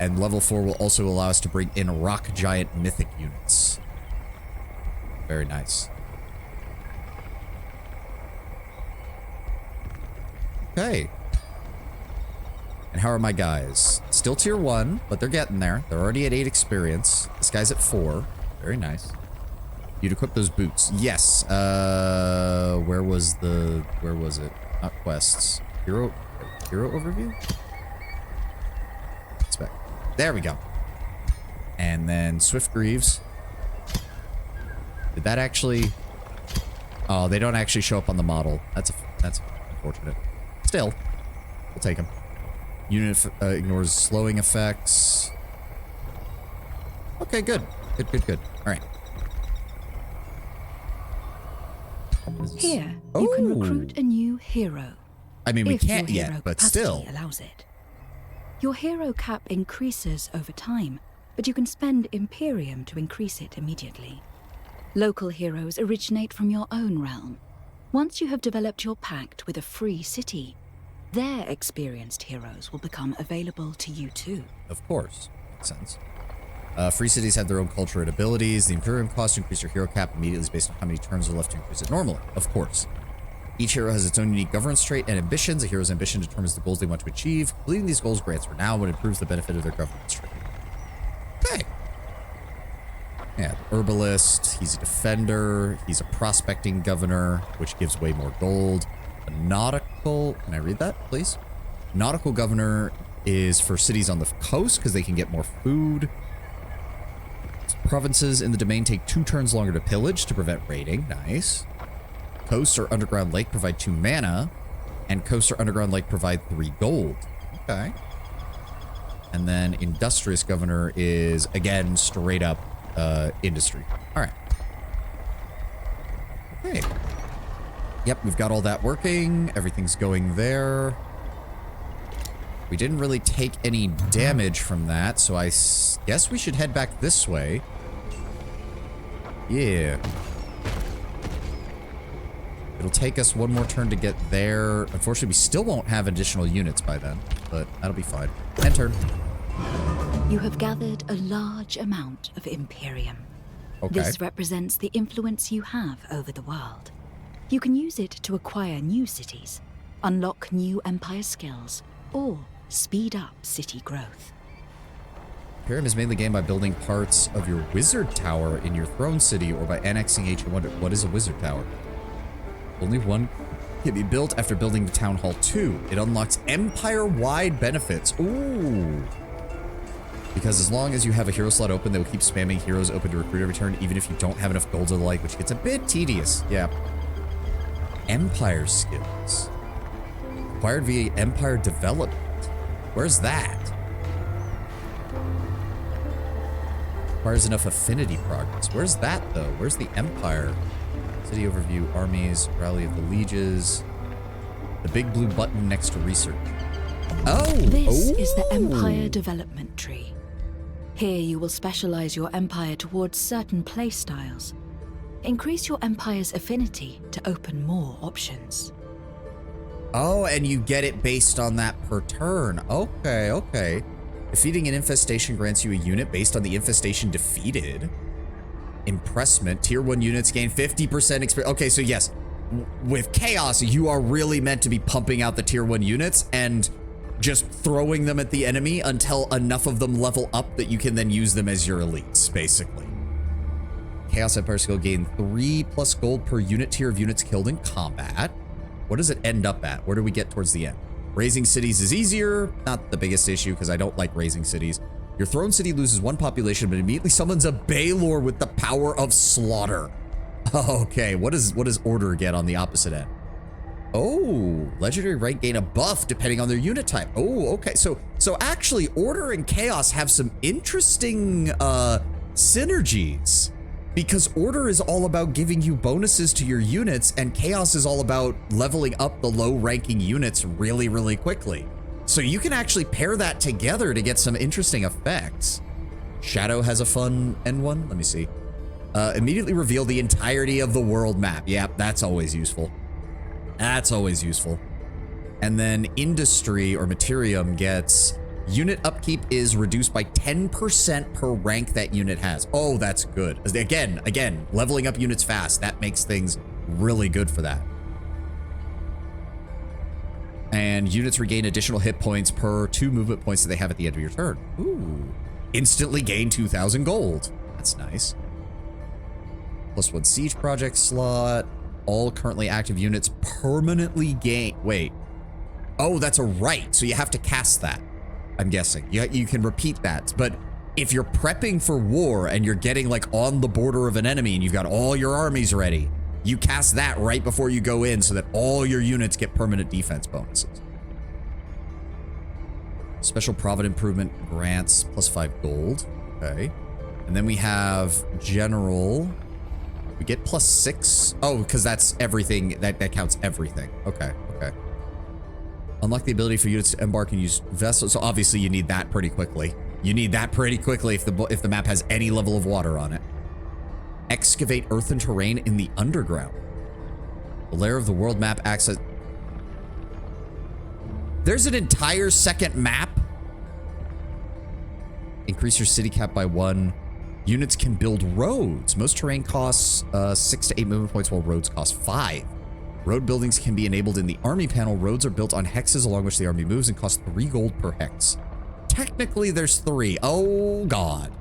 And level 4 will also allow us to bring in rock giant mythic units. Very nice. Okay. And how are my guys? Still tier 1, but they're getting there. They're already at 8 experience. This guy's at 4. Very nice. You'd equip those boots. Yes. Where was it? Not quests. Hero overview? Spec. There we go. And then Swift Greaves. Did that actually... Oh, they don't actually show up on the model. That's unfortunate. Still, we'll take them. Unit ignores slowing effects. Okay, good. Good. All right. Here, you can recruit a new hero. I mean, we if can't your hero yet, but capacity still. allows it. Your hero cap increases over time, but you can spend Imperium to increase it immediately. Local heroes originate from your own realm. Once you have developed your pact with a free city, their experienced heroes will become available to you too. Of course. Makes sense. Free cities have their own culture and abilities. The Imperium cost to increase your hero cap immediately is based on how many turns are left to increase it normally. Of course. Each hero has its own unique governance trait and ambitions. A hero's ambition determines the goals they want to achieve. Completing these goals grants renown and improves the benefit of their governance trait. Okay. Yeah, herbalist. He's a defender. He's a prospecting governor, which gives way more gold. A nautical... Can I read that, please? Nautical governor is for cities on the coast because they can get more food. Provinces in the domain take 2 turns longer to pillage to prevent raiding. Nice. Coast or underground lake provide 2 mana. And coast or underground lake provide 3 gold. Okay. And then industrious governor is, again, straight up industry. All right. Okay. Yep, we've got all that working. Everything's going there. We didn't really take any damage from that, so I guess we should head back this way. Yeah. It'll take us 1 more turn to get there. Unfortunately, we still won't have additional units by then, but that'll be fine. End turn. You have gathered a large amount of Imperium. Okay. This represents the influence you have over the world. You can use it to acquire new cities, unlock new Empire skills, or speed up city growth. Imperium is mainly gained by building parts of your wizard tower in your throne city or by annexing ancient wonder. What is a wizard tower? Only one can be built after building the Town Hall 2. It unlocks empire-wide benefits. Ooh. Because as long as you have a hero slot open, they will keep spamming heroes open to recruit every turn, even if you don't have enough gold or the like, which gets a bit tedious. Yeah. Empire skills. Acquired via Empire development. Where's that? Requires enough affinity progress. Where's that, though? Where's the Empire? City overview, armies, rally of the lieges. The big blue button next to research. Oh! This is the Empire Development Tree. Here you will specialize your empire towards certain playstyles. Increase your empire's affinity to open more options. Oh, and you get it based on that per turn. Okay, okay. Defeating an infestation grants you a unit based on the infestation defeated. Impressment. Tier 1 units gain 50% experience. Okay, so yes, with Chaos, you are really meant to be pumping out the Tier 1 units and just throwing them at the enemy until enough of them level up that you can then use them as your elites, basically. Chaos Empire skill gain 3+ gold per unit tier of units killed in combat. What does it end up at? Where do we get towards the end? Raising cities is easier. Not the biggest issue because I don't like raising cities. Your throne city loses 1 population, but immediately summons a Baylor with the power of slaughter. Okay, what does Order get on the opposite end? Oh, legendary rank gain a buff depending on their unit type. Oh, okay. So actually Order and Chaos have some interesting synergies, because Order is all about giving you bonuses to your units and Chaos is all about leveling up the low ranking units really, really quickly. So you can actually pair that together to get some interesting effects. Shadow has a fun end one. Let me see. Immediately reveal the entirety of the world map. Yeah, that's always useful. That's always useful. And then Industry or Materium gets unit upkeep is reduced by 10% per rank that unit has. Oh, that's good. Again, leveling up units fast. That makes things really good for that. And units regain additional hit points per 2 movement points that they have at the end of your turn. Ooh. Instantly gain 2,000 gold. That's nice. +1 siege project slot. All currently active units permanently gain. Wait. Oh, that's a right. So you have to cast that, I'm guessing. You can repeat that. But if you're prepping for war and you're getting like on the border of an enemy and you've got all your armies ready, you cast that right before you go in so that all your units get permanent defense bonuses. Special Provident Improvement grants +5 gold. Okay. And then we have General. We get +6. Oh, because that's everything. That counts everything. Okay, okay. Unlock the ability for units to embark and use vessels. So obviously you need that pretty quickly. You need that pretty quickly if the map has any level of water on it. Excavate earthen terrain in the underground. The layer of the world map acts as... There's an entire second map. Increase your city cap by 1. Units can build roads. Most terrain costs 6 to 8 movement points, while roads cost 5. Road buildings can be enabled in the army panel. Roads are built on hexes along which the army moves and cost 3 gold per hex. Technically, there's 3. Oh, God.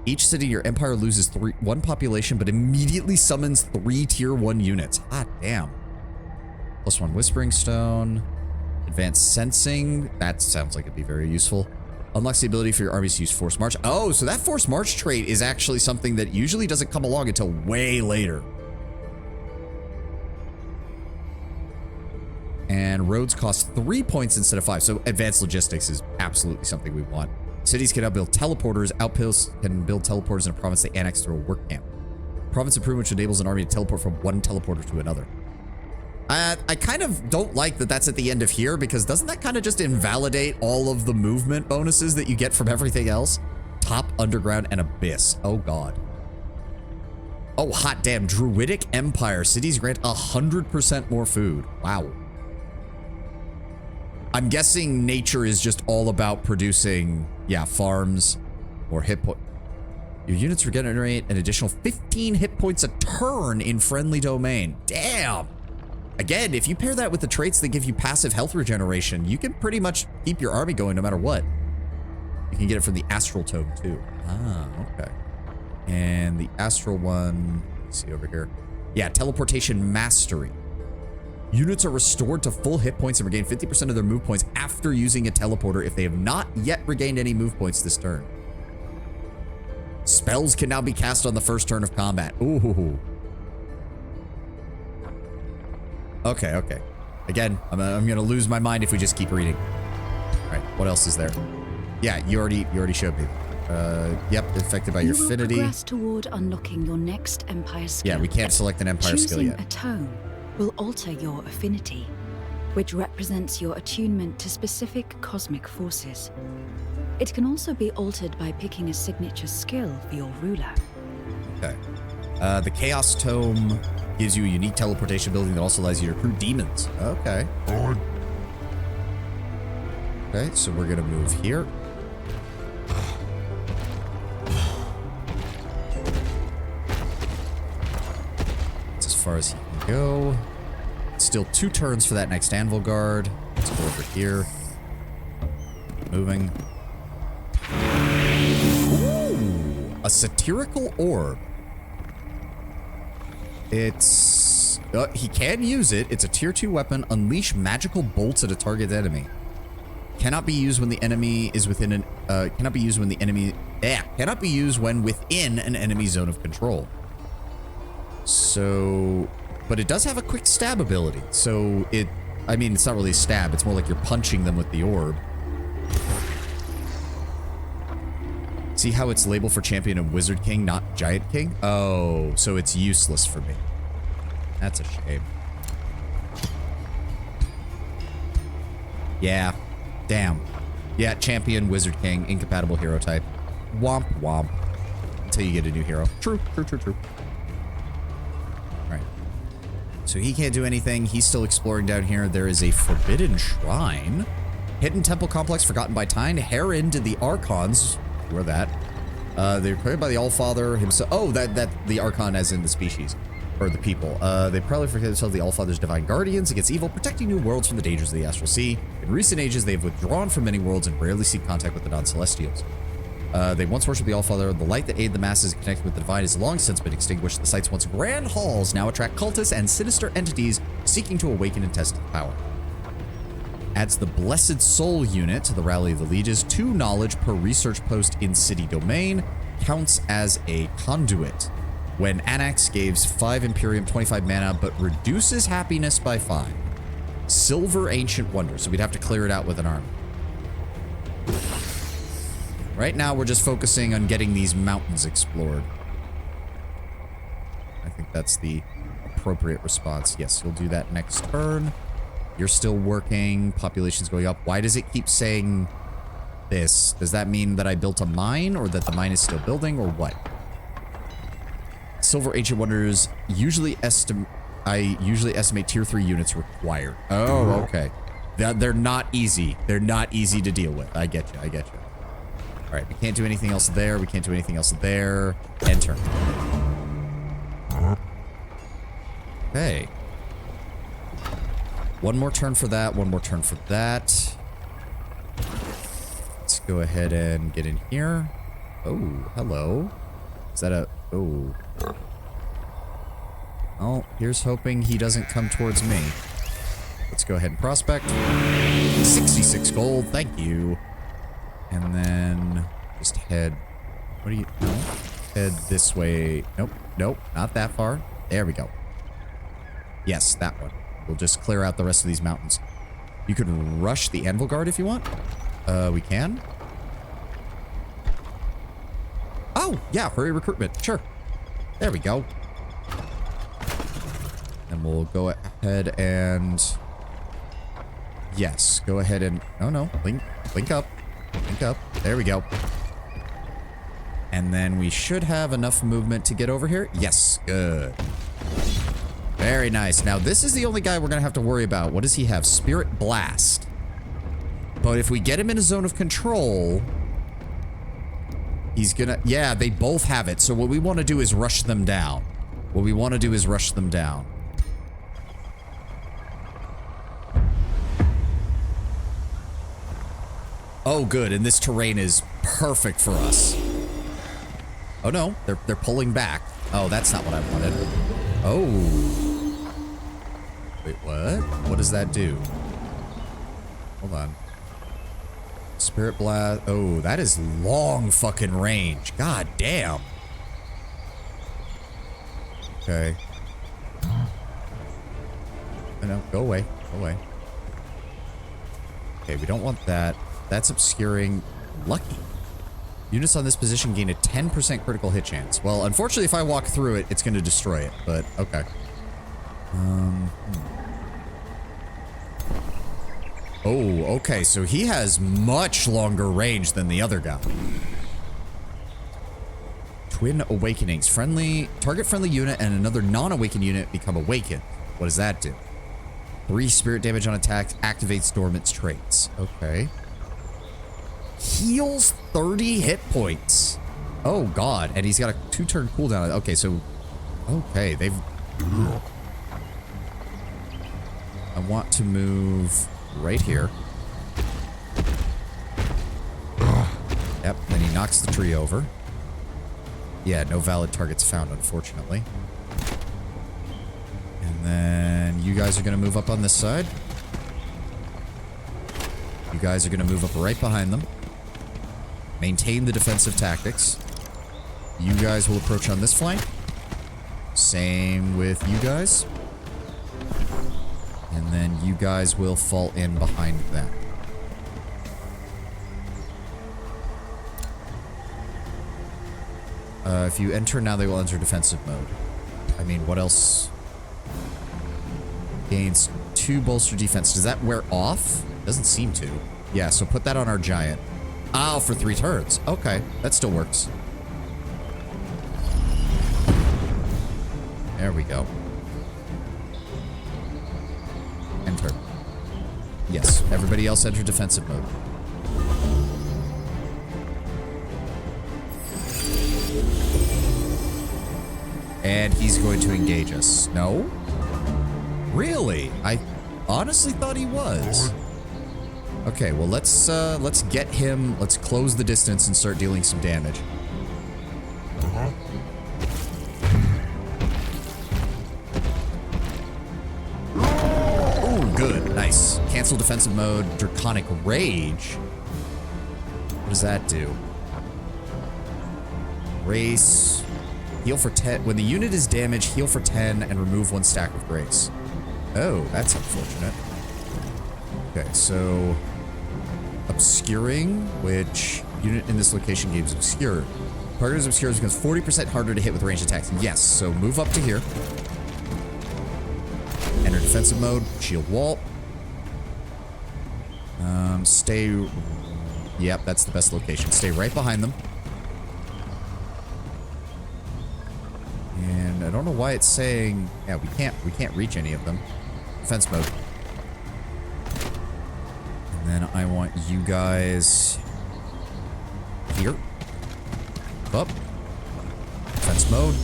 Each city in your empire loses 1 population, but immediately summons 3 tier 1 units. Hot damn. +1 Whispering Stone. Advanced Sensing. That sounds like it'd be very useful. Unlocks the ability for your armies to use Forced March. Oh, so that Forced March trait is actually something that usually doesn't come along until way later. And roads cost 3 points instead of 5. So advanced logistics is absolutely something we want. Cities can now build teleporters. Outposts can build teleporters in a province they annex through a work camp. Province improvement, which enables an army to teleport from one teleporter to another. I kind of don't like that that's at the end of here, because doesn't that kind of just invalidate all of the movement bonuses that you get from everything else? Top, underground, and abyss. Oh, God. Oh, hot damn. Druidic Empire. Cities grant 100% more food. Wow. I'm guessing nature is just all about producing, yeah, farms or hit point. Your units regenerate an additional 15 hit points a turn in friendly domain. Damn. Again, if you pair that with the traits that give you passive health regeneration, you can pretty much keep your army going no matter what. You can get it from the Astral Tome too. Ah, okay. And the Astral one, let's see over here. Yeah, Teleportation Mastery. Units are restored to full hit points and regain 50% of their move points after using a teleporter if they have not yet regained any move points this turn. Spells can now be cast on the first turn of combat. Ooh. Okay, okay. Again, I'm gonna lose my mind if we just keep reading. All right, what else is there? Yeah, you already showed me. Yep, affected by your You will affinity. progress toward unlocking your next Empire skill. Yeah, we can't select an Empire skill Choosing yet. a tone will alter your affinity, which represents your attunement to specific cosmic forces. It can also be altered by picking a signature skill for your ruler. Okay. The Chaos Tome gives you a unique teleportation ability that also allows you to recruit demons. Okay. Okay, so we're gonna move here. That's as far as he can go. Still 2 turns for that next Anvil Guard. Let's go over here. Moving. Ooh, a satirical orb. It's... he can use it. It's a tier 2 weapon. Unleash magical bolts at a target enemy. Cannot be used when the enemy is within an... cannot be used when the enemy... cannot be used when within an enemy zone of control. So... But it does have a quick stab ability. So it... I mean, it's not really a stab. It's more like you're punching them with the orb. See how it's labeled for Champion of Wizard King, not Giant King? Oh, so it's useless for me. That's a shame. Yeah. Damn. Yeah, Champion, Wizard King, incompatible hero type. Womp womp. Until you get a new hero. True. Alright. So he can't do anything. He's still exploring down here. There is a forbidden shrine. Hidden temple complex forgotten by time. Heron to the Archons. Who are that? They're created by the Allfather himself. Oh, that the Archon as in the species. Or the people. They probably forget themselves the Allfather's divine guardians against evil, protecting new worlds from the dangers of the Astral Sea. In recent ages, they have withdrawn from many worlds and rarely seek contact with the non-celestials. They once worshipped the Allfather. The light that aided the masses in connecting with the divine has long since been extinguished. The site's once grand halls now attract cultists and sinister entities seeking to awaken and test its power. Adds the Blessed Soul unit to the Rally of the Lieges. 2 knowledge per research post in city domain. Counts as a conduit. When Anax gives 5 Imperium, 25 mana, but reduces happiness by 5. Silver Ancient Wonder. So we'd have to clear it out with an army. Right now, we're just focusing on getting these mountains explored. I think that's the appropriate response. Yes, you'll do that next turn. You're still working. Population's going up. Why does it keep saying this? Does that mean that I built a mine or that the mine is still building or what? Silver Ancient Wonders usually I usually estimate tier 3 units required. Oh, okay. They're not easy. They're not easy to deal with. I get you. All right, we can't do anything else there. We can't do anything else there. Enter. Okay. One more turn for that. One more turn for that. Let's go ahead and get in here. Oh, hello. Is that a... Oh. Oh, here's hoping he doesn't come towards me. Let's go ahead and prospect. 66 gold. Thank you. And then just head... What do you... No. Head this way. Nope. Nope. Not that far. There we go. Yes, that one. We'll just clear out the rest of these mountains. You could rush the Anvil Guard if you want. We can. Oh, yeah. Hurry recruitment. Sure. There we go. And we'll go ahead and... Yes. Go ahead and... Oh, no. Link up. Link up. There we go. And then we should have enough movement to get over here. Yes. Good. Very nice. Now, this is the only guy we're going to have to worry about. What does he have? Spirit Blast. But if we get him in a zone of control, he's going to... Yeah, they both have it. So what we want to do is rush them down. What we want to do is rush them down. Oh, good. And this terrain is perfect for us. Oh, no. They're pulling back. Oh, that's not what I wanted. Oh. Wait, what? What does that do? Hold on. Spirit Blast. Oh, that is long fucking range. God damn. Okay. No, go away. Go away. Okay, we don't want that. That's obscuring. Lucky. Units on this position gain a 10% critical hit chance. Well, unfortunately, if I walk through it, it's going to destroy it, but okay. Oh, okay, so he has much longer range than the other guy. Twin Awakenings. Target friendly unit and another non-awakened unit become awakened. What does that do? 3 spirit damage on attacks, activates dormant traits. Okay. Heals 30 hit points. Oh god, and he's got a 2-turn cooldown. Okay, so okay, they've I want to move right here. Yep, then he knocks the tree over. Yeah, no valid targets found, unfortunately. And then you guys are going to move up on this side. You guys are going to move up right behind them. Maintain the defensive tactics. You guys will approach on this flank. Same with you guys. And then you guys will fall in behind them. If you enter now, they will enter defensive mode. I mean, what else? Gains 2 bolster defense. Does that wear off? Doesn't seem to. Yeah, so put that on our giant. Oh, for 3 turns. Okay, that still works. There we go. Enter. Yes, everybody else enter defensive mode. And he's going to engage us. No? Really? I honestly thought he was. Okay, well let's get him. Let's close the distance and start dealing some damage. Oh, good. Nice. Cancel defensive mode. Draconic Rage. What does that do? Race. Heal for 10. When the unit is damaged, heal for 10 and remove 1 stack of grace. Oh, that's unfortunate. Okay, so obscuring, which unit in this location gains obscured. Target is obscured becomes 40% harder to hit with ranged attacks. Yes, so move up to here. Enter defensive mode, shield wall. Stay. Yep, that's the best location. Stay right behind them. And I don't know why it's saying, yeah, we can't reach any of them. Defense mode. And then I want you guys here. Up. Defense mode.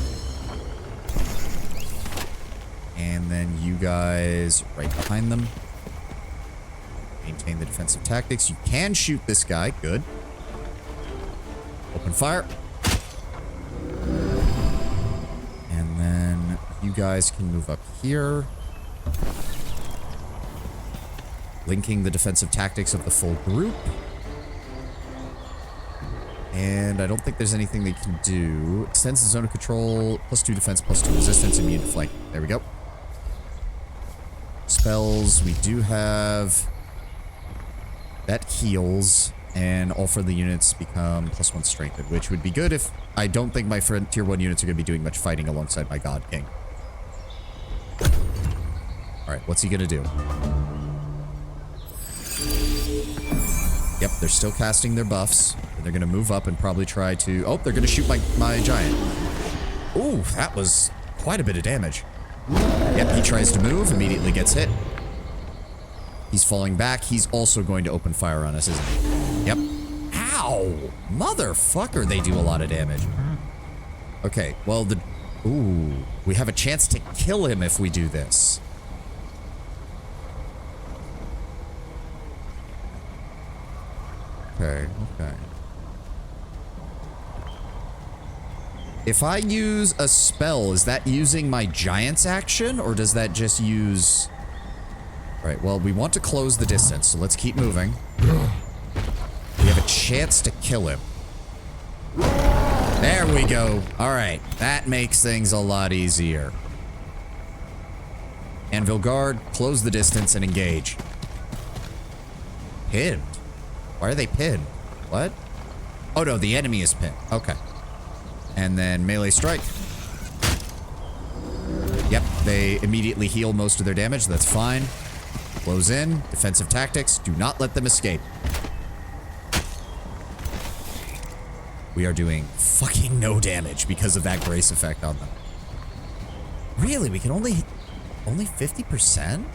And then you guys right behind them. Maintain the defensive tactics. You can shoot this guy. Good. Open fire. And then you guys can move up here. Linking the defensive tactics of the full group. And I don't think there's anything they can do. Extends the zone of control. +2 defense, +2 resistance, immune to flank. There we go. Spells. We do have... that heals. And all friendly units become +1 strengthened, which would be good if... I don't think my friend tier 1 units are going to be doing much fighting alongside my God King. Alright, what's he going to do? Yep, they're still casting their buffs. They're going to move up and probably try to... oh, they're going to shoot my giant. Ooh, that was quite a bit of damage. Yep, he tries to move, immediately gets hit. He's falling back. He's also going to open fire on us, isn't he? Yep. Ow! Motherfucker, they do a lot of damage. Okay, well, ooh, we have a chance to kill him if we do this. Okay, okay. If I use a spell, is that using my giant's action, or does that just use... Alright, well, we want to close the distance, so let's keep moving. We have a chance to kill him. There we go. Alright, that makes things a lot easier. Anvil Guard, close the distance and engage. Pinned? Why are they pinned? What? Oh no, the enemy is pinned. Okay. And then melee strike. Yep, they immediately heal most of their damage. That's fine. Close in. Defensive tactics. Do not let them escape. We are doing fucking no damage because of that grace effect on them. Really? We can only 50%?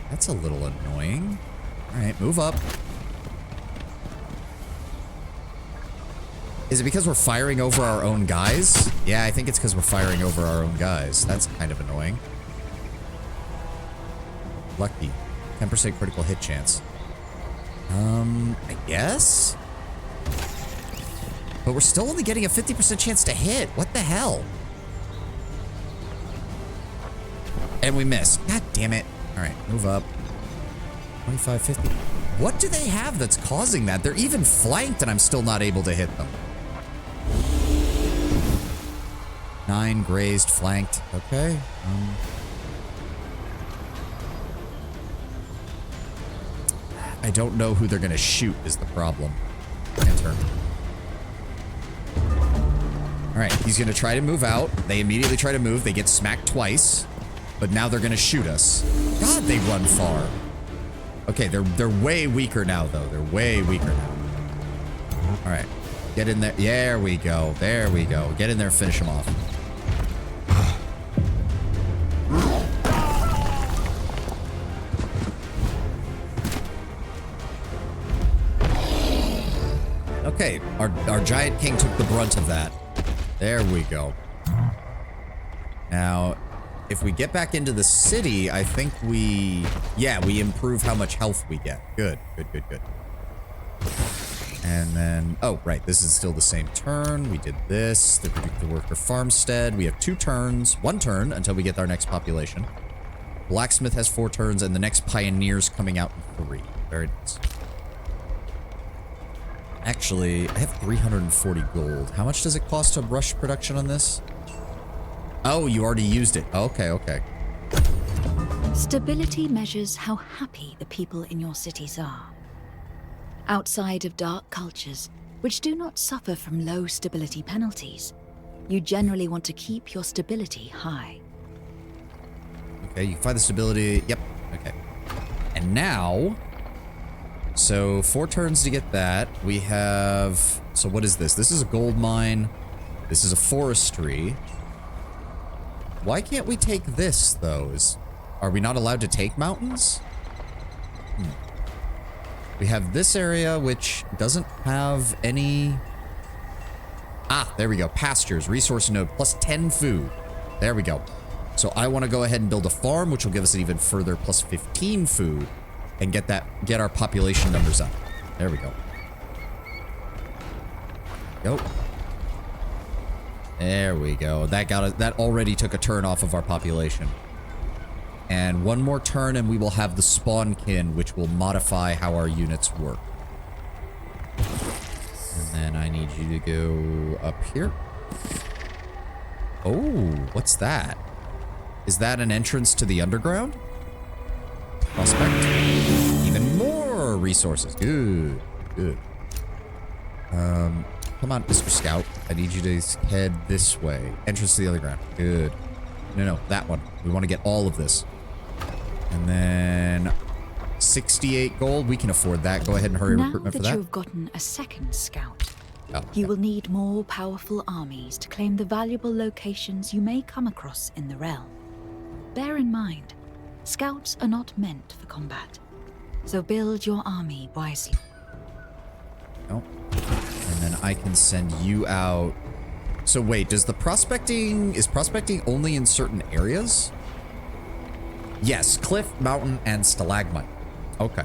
That's a little annoying. All right, move up. Is it because we're firing over our own guys? Yeah, I think it's because we're firing over our own guys. That's kind of annoying. Lucky. 10% critical hit chance. I guess? But we're still only getting a 50% chance to hit. What the hell? And we missed. God damn it. All right, move up. 25, 50. What do they have that's causing that? They're even flanked and I'm still not able to hit them. 9 grazed, flanked. Okay. I don't know who they're going to shoot is the problem. Enter. All right, he's going to try to move out. They immediately try to move. They get smacked twice. But now they're going to shoot us. God, they run far. Okay, they're way weaker now, though. They're way weaker now. All right. Get in there. There we go. There we go. Get in there and finish them off. Okay, our giant king took the brunt of that. There we go. Now, if we get back into the city, I think we improve how much health we get. Good, good, good, good. And then, oh, right, this is still the same turn. We did this, the worker farmstead. We have 2 turns, 1 turn until we get our next population. Blacksmith has 4 turns, and the next pioneer's coming out in 3. Very nice. Actually, I have 340 gold. How much does it cost to rush production on this? Oh, you already used it. Okay, okay. Stability measures how happy the people in your cities are. Outside of dark cultures, which do not suffer from low stability penalties, you generally want to keep your stability high. Okay, you find the stability. Yep. Okay. And now, so 4 turns to get that. We have, so what is this? This is a gold mine. This is a forestry. Why can't we take this, though? Are we not allowed to take mountains? We have this area, which doesn't have any... Ah, there we go. Pastures, resource node, plus 10 food. There we go. So I want to go ahead and build a farm, which will give us an even further plus 15 food, and get our population numbers up. There we go. Go. There we go. That already took a turn off of our population. And 1 more turn and we will have the spawnkin, which will modify how our units work. And then I need you to go up here. Oh, what's that? Is that an entrance to the underground? Prospect. Even more resources. Good, good. Come on, Mr. Scout. I need you to head this way. Entrance to the underground. Good. No, that one. We want to get all of this. And then 68 gold. We can afford that. Go ahead and hurry recruitment for that. Now that you've gotten a second scout, you will need more powerful armies to claim the valuable locations you may come across in the realm. Bear in mind, scouts are not meant for combat, so build your army wisely. Oh. And then I can send you out. So wait, is prospecting only in certain areas? Yes, cliff, mountain, and stalagmite. Okay.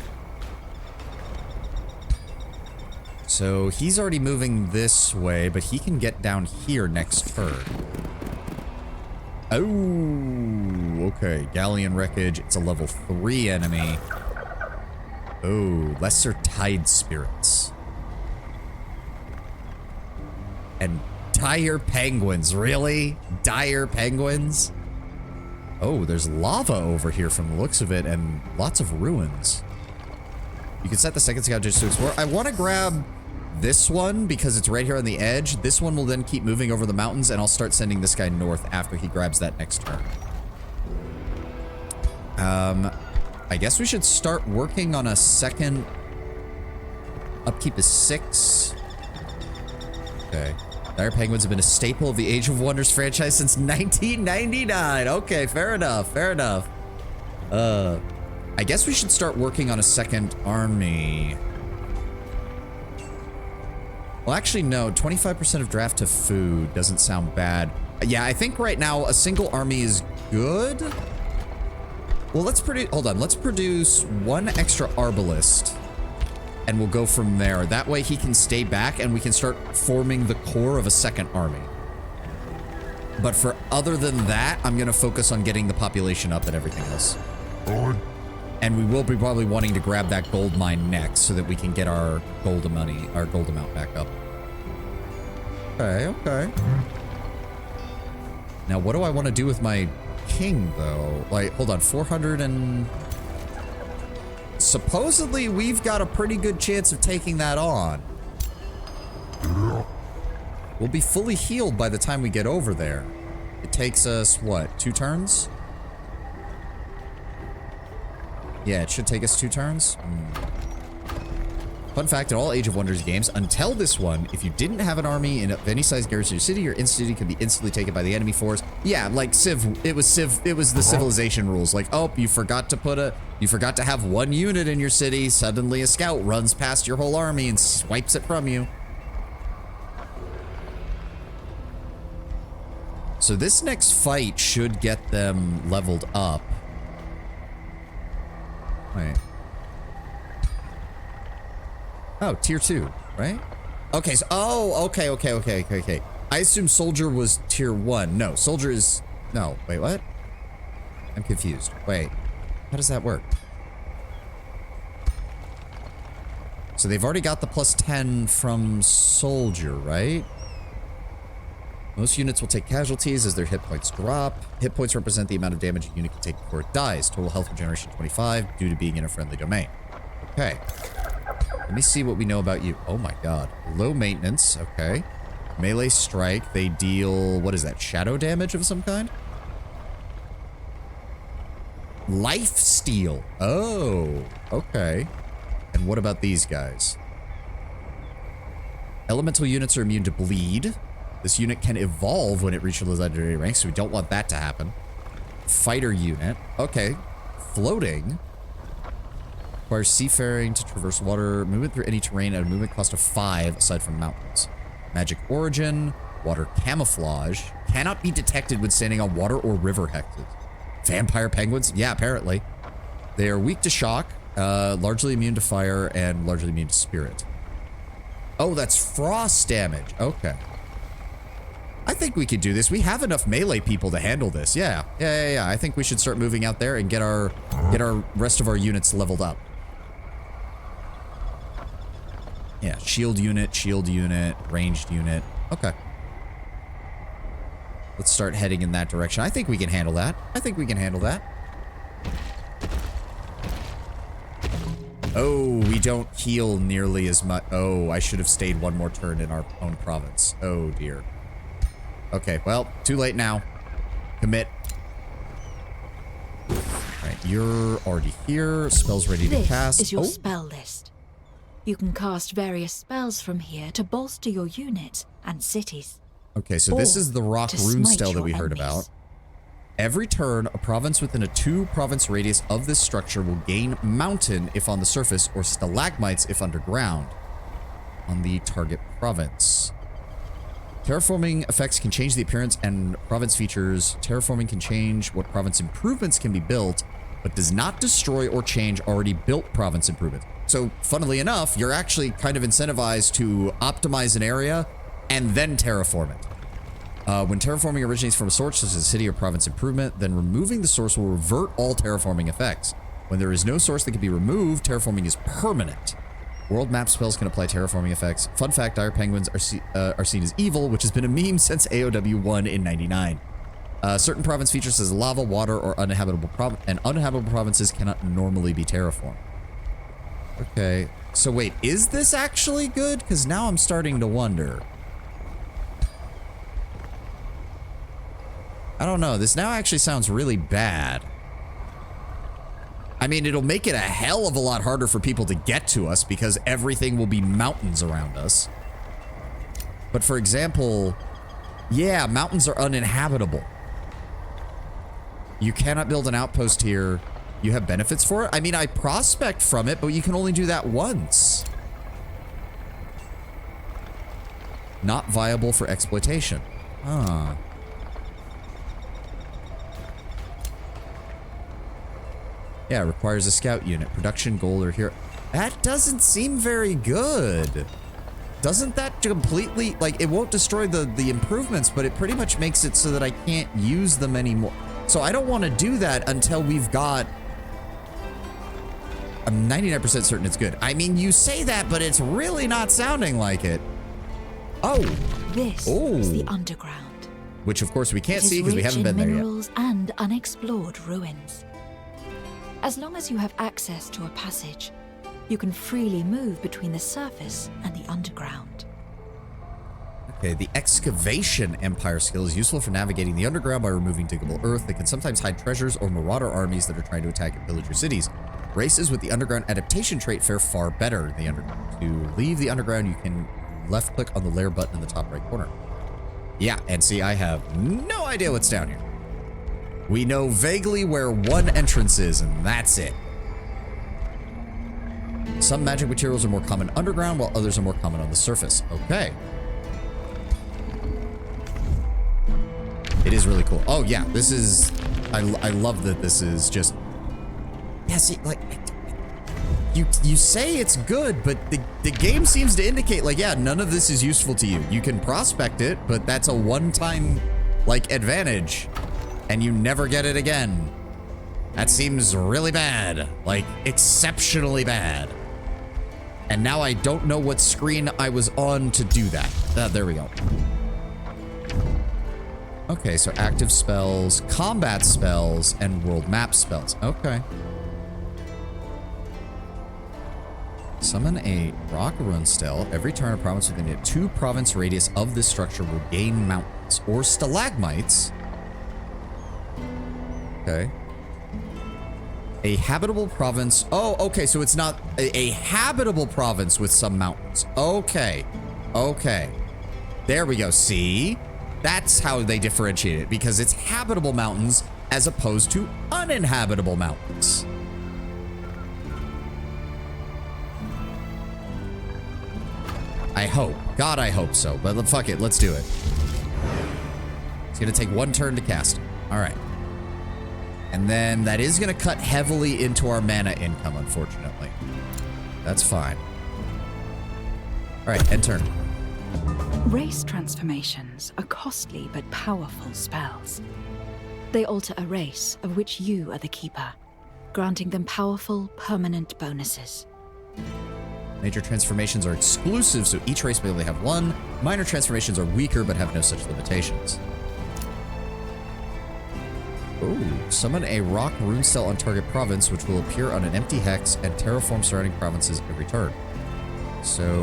So he's already moving this way, but he can get down here next turn. Oh, okay. Galleon wreckage. It's a level 3 enemy. Oh, lesser tide spirits. And dire penguins. Really? Dire penguins? Oh, there's lava over here from the looks of it, and lots of ruins. You can set the second scout just to explore. I want to grab this one, because it's right here on the edge, this one will then keep moving over the mountains, and I'll start sending this guy north after he grabs that next turn. I guess we should start working on a second. Upkeep is 6. Okay. Dire Penguins have been a staple of the Age of Wonders franchise since 1999. Okay, fair enough, fair enough. I guess we should start working on a second army. Well, actually, no. 25% of draft to food doesn't sound bad. Yeah, I think right now a single army is good. Well, let's produce... Hold on. Let's produce 1 extra arbalist. And we'll go from there. That way he can stay back and we can start forming the core of a second army. But for other than that, I'm going to focus on getting the population up and everything else. And we will be probably wanting to grab that gold mine next so that we can get our gold amount back up. Okay, okay. Now, what do I want to do with my king, though? Like, hold on, 400 and... Supposedly, we've got a pretty good chance of taking that on. We'll be fully healed by the time we get over there. It takes us, what, 2 turns? Yeah, it should take us 2 turns. Fun fact, in all Age of Wonders games, until this one, if you didn't have an army in any size garrison your city, your city could be instantly taken by the enemy force. Yeah, like Civ, it was the civilization rules. Like, oh, you forgot to have 1 unit in your city. Suddenly a scout runs past your whole army and swipes it from you. So this next fight should get them leveled up. Wait. Oh, tier 2, right? Okay, so, oh, okay. I assume soldier was tier 1. No, soldier is, no, wait, what? I'm confused. Wait, how does that work? So they've already got the plus 10 from soldier, right? Most units will take casualties as their hit points drop. Hit points represent the amount of damage a unit can take before it dies. Total health regeneration 25 due to being in a friendly domain. Okay. Let me see what we know about you. Oh my god. Low maintenance. Okay. Melee strike. They deal... What is that? Shadow damage of some kind? Life steal. Oh. Okay. And what about these guys? Elemental units are immune to bleed. This unit can evolve when it reaches the legendary rank, so we don't want that to happen. Fighter unit. Okay. Floating. Requires seafaring to traverse water. Movement through any terrain at a movement cost of 5 aside from mountains. Magic origin. Water camouflage. Cannot be detected when standing on water or river hexes. Vampire penguins? Yeah, apparently. They are weak to shock, largely immune to fire, and largely immune to spirit. Oh, that's frost damage. Okay. I think we could do this. We have enough melee people to handle this. Yeah. I think we should start moving out there and get our rest of our units leveled up. Yeah, shield unit, ranged unit. Okay. Let's start heading in that direction. I think we can handle that. Oh, we don't heal nearly as much. Oh, I should have stayed 1 more turn in our own province. Oh, dear. Okay, well, too late now. Commit. Alright, you're already here. Spells ready to cast. This is your spell list. You can cast various spells from here to bolster your units and cities. Okay, so this is the rock rune spell that we heard about. Every turn, a province within a 2-province radius of this structure will gain mountain if on the surface or stalagmites if underground on the target province. Terraforming effects can change the appearance and province features. Terraforming can change what province improvements can be built, but does not destroy or change already built province improvements. So, funnily enough, you're actually kind of incentivized to optimize an area and then terraform it. When terraforming originates from a source, such as a city or province improvement, then removing the source will revert all terraforming effects. When there is no source that can be removed, terraforming is permanent. World map spells can apply terraforming effects. Fun fact, dire penguins are seen as evil, which has been a meme since AoW4 in 99. Certain province features as lava, water, or uninhabitable provinces cannot normally be terraformed. Okay, So wait, is this actually good? Because now I'm starting to wonder. I don't know. This now actually sounds really bad. I mean, it'll make it a hell of a lot harder for people to get to us because everything will be mountains around us. But for example, yeah, mountains are uninhabitable. You cannot build an outpost here. You have benefits for it? I mean, I prospect from it, but you can only do that once. Not viable for exploitation. Huh. Yeah, requires a scout unit. Production goal or here. That doesn't seem very good. Doesn't that completely, like, it won't destroy the improvements, but it pretty much makes it so that I can't use them anymore. So I don't want to do that until we've got... I'm 99% certain it's good. I mean, you say that, but it's really not sounding like it. Oh. This is the underground. Which, of course, we can't see because we haven't been there yet. Minerals and unexplored ruins. As long as you have access to a passage, you can freely move between the surface and the underground. Okay, the excavation empire skill is useful for navigating the underground by removing diggable earth. They can sometimes hide treasures or marauder armies that are trying to attack and pillage your cities. Races with the underground adaptation trait fare far better in the underground. To leave the underground, you can left click on the lair button in the top right corner. Yeah, and see, I have no idea what's down here. We know vaguely where one entrance is, and that's it. Some magic materials are more common underground, while others are more common on the surface. Okay. It is really cool. Oh, yeah, this is... I love that this is just... Yeah, see, like... You say it's good, but the game seems to indicate, like, yeah, none of this is useful to you. You can prospect it, but that's a one-time, like, advantage. And you never get it again. That seems really bad. Like, exceptionally bad. And now I don't know what screen I was on to do that. There we go. Okay, so active spells, combat spells, and world map spells. Okay. Summon a rock rune stele. Every turn, a province within a 2-province radius of this structure will gain mountains or stalagmites. Okay. A habitable province. Oh, okay. So it's not a habitable province with some mountains. Okay. Okay. There we go. See? That's how they differentiate it, because it's habitable mountains as opposed to uninhabitable mountains. I hope. God, I hope so. But fuck it. Let's do it. It's going to take 1 turn to cast it. All right. And then that is going to cut heavily into our mana income, unfortunately. That's fine. All right, end turn. Race transformations are costly but powerful spells. They alter a race of which you are the keeper, granting them powerful, permanent bonuses. Major transformations are exclusive, so each race may only have 1. Minor transformations are weaker but have no such limitations. Ooh, summon a rock rune stele on target province, which will appear on an empty hex and terraform surrounding provinces every turn. So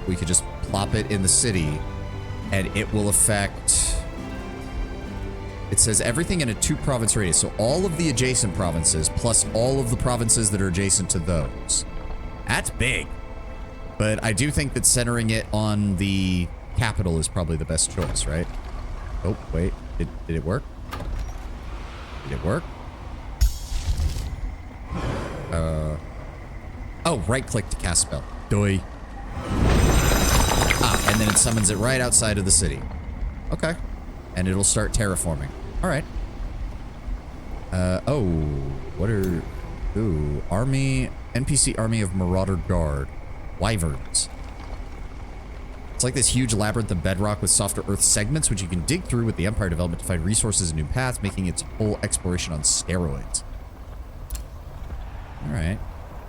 we could just plop it in the city, and it will affect... It says everything in a 2-province radius, so all of the adjacent provinces, plus all of the provinces that are adjacent to those. That's big. But I do think that centering it on the capital is probably the best choice, right? Oh, wait. Did it work? Did it work? Oh, right-click to cast spell. Doi. Ah, and then it summons it right outside of the city. Okay. And it'll start terraforming. All right. Oh, what are... Ooh, army... NPC army of Marauder Guard. Wyverns. It's like this huge labyrinth of bedrock with softer earth segments, which you can dig through with the Empire development to find resources and new paths, making its whole exploration on steroids. All right.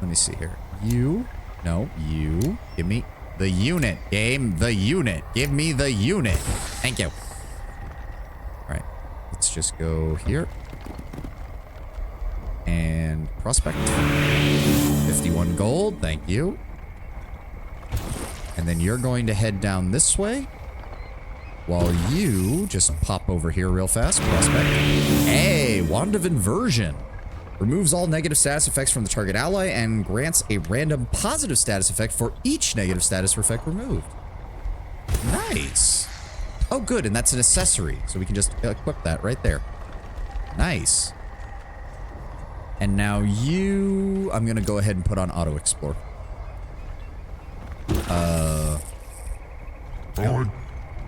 Let me see here. You. No, you. Give me the unit. Game, the unit. Give me the unit. Thank you. All right. Let's just go here. And prospect. 15 51 gold. Thank you. And then you're going to head down this way. While you just pop over here real fast. Prospect. Hey, Wand of Inversion. Removes all negative status effects from the target ally and grants a random positive status effect for each negative status effect removed. Nice. Oh, good. And that's an accessory. So we can just equip that right there. Nice. And now you... I'm going to go ahead and put on Auto Explore. Forward.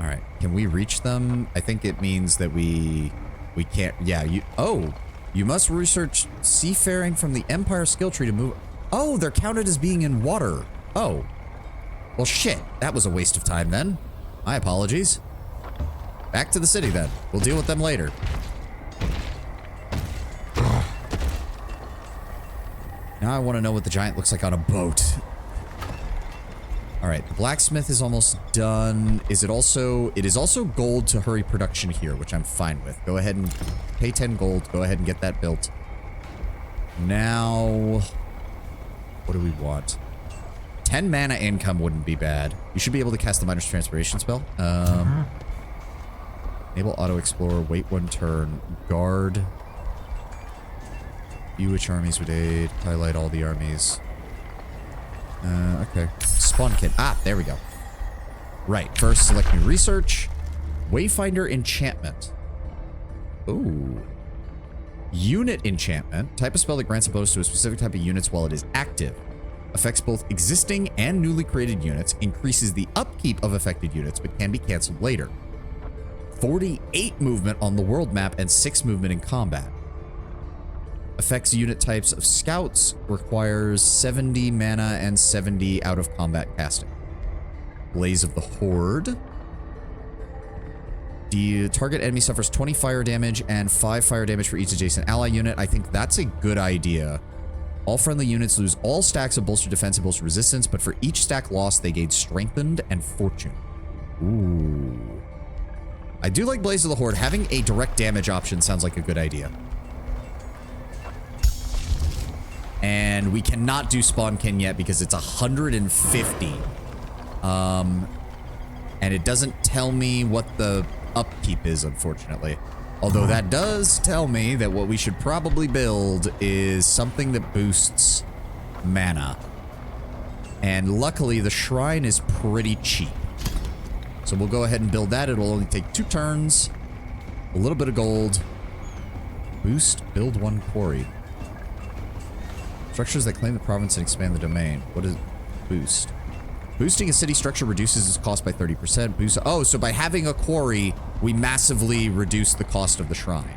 All right. Can we reach them? I think it means that we can't. Yeah, you... Oh, you must research seafaring from the Empire skill tree to move... Oh, they're counted as being in water. Oh. Well, shit. That was a waste of time then. My apologies. Back to the city then. We'll deal with them later. Now I want to know what the giant looks like on a boat. All right, the blacksmith is almost done. Is it also... It is also gold to hurry production here, which I'm fine with. Go ahead and pay 10 gold. Go ahead and get that built. Now... What do we want? 10 mana income wouldn't be bad. You should be able to cast the Miner's Transpiration spell. Enable Auto Explorer. Wait 1 turn. Guard. View which armies would aid. Highlight all the armies. Okay. Spawn kit. Ah, there we go. Right. First, select new research. Wayfinder enchantment. Ooh. Unit enchantment. Type of spell that grants a bonus to a specific type of units while it is active. Affects both existing and newly created units. Increases the upkeep of affected units, but can be canceled later. 48 movement on the world map and 6 movement in combat. Affects unit types of scouts, requires 70 mana and 70 out of combat casting. Blaze of the Horde. The target enemy suffers 20 fire damage and 5 fire damage for each adjacent ally unit. I think that's a good idea. All friendly units lose all stacks of bolster defense and bolster resistance, but for each stack lost, they gain strengthened and fortune. Ooh. I do like Blaze of the Horde. Having a direct damage option sounds like a good idea. And we cannot do Spawnkin yet because it's 150. And it doesn't tell me what the upkeep is, unfortunately. Although that does tell me that what we should probably build is something that boosts mana. And luckily, the shrine is pretty cheap. So we'll go ahead and build that. It'll only take 2 turns. A little bit of gold. Boost, build 1 quarry. Structures that claim the province and expand the domain. What is boost? Boosting a city structure reduces its cost by 30%. Boost. Oh, so by having a quarry, we massively reduce the cost of the shrine.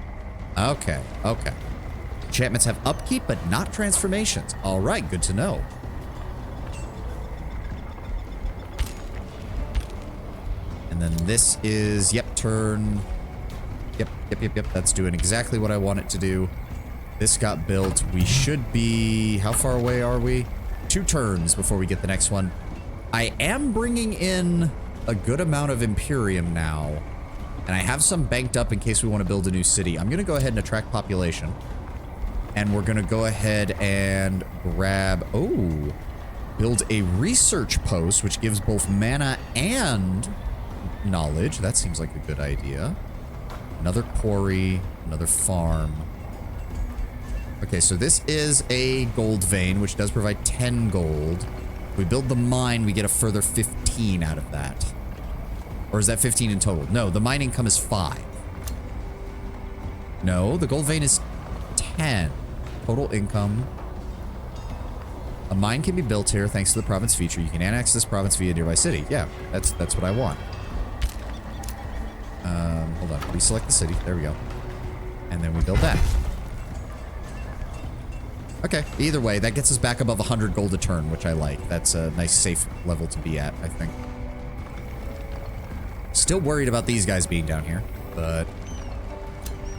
Okay, okay. Enchantments have upkeep, but not transformations. All right, good to know. And then this is, yep, turn. Yep. That's doing exactly what I want it to do. This got built. We should be... How far away are we? 2 turns before we get the next one. I am bringing in a good amount of Imperium now. And I have some banked up in case we want to build a new city. I'm going to go ahead and attract population. And we're going to go ahead and grab... Oh. Build a research post, which gives both mana and knowledge. That seems like a good idea. Another quarry. Another farm. Okay, so this is a gold vein, which does provide 10 gold. If we build the mine, we get a further 15 out of that. Or is that 15 in total? No, the mine income is 5. No, the gold vein is 10. Total income. A mine can be built here thanks to the province feature. You can annex this province via a nearby city. Yeah, that's what I want. Hold on. We select the city. There we go. And then we build that. Okay, either way, that gets us back above 100 gold a turn, which I like. That's a nice, safe level to be at, I think. Still worried about these guys being down here, but...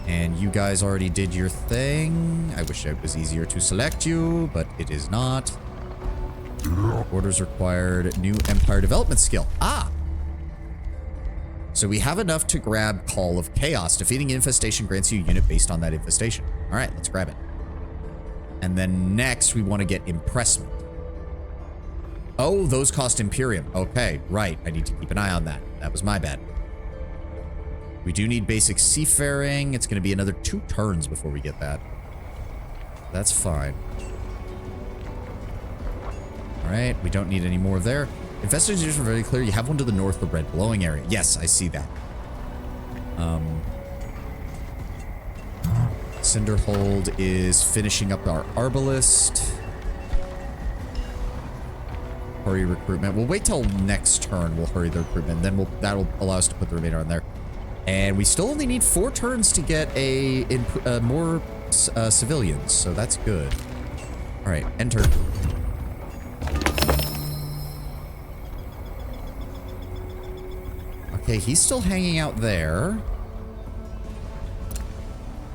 And you guys already did your thing. I wish it was easier to select you, but it is not. Orders required. New Empire development skill. Ah! So we have enough to grab Call of Chaos. Defeating infestation grants you a unit based on that infestation. All right, let's grab it. And then next we want to get impressment. Oh, those cost Imperium. Okay, right. I need to keep an eye on that. That was my bad. We do need basic seafaring. It's going to be another 2 turns before we get that. That's fine. All right, we don't need any more there. Investigators are very clear. You have one to the north, the red glowing area. Yes, I see that. Cinderhold is finishing up our Arbalist. Hurry recruitment. We'll wait till next turn. We'll hurry the recruitment. Then that'll allow us to put the remainder on there. And we still only need 4 turns to get more civilians, so that's good. All right, enter. Okay, he's still hanging out there.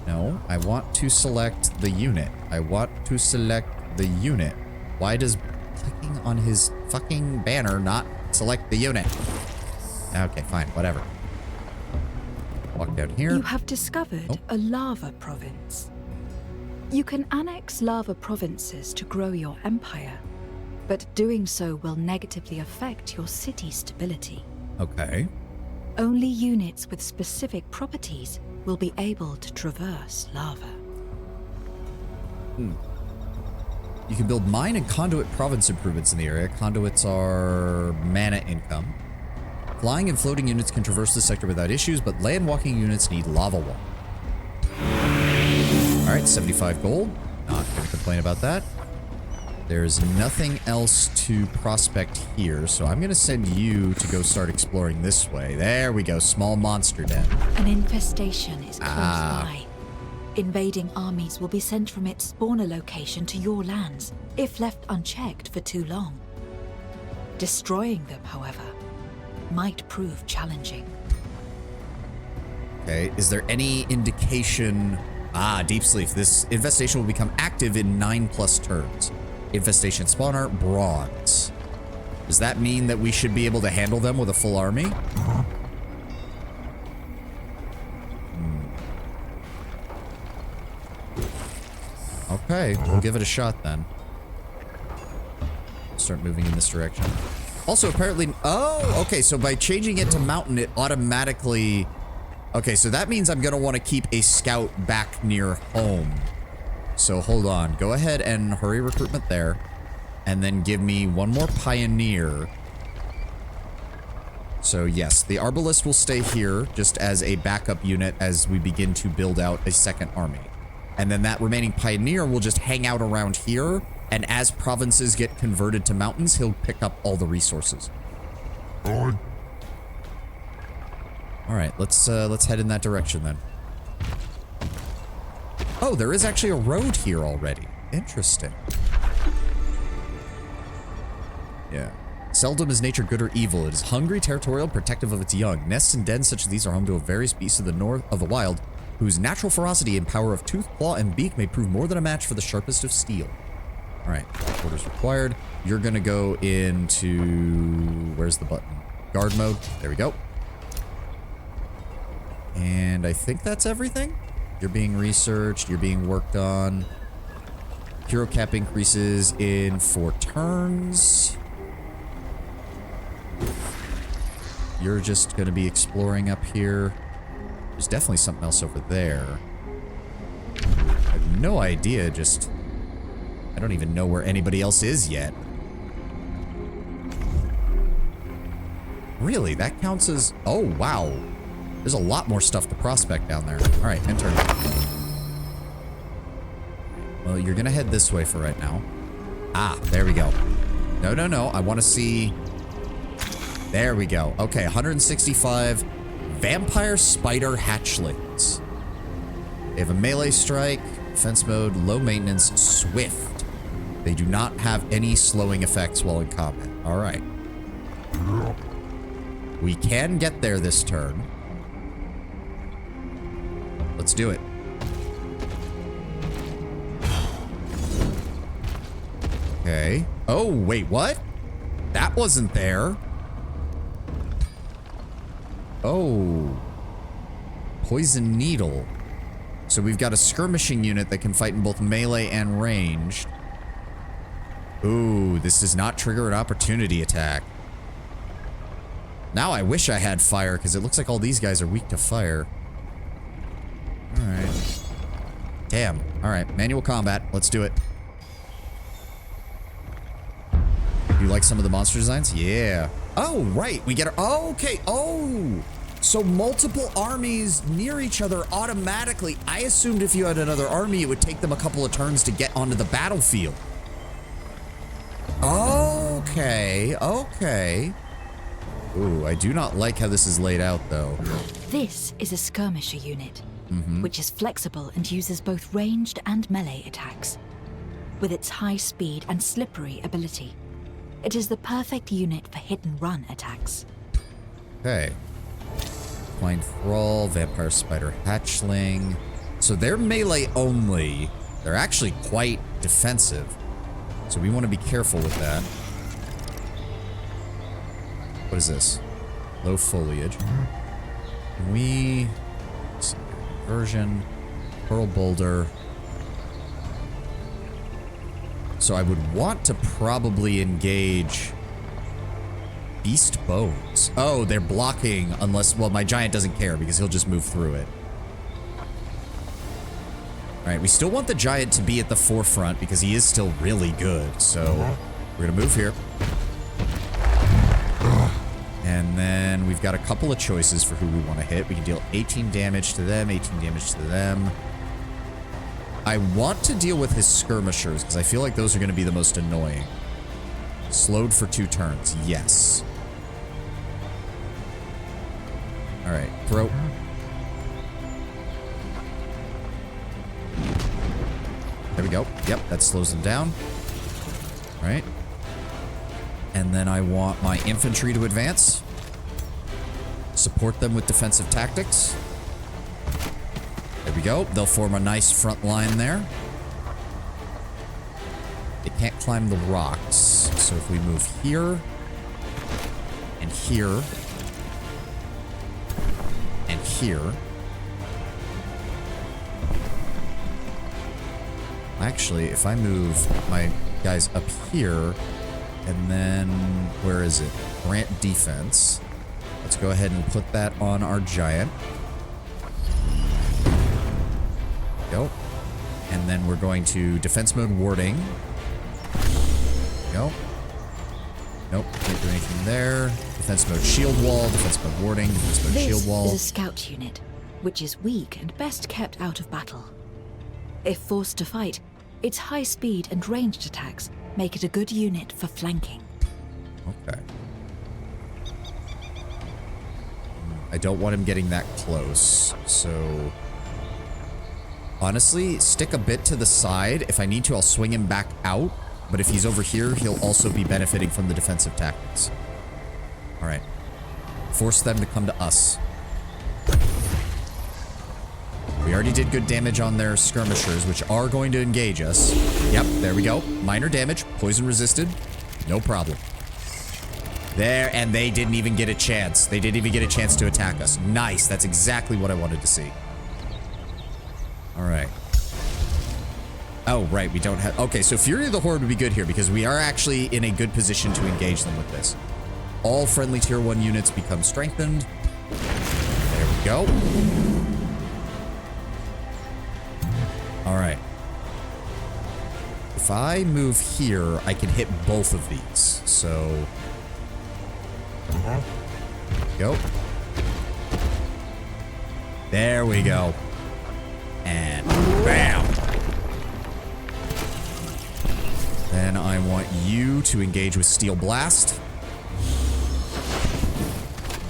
No, I want to select the unit. I want to select the unit. Why does clicking on his fucking banner not select the unit? Okay, fine, whatever. Walk down here. You have discovered a lava province. You can annex lava provinces to grow your empire, but doing so will negatively affect your city stability. Okay. Only units with specific properties will be able to traverse lava. You can build mine and conduit province improvements in the area. Conduits are mana income. Flying and floating units can traverse the sector without issues, but land walking units need lava wall. All right, 75 gold. Not going to complain about that. There's nothing else to prospect here, so I'm going to send you to go start exploring this way. There we go, small monster den. An infestation is close by. Invading armies will be sent from its spawner location to your lands, if left unchecked for too long. Destroying them, however, might prove challenging. Okay, is there any indication... Deep Sleep. This infestation will become active in 9+ turns. Infestation spawner, bronze. Does that mean that we should be able to handle them with a full army? Okay, we'll give it a shot then. Start moving in this direction. Also, apparently... Oh, okay, so by changing it to mountain, it automatically... Okay, so that means I'm going to want to keep a scout back near home. So hold on. Go ahead and hurry recruitment there. And then give me one more pioneer. So yes, the Arbalist will stay here just as a backup unit as we begin to build out a second army. And then that remaining pioneer will just hang out around here. And as provinces get converted to mountains, he'll pick up all the resources. All right, let's head in that direction then. Oh, there is actually a road here already. Interesting. Yeah. Seldom is nature good or evil. It is hungry, territorial, protective of its young. Nests and dens such as these are home to various beasts of the north of the wild, whose natural ferocity and power of tooth, claw, and beak may prove more than a match for the sharpest of steel. All right, orders required. You're gonna go into... Where's the button? Guard mode. There we go. And I think that's everything. You're being researched. You're being worked on. Hero cap increases in 4 turns. You're just going to be exploring up here. There's definitely something else over there. I have no idea. Just... I don't even know where anybody else is yet. Really? That counts as... Oh, wow. There's a lot more stuff to prospect down there. All right, enter. Well, you're going to head this way for right now. Ah, there we go. No, no, no. I want to see... There we go. Okay, 165 vampire spider hatchlings. They have a melee strike, defense mode, low maintenance, swift. They do not have any slowing effects while in combat. All right. We can get there this turn. Let's do it. Okay. Oh, wait, what? That wasn't there. Oh. Poison needle. So we've got a skirmishing unit that can fight in both melee and ranged. Ooh, this does not trigger an opportunity attack. Now I wish I had fire, because it looks like all these guys are weak to fire. Alright. Damn. Alright, manual combat. Let's do it. You like some of the monster designs? Yeah. Oh, right. We get our... Oh, okay. Oh! So multiple armies near each other automatically. I assumed if you had another army, it would take them a couple of turns to get onto the battlefield. Okay. Okay. Ooh, I do not like how this is laid out, though. This is a skirmisher unit, which is flexible and uses both ranged and melee attacks. With its high speed and slippery ability, it is the perfect unit for hit-and-run attacks. Okay. Blind Thrall, Vampire Spider Hatchling. So they're melee only. They're actually quite defensive. So we want to be careful with that. What is this? Low foliage. Can we... Conversion. Pearl Boulder. So I would want to probably engage... Beast Bones. Oh, they're blocking unless... Well, my giant doesn't care because he'll just move through it. Alright, we still want the giant to be at the forefront because he is still really good. So, we're gonna move here. And then we've got a couple of choices for who we want to hit. We can deal 18 damage to them, 18 damage to them. I want to deal with his skirmishers because I feel like those are going to be the most annoying. Slowed for 2 turns. Yes. Alright, throw. There we go. Yep, that slows them down. Alright. And then I want my infantry to advance. Support them with defensive tactics. There we go. They'll form a nice front line there. They can't climb the rocks. So if we move here, and here, and here. Actually, if I move my guys up here, and then, where is it? Grant defense. Let's go ahead and put that on our giant. Go. And then we're going to defense mode warding. Go. Nope, can't do anything there. Defense mode shield wall, defense mode warding, defense mode shield wall. This is a scout unit, which is weak and best kept out of battle. If forced to fight, its high speed and ranged attacks make it a good unit for flanking. Okay. I don't want him getting that close, so... Honestly, stick a bit to the side. If I need to, I'll swing him back out. But if he's over here, he'll also be benefiting from the defensive tactics. Alright. Force them to come to us. We already did good damage on their skirmishers, which are going to engage us. Yep, there we go. Minor damage. Poison resisted. No problem. There, and they didn't even get a chance. They didn't even get a chance to attack us. Nice. That's exactly what I wanted to see. Alright. Oh, right. We don't have... Okay, so Fury of the Horde would be good here because we are actually in a good position to engage them with this. All friendly tier 1 units become strengthened. There we go. Alright. If I move here, I can hit both of these. So... Go. There we go. And bam! Then I want you to engage with Steel Blast.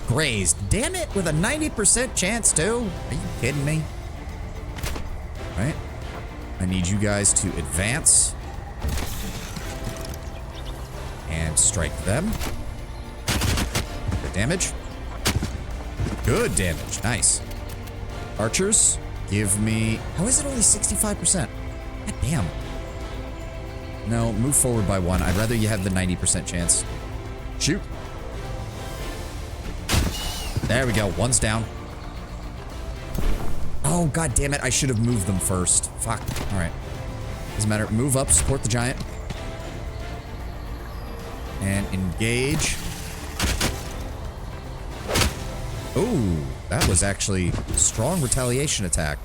Grazed. Damn it, with a 90% chance too? Are you kidding me? Right. I need you guys to advance. And strike them. Good damage. Good damage. Nice. Archers, give me... How is it only 65%? God damn. No, move forward by 1. I'd rather you have the 90% chance. Shoot. There we go. 1's down. Oh, god damn it. I should have moved them first. Fuck. All right. Doesn't matter. Move up, support the giant. And engage. Ooh, that was actually a strong retaliation attack.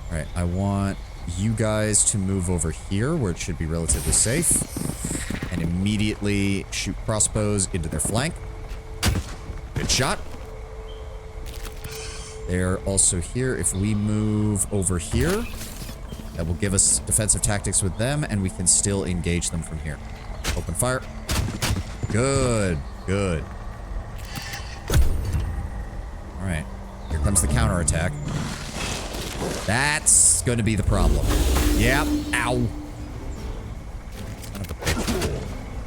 All right, I want you guys to move over here where it should be relatively safe. And immediately shoot crossbows into their flank. Good shot. They're also here. If we move over here, that will give us defensive tactics with them, and we can still engage them from here. Open fire. Good, good. All right, here comes the counterattack. That's going to be the problem. Yep. Ow.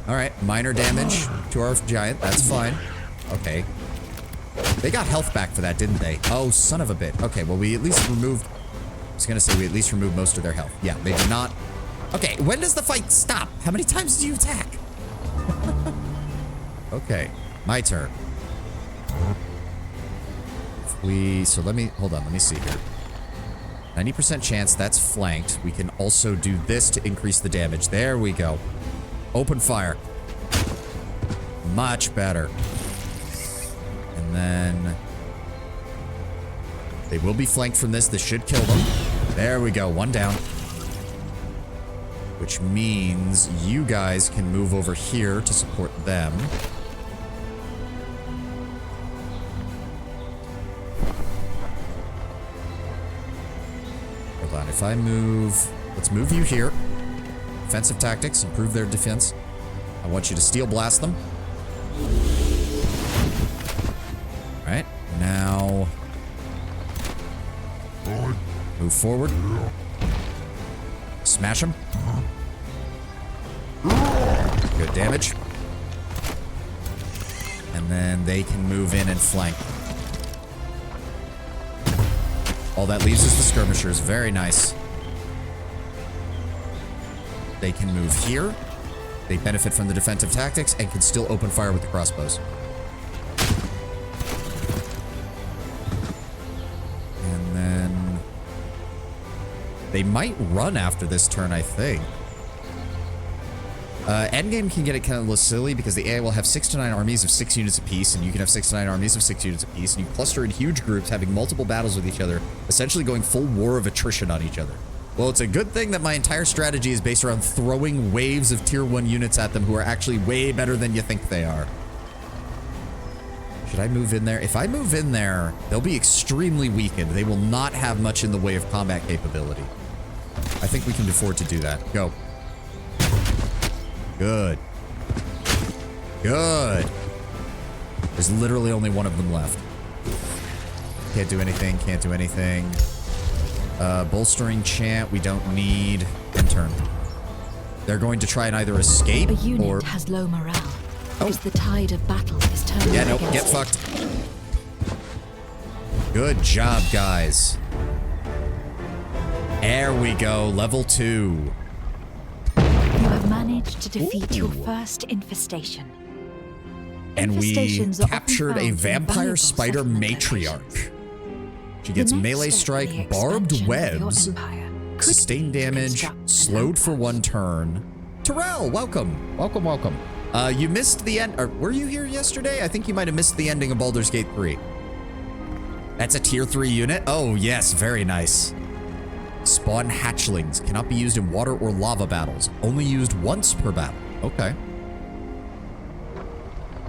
All right, minor damage to our giant. That's fine. Okay. They got health back for that, didn't they? Oh, son of a bit. Okay, well, we at least removed... I was going to say we at least removed most of their health. Yeah, they did not... Okay, when does the fight stop? How many times do you attack? Okay, my turn. If we... So let me... Hold on, let me see here. 90% chance that's flanked. We can also do this to increase the damage. There we go. Open fire. Much better. And then... They will be flanked from this. This should kill them. There we go. One down. Which means you guys can move over here to support them. Hold on. If I move... Let's move you here. Defensive tactics. Improve their defense. I want you to steel blast them. Alright. Now... Move forward. Smash them. Good damage. And then they can move in and flank. All that leaves is the skirmishers. Very nice. They can move here. They benefit from the defensive tactics and can still open fire with the crossbows. And then... They might run after this turn, I think. Endgame can get it kind of silly because the AI will have 6 to 9 armies of 6 units apiece, and you can have 6 to 9 armies of 6 units apiece, and you cluster in huge groups having multiple battles with each other, essentially going full war of attrition on each other. Well, it's a good thing that my entire strategy is based around throwing waves of tier 1 units at them who are actually way better than you think they are. Should I move in there? If I move in there, they'll be extremely weakened. They will not have much in the way of combat capability. I think we can afford to do that. Go. Good. Good. There's literally only one of them left. Can't do anything. Can't do anything. Bolstering chant. We don't need. End turn. They're going to try and either escape A unit or... has low morale because the tide of battle is turning Yeah, nope. against Get it. fucked. Good job, guys. There we go. Level 2. You have managed to defeat your Ooh. first infestation. And we Infestations are often captured found a in vampire valuable spider settlement matriarch. locations. She gets The next melee step in the strike, barbed expansion of your webs, empire could sustained be to damage, construct an slowed for outpost. 1 turn. Terrell, welcome. Welcome, welcome. You missed the end. Or were you here yesterday? I think you might have missed the ending of Baldur's Gate 3. That's a tier 3 unit? Oh, yes. Very nice. Spawn hatchlings. Cannot be used in water or lava battles. Only used once per battle. Okay.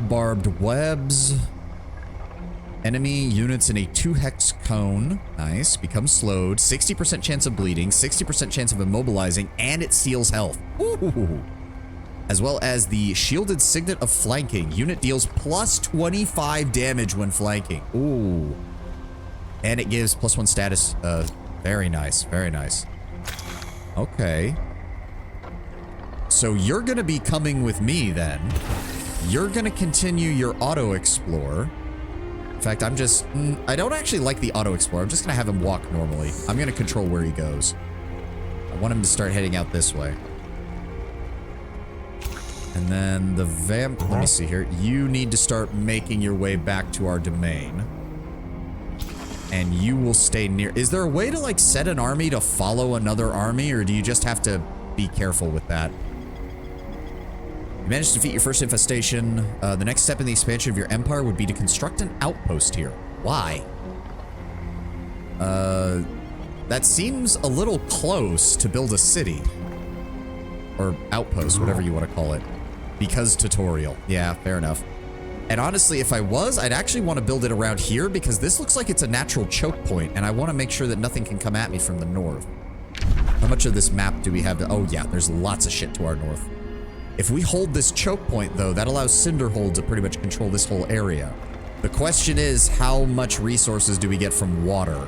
Barbed webs. Enemy units in a 2-hex cone. Nice. Becomes slowed. 60% chance of bleeding. 60% chance of immobilizing. And it steals health. Ooh. As well as the shielded signet of flanking. Unit deals plus 25 damage when flanking. Ooh. And it gives +1 status. Very nice. Very nice. Okay. So you're going to be coming with me then. You're going to continue your auto-explore. In fact, I'm just... I don't actually like the auto-explore. I'm just going to have him walk normally. I'm going to control where he goes. I want him to start heading out this way. And then the vamp... Let me see here. You need to start making your way back to our domain. And you will stay near. Is there a way to like set an army to follow another army, or do you just have to be careful with that? You managed to defeat your first infestation. The next step in the expansion of your empire would be to construct an outpost here. Why? That seems a little close to build a city. Or outpost, whatever you want to call it. Because tutorial. Yeah, fair enough. And honestly, if I was, I'd actually want to build it around here because this looks like it's a natural choke point, and I want to make sure that nothing can come at me from the north. How much of this map do we have to— oh yeah, there's lots of shit to our north. If we hold this choke point, though, that allows Cinderhold to pretty much control this whole area. The question is, how much resources do we get from water?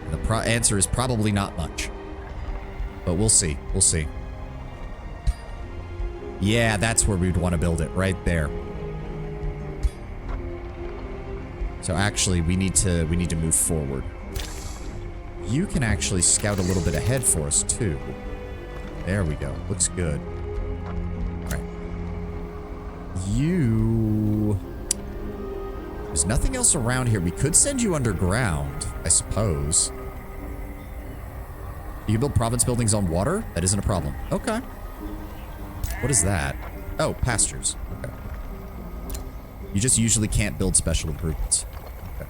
And the answer is probably not much. But we'll see. We'll see. Yeah, that's where we'd want to build it, right there. So actually, we need to move forward. You can actually scout a little bit ahead for us, too. There we go. Looks good. All right. You... There's nothing else around here. We could send you underground, I suppose. You can build province buildings on water? That isn't a problem. Okay. What is that? Oh, pastures. Okay. You just usually can't build special improvements. Okay.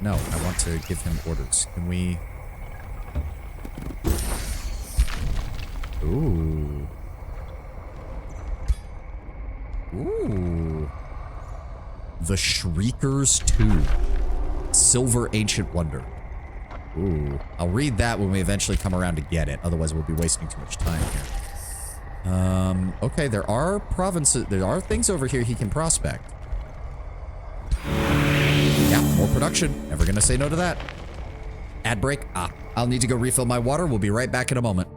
No, I want to give him orders. Can we... Ooh. Ooh. The Shrieker's Tomb. Silver Ancient Wonder. Ooh. I'll read that when we eventually come around to get it. Otherwise, we'll be wasting too much time here. Okay, there are provinces, there are things over here he can prospect. Yeah, more production. Never gonna say no to that. Ad break. I'll need to go refill my water. We'll be right back in a moment.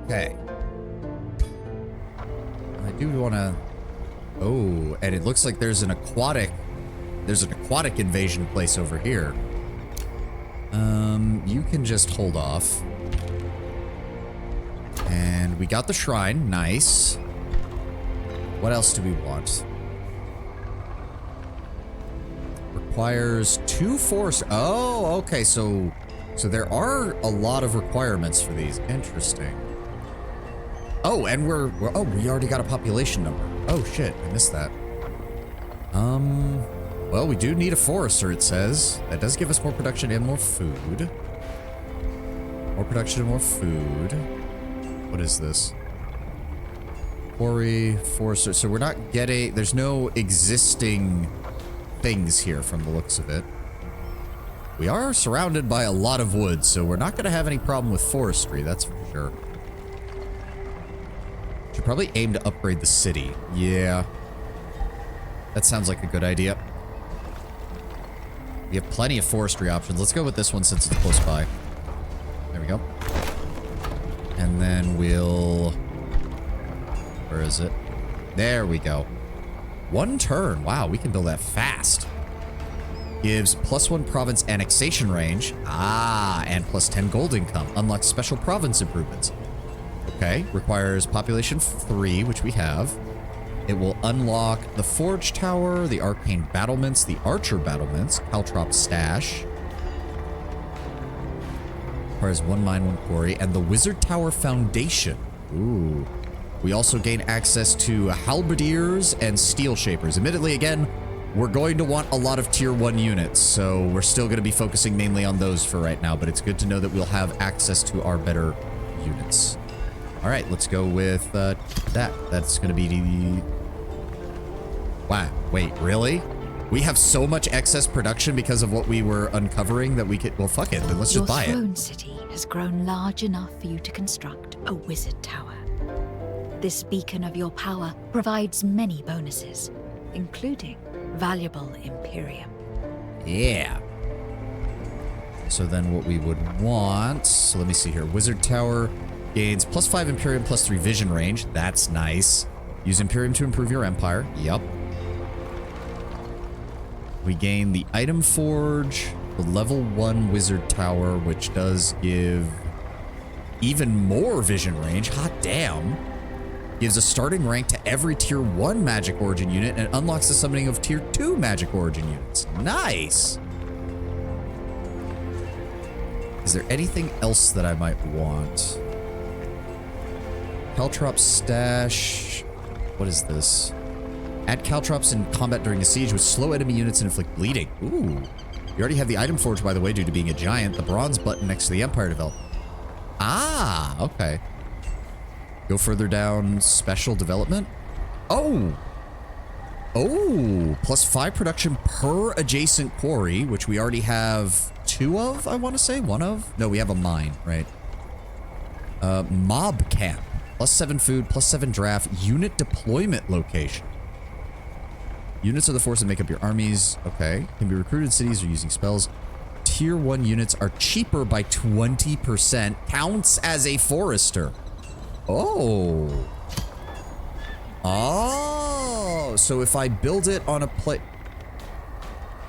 Okay. I do want to... Oh, and it looks like there's an aquatic invasion place over here. You can just hold off. And we got the shrine. Nice. What else do we want? Requires 2 force. Oh, okay. So there are a lot of requirements for these. Interesting. Oh, and we're oh, we already got a population number. Oh shit, I missed that. Well, we do need a forester, it says. That does give us more production and more food. More production and more food. What is this? Quarry, forester. So we're not getting... There's no existing things here from the looks of it. We are surrounded by a lot of wood, so we're not going to have any problem with forestry, that's for sure. Should probably aim to upgrade the city. Yeah. That sounds like a good idea. We have plenty of forestry options. Let's go with this one since it's close by. There we go. And then we'll... Where is it? There we go. 1 turn. Wow, we can build that fast. Gives +1 province annexation range. And +10 gold income. Unlocks special province improvements. Okay. Requires population 3, which we have. It will unlock the Forge Tower, the Arcane Battlements, the Archer Battlements, Caltrop Stash. Requires 1 mine, 1 quarry, and the Wizard Tower Foundation. Ooh. We also gain access to Halberdiers and Steel Shapers. Admittedly, again, we're going to want a lot of tier 1 units, so we're still going to be focusing mainly on those for right now, but it's good to know that we'll have access to our better units. All right, let's go with that. That's going to be the... Wow, wait, really? We have so much excess production because of what we were uncovering that we could... Well, fuck it, then let's just buy it. Your throne city has grown large enough for you to construct a wizard tower. This beacon of your power provides many bonuses, including valuable Imperium. Yeah. So then what we would want... So let me see here. Wizard Tower gains +5 Imperium, +3 vision range. That's nice. Use Imperium to improve your empire. Yup. We gain the Item Forge, the level 1 Wizard Tower, which does give even more vision range. Hot damn. Gives a starting rank to every tier 1 magic origin unit and unlocks the summoning of tier 2 magic origin units. Nice. Is there anything else that I might want? Caltrop Stash. What is this? Add caltrops in combat during a siege with slow enemy units and inflict bleeding. Ooh. You already have the item forge, by the way, due to being a giant. The bronze button next to the Empire development. Ah, okay. Go further down, special development. Oh. Oh, +5 production per adjacent quarry, which we already have 2 of, I want to say. 1 of? No, we have a mine, right? Mob camp. +7 food, +7 draft, unit deployment location. Units are the force that make up your armies. Okay. Can be recruited in cities or using spells. Tier 1 units are cheaper by 20%. Counts as a forester. Oh. Oh. So if I build it on a plate...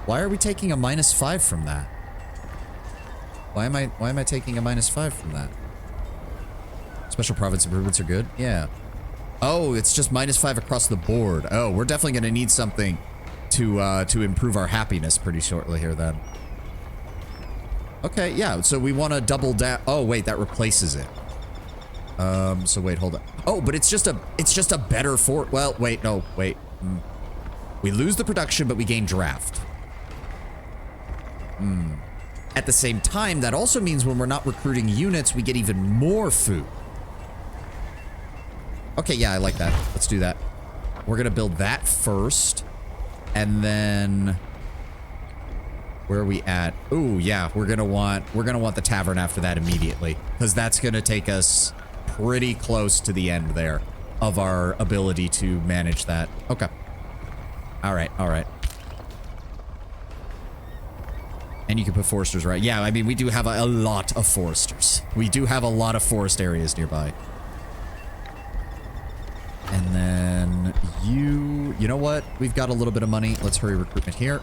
Why are we taking a -5 from that? Why am I taking a -5 from that? Special province improvements are good? Yeah. Oh, it's just -5 across the board. Oh, we're definitely going to need something to improve our happiness pretty shortly here then. Okay, yeah, so we want to double down. Oh, wait, that replaces it. So wait, hold on. Oh, but it's just a better fort. Well, wait, no, wait. We lose the production, but we gain draft. At the same time, that also means when we're not recruiting units, we get even more food. Okay, yeah, I like that. Let's do that. We're gonna build that first. And then... Where are we at? Ooh, yeah, we're gonna want the tavern after that immediately. Because that's gonna take us pretty close to the end there of our ability to manage that. Okay. Alright, alright. And you can put foresters, right? Yeah, I mean, we do have a lot of foresters. We do have a lot of forest areas nearby. And then you know what? We've got a little bit of money. Let's hurry recruitment here.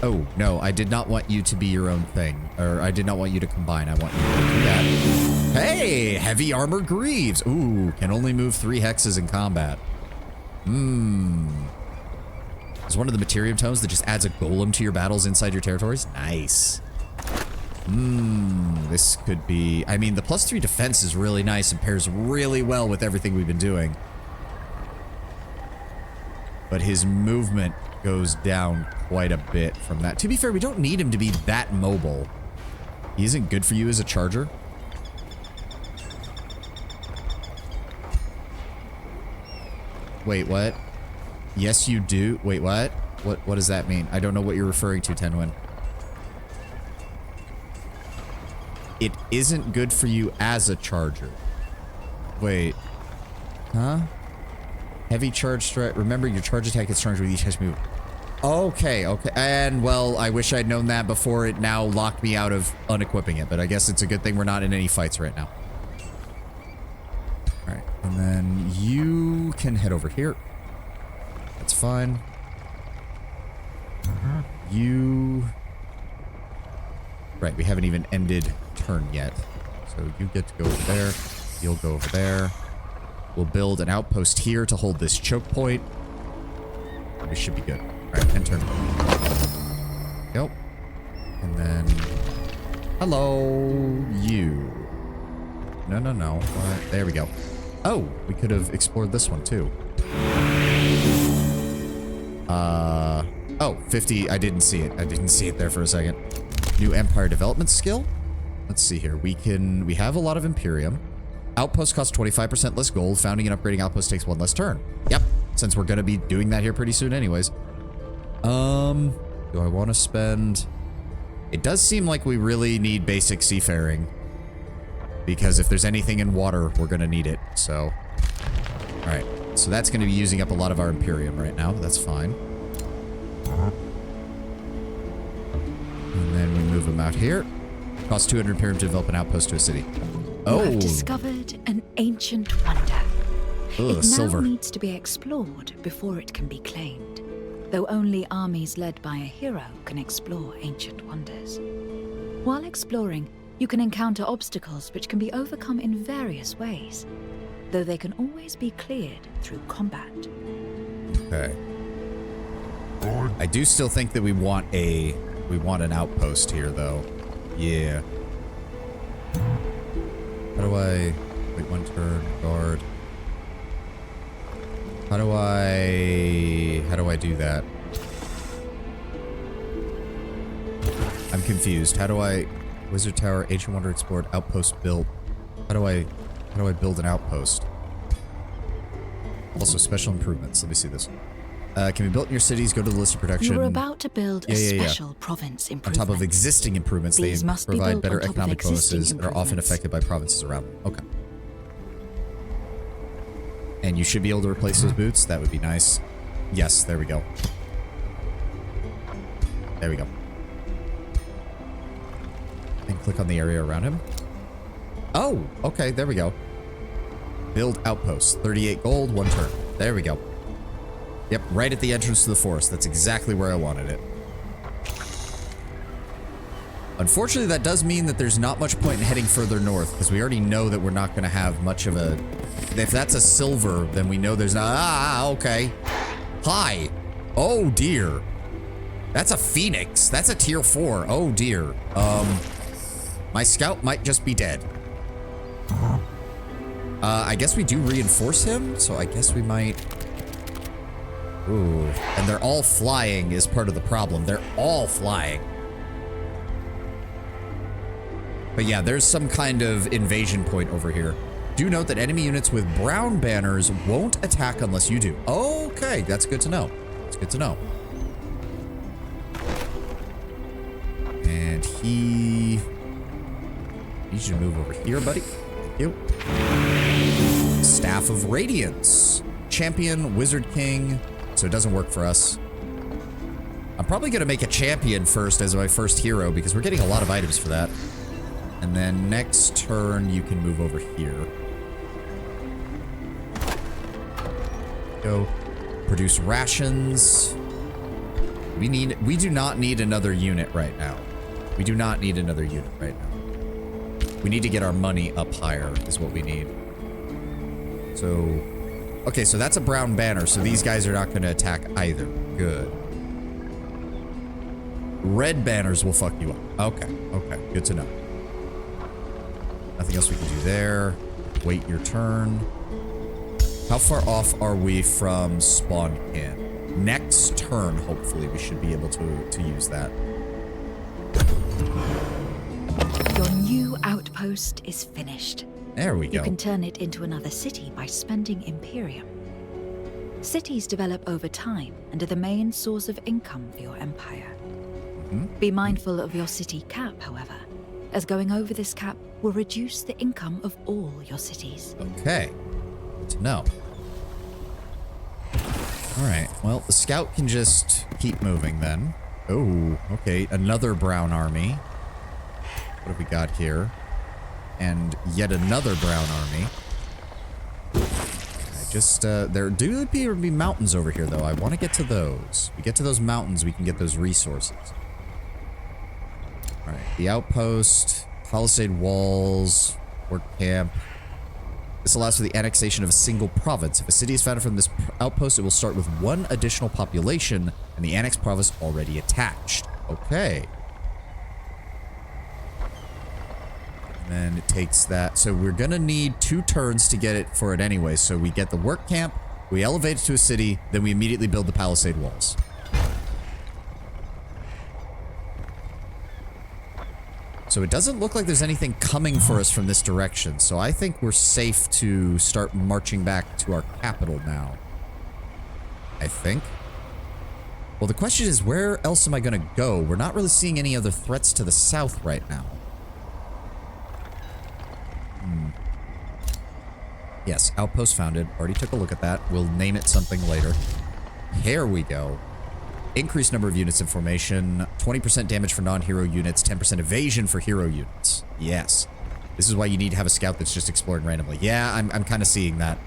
Oh, no, I did not want you to be your own thing. Or I did not want you to combine. I want you to do that. Hey, heavy armor greaves. Ooh, can only move 3 hexes in combat. It's one of the Materium tomes that just adds a golem to your battles inside your territories. Nice. This could be... I mean, the +3 defense is really nice and pairs really well with everything we've been doing. But his movement goes down quite a bit from that. To be fair, we don't need him to be that mobile. He isn't good for you as a charger. Wait, what? Yes, you do. Wait, what? What does that mean? I don't know what you're referring to, Tenwin. It isn't good for you as a charger. Wait. Huh? Heavy charge strike. Remember, your charge attack gets stronger with each hex move. Okay, okay. And, well, I wish I'd known that before it now locked me out of unequipping it. But I guess it's a good thing we're not in any fights right now. Alright. And then you can head over here. That's fine. You... Right, we haven't even ended turn yet. So you get to go over there. You'll go over there. We'll build an outpost here to hold this choke point. We should be good. Alright, end turn. Yep. And then... Hello, you. No, no, no. What? There we go. Oh, we could have explored this one too. Oh, 50. I didn't see it. I didn't see it there for a second. New Empire development skill. Let's see here. We have a lot of Imperium. Outpost costs 25% less gold. Founding and upgrading outpost takes 1 less turn. Yep. Since we're going to be doing that here pretty soon anyways. Do I want to spend... It does seem like we really need basic seafaring. Because if there's anything in water, we're going to need it. So, alright. So that's going to be using up a lot of our Imperium right now. That's fine. And then we move them out here. Costs 200 Imperium to develop an outpost to a city. Oh! You have discovered an ancient wonder. It silver. now needs to be explored before it can be claimed. Though only armies led by a hero can explore ancient wonders. While exploring, you can encounter obstacles which can be overcome in various ways, though they can always be cleared through combat. Okay. I do still think that we want an outpost here, though. Yeah. How do I... Wait, 1 turn, guard. How do I do that? I'm confused. How do I... Wizard Tower, Ancient Wonder explored, outpost built. How do I build an outpost? Also, special improvements. Let me see this. Can be built in your cities. Go to the list of production. You're about to build a special province On improvement. top of existing improvements, These they must be provide built better on top of economic existing bonuses and are often improvements. affected by provinces around them. Okay. And you should be able to replace those boots. That would be nice. Yes, there we go. There we go. And click on the area around him. Oh, okay, there we go. Build outpost. 38 gold, 1 turn. There we go. Yep, right at the entrance to the forest. That's exactly where I wanted it. Unfortunately, that does mean that there's not much point in heading further north, because we already know that we're not going to have much of a... If that's a silver, then we know there's not... Ah, okay. Hi. Oh, dear. That's a phoenix. That's a tier 4. Oh, dear. My scout might just be dead. I guess we do reinforce him, so I guess we might... Ooh. And they're all flying is part of the problem. They're all flying. But yeah, there's some kind of invasion point over here. Do note that enemy units with brown banners won't attack unless you do. Okay, that's good to know. That's good to know. And he... You should move over here, buddy. Thank you. Staff of Radiance. Champion, Wizard King. So it doesn't work for us. I'm probably going to make a champion first as my first hero because we're getting a lot of items for that. And then next turn, you can move over here. Go. Produce rations. We do not need another unit right now. We do not need another unit right now. We need to get our money up higher is what we need. So, okay, so that's a brown banner, so these guys are not going to attack either. Good. Red banners will fuck you up. Okay, okay, good to know. Nothing else we can do there. Wait your turn. How far off are we from spawn in? Next turn, hopefully, we should be able to use that. Your new outpost is finished. There we go. You can turn it into another city by spending Imperium. Cities develop over time and are the main source of income for your empire. Be mindful of your city cap, however, as going over this cap will reduce the income of all your cities. Okay. Good to know. Alright, well, the scout can just keep moving then. Oh, okay, another brown army. What have we got here? And yet another brown army. Just, there do appear to be mountains over here, though. I want to get to those. We get to those mountains, we can get those resources. All right, the outpost, palisade walls, work camp. This allows for the annexation of a single province. If a city is founded from this outpost, it will start with one additional population and the annexed province already attached. Okay. And then it takes that. So we're going to need 2 turns to get it for it anyway. So we get the work camp, we elevate it to a city, then we immediately build the palisade walls. So it doesn't look like there's anything coming for us from this direction. So I think we're safe to start marching back to our capital now. I think. Well, the question is, where else am I going to go? We're not really seeing any other threats to the south right now. Yes, outpost founded. Already took a look at that. We'll name it something later. Here we go. Increased number of units in formation, 20% damage for non-hero units, 10% evasion for hero units. Yes. This is why you need to have a scout that's just exploring randomly. Yeah, I'm kind of seeing that.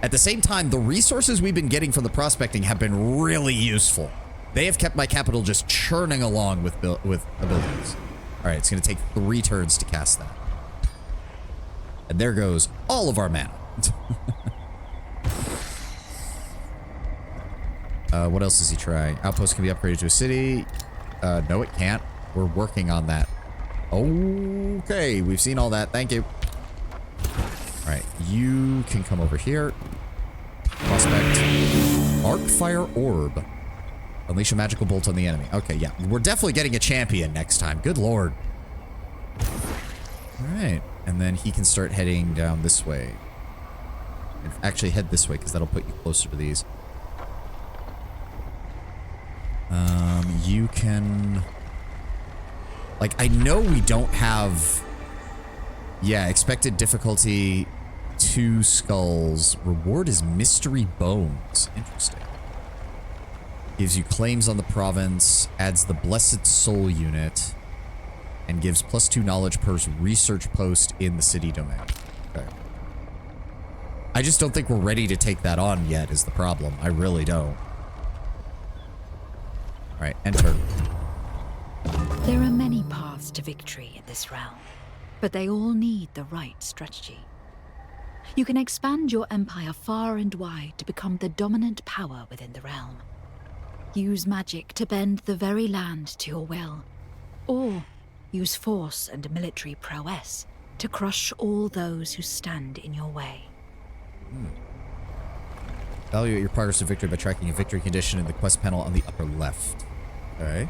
At the same time, the resources we've been getting from the prospecting have been really useful. They have kept my capital just churning along with abilities. All right, it's going to take 3 turns to cast that. And there goes all of our mana. What else is he trying? Outpost can be upgraded to a city. No, it can't. We're working on that. Okay, we've seen all that. Thank you. All right, you can come over here. Prospect. Arc Fire Orb. Unleash a magical bolt on the enemy. Okay, yeah. We're definitely getting a champion next time. Good lord. All right. And then he can start heading down this way. Actually, head this way, because that'll put you closer to these. You can... Like, I know we don't have... Yeah, expected difficulty, 2 skulls. Reward is mystery bones. Interesting. Gives you claims on the province, adds the blessed soul unit, and gives +2 knowledge per research post in the city domain. Okay. I just don't think we're ready to take that on yet is the problem. I really don't. All right, enter. There are many paths to victory in this realm, but they all need the right strategy. You can expand your empire far and wide to become the dominant power within the realm. Use magic to bend the very land to your will, or use force and military prowess to crush all those who stand in your way. Evaluate your progress to victory by tracking a victory condition in the quest panel on the upper left. Okay.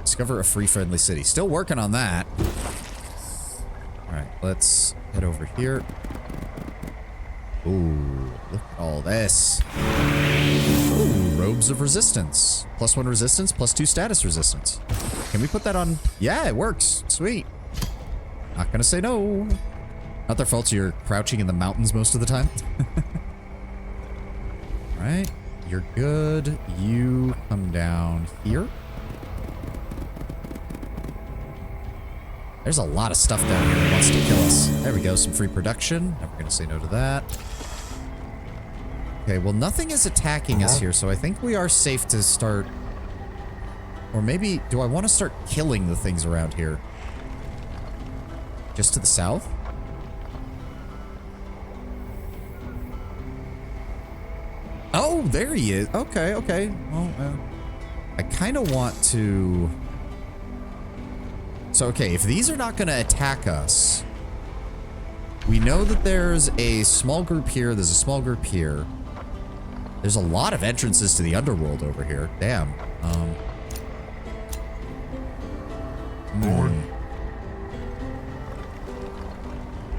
Discover a free friendly city. Still working on that. Alright, let's head over here. Ooh, look at all this. Ooh, robes of resistance. +1 resistance, +2 status resistance. Can we put that on? Yeah, it works. Sweet. Not gonna say no. Not their fault you're crouching in the mountains most of the time. Alright, you're good. You come down here. There's a lot of stuff down here that wants to kill us. There we go, some free production. Never gonna say no to that. Okay, well, nothing is attacking us here, so I think we are safe to start... Or maybe, do I want to start killing the things around here? Just to the south? Oh, there he is. Okay, okay. Well, I kind of want to... So, okay, if these are not going to attack us, we know that there's a small group here, there's a small group here. There's a lot of entrances to the underworld over here. Damn.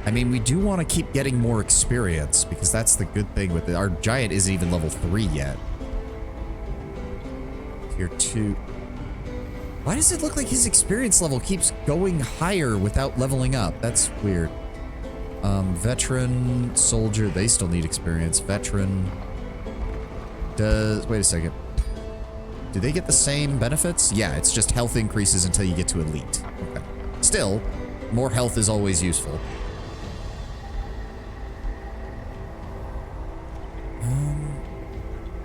I mean, we do want to keep getting more experience, because that's the good thing with it. Our giant isn't even level 3 yet. Tier 2. Why does it look like his experience level keeps going higher without leveling up? That's weird. Veteran, soldier, they still need experience. Veteran does... Wait a second. Do they get the same benefits? Yeah, it's just health increases until you get to elite. Okay. Still, more health is always useful.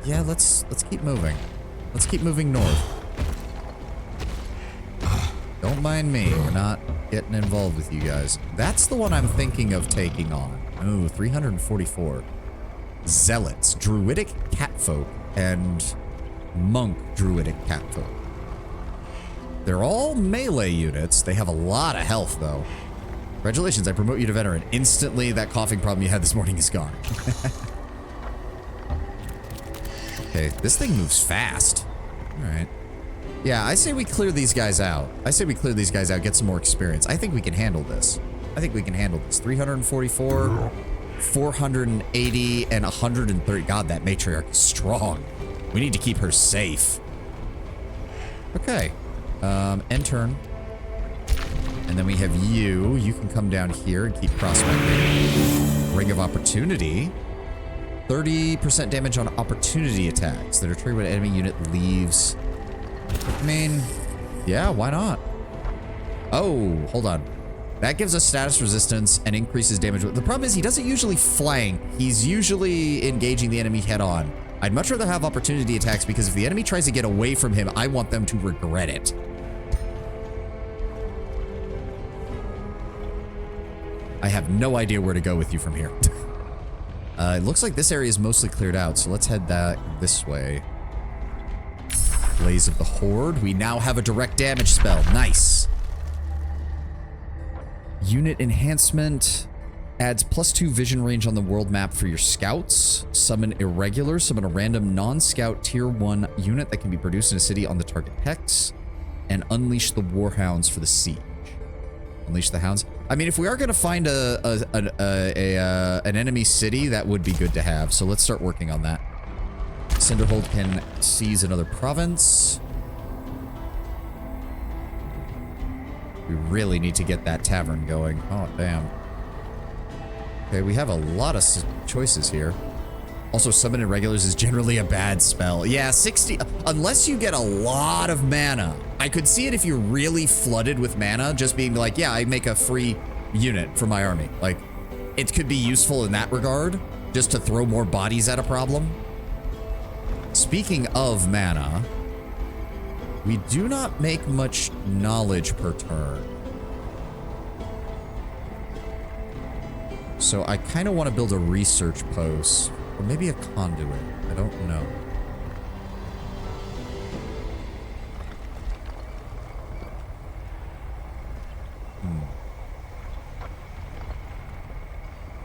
Yeah, let's keep moving. Let's keep moving north. Don't mind me. We're not getting involved with you guys. That's the one I'm thinking of taking on. Oh, 344. Zealots, druidic catfolk, and monk druidic catfolk. They're all melee units. They have a lot of health, though. Congratulations, I promote you to veteran. Instantly, that coughing problem you had this morning is gone. Okay, this thing moves fast. All right. Yeah, I say we clear these guys out. I say we clear these guys out, get some more experience. I think we can handle this. I think we can handle this. 344, 480, and 130. God, that matriarch is strong. We need to keep her safe. Okay. End turn. And then we have you. You can come down here and keep prospecting. Ring of Opportunity. 30% damage on opportunity attacks that are triggered when an enemy unit leaves. I mean, yeah, why not? Oh, hold on. That gives us status resistance and increases damage. The problem is he doesn't usually flank. He's usually engaging the enemy head on. I'd much rather have opportunity attacks because if the enemy tries to get away from him, I want them to regret it. I have no idea where to go with you from here. It looks like this area is mostly cleared out, so let's head this way. Blaze of the Horde. We now have a direct damage spell. Nice. Unit enhancement adds +2 vision range on the world map for your scouts. Summon irregular. Summon a random non-scout tier 1 unit that can be produced in a city on the target hex. And unleash the warhounds for the siege. Unleash the hounds. I mean, if we are going to find an enemy city, that would be good to have. So let's start working on that. Cinderhold can seize another province. We really need to get that tavern going. Oh, damn. Okay, we have a lot of choices here. Also, summon irregulars is generally a bad spell. Yeah, 60... Unless you get a lot of mana. I could see it if you're really flooded with mana, just being like, yeah, I make a free unit for my army. Like, it could be useful in that regard, just to throw more bodies at a problem. Speaking of mana, we do not make much knowledge per turn. So I kind of want to build a research post. Or maybe a conduit. I don't know.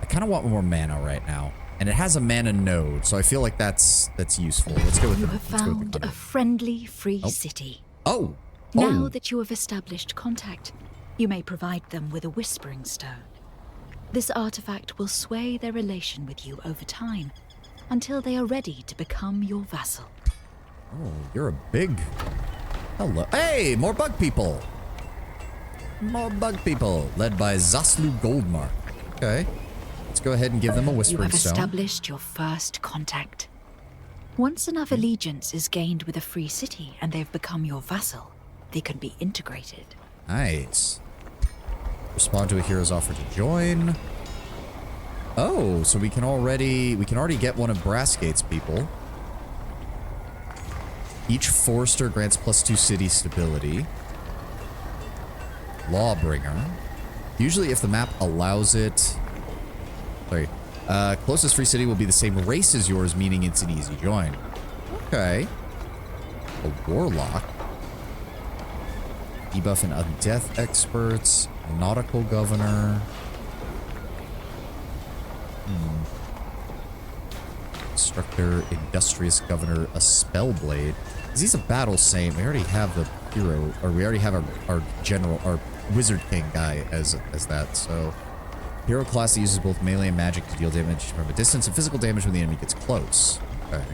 I kind of want more mana right now. And it has a mana node, so I feel like that's useful. Let's go with You the have found a friendly, free city. Oh! Now that you have established contact, you may provide them with a Whispering Stone. This artifact will sway their relation with you over time, until they are ready to become your vassal. Oh, you're a big... Hello. Hey, more bug people! More bug people, led by Zaslu Goldmark. Okay. Let's go ahead and give them a Whispering You have Stone. established your first contact. Once enough allegiance is gained with a free city and they've become your vassal, they can be integrated. Nice. Respond to a hero's offer to join. Oh, so we can already get one of Brassgate's people. Each Forester grants +2 city stability. Lawbringer. Usually if the map allows it... Sorry. Closest free city will be the same race as yours, meaning it's an easy join. Okay. A Warlock. Debuff and Undeath experts. Nautical Governor. Instructor, Industrious Governor, a Spellblade. Because he's a battle saint. We already have the hero, or we already have our general, our Wizard King guy as that, so... Hero class that uses both melee and magic to deal damage from a distance and physical damage when the enemy gets close. Okay.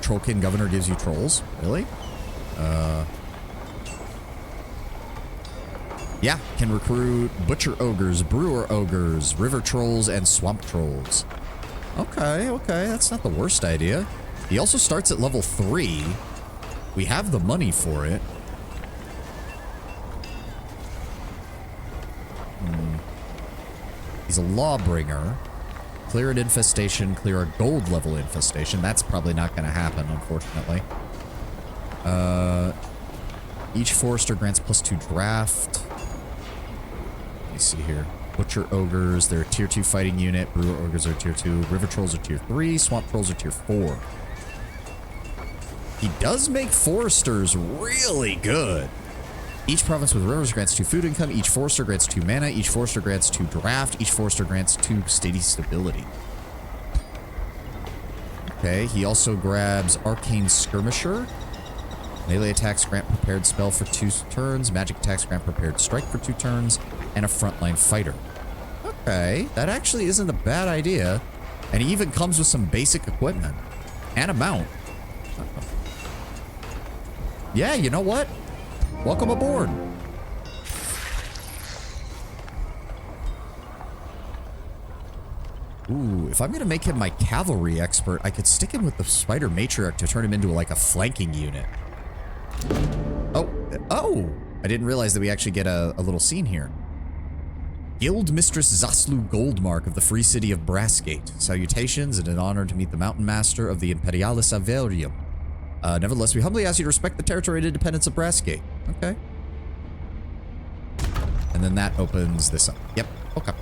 Trollkin Governor gives you trolls? Really? Yeah, can recruit Butcher Ogres, Brewer Ogres, River Trolls, and Swamp Trolls. Okay, that's not the worst idea. He also starts at level 3. We have the money for it. He's a Lawbringer. clear an infestation, clear a gold level infestation. That's probably not going to happen, unfortunately. Each forester grants +2 draft. Let me see here. Butcher ogres, they're a tier 2 fighting unit. Brewer ogres are tier 2. River trolls are tier 3. Swamp trolls are tier 4. He does make foresters really good. Each province with rivers grants 2 food income. Each forester grants 2 mana. Each forester grants 2 draft. Each forester grants 2 steady stability. Okay, he also grabs Arcane Skirmisher. Melee attacks grant prepared spell for 2 turns. Magic attacks grant prepared strike for 2 turns. And a frontline fighter. Okay, that actually isn't a bad idea. And he even comes with some basic equipment. And a mount. Yeah, you know what? Welcome aboard. Ooh, if I'm gonna make him my cavalry expert, I could stick him with the spider matriarch to turn him into like a flanking unit. Oh, I didn't realize that we actually get a little scene here. Guild Mistress Zaslu Goldmark of the Free City of Brassgate. Salutations and an honor to meet the Mountain Master of the Imperialis Averium. Nevertheless, we humbly ask you to respect the territory and independence of Brassgate. Okay. And then that opens this up. Yep. Okay.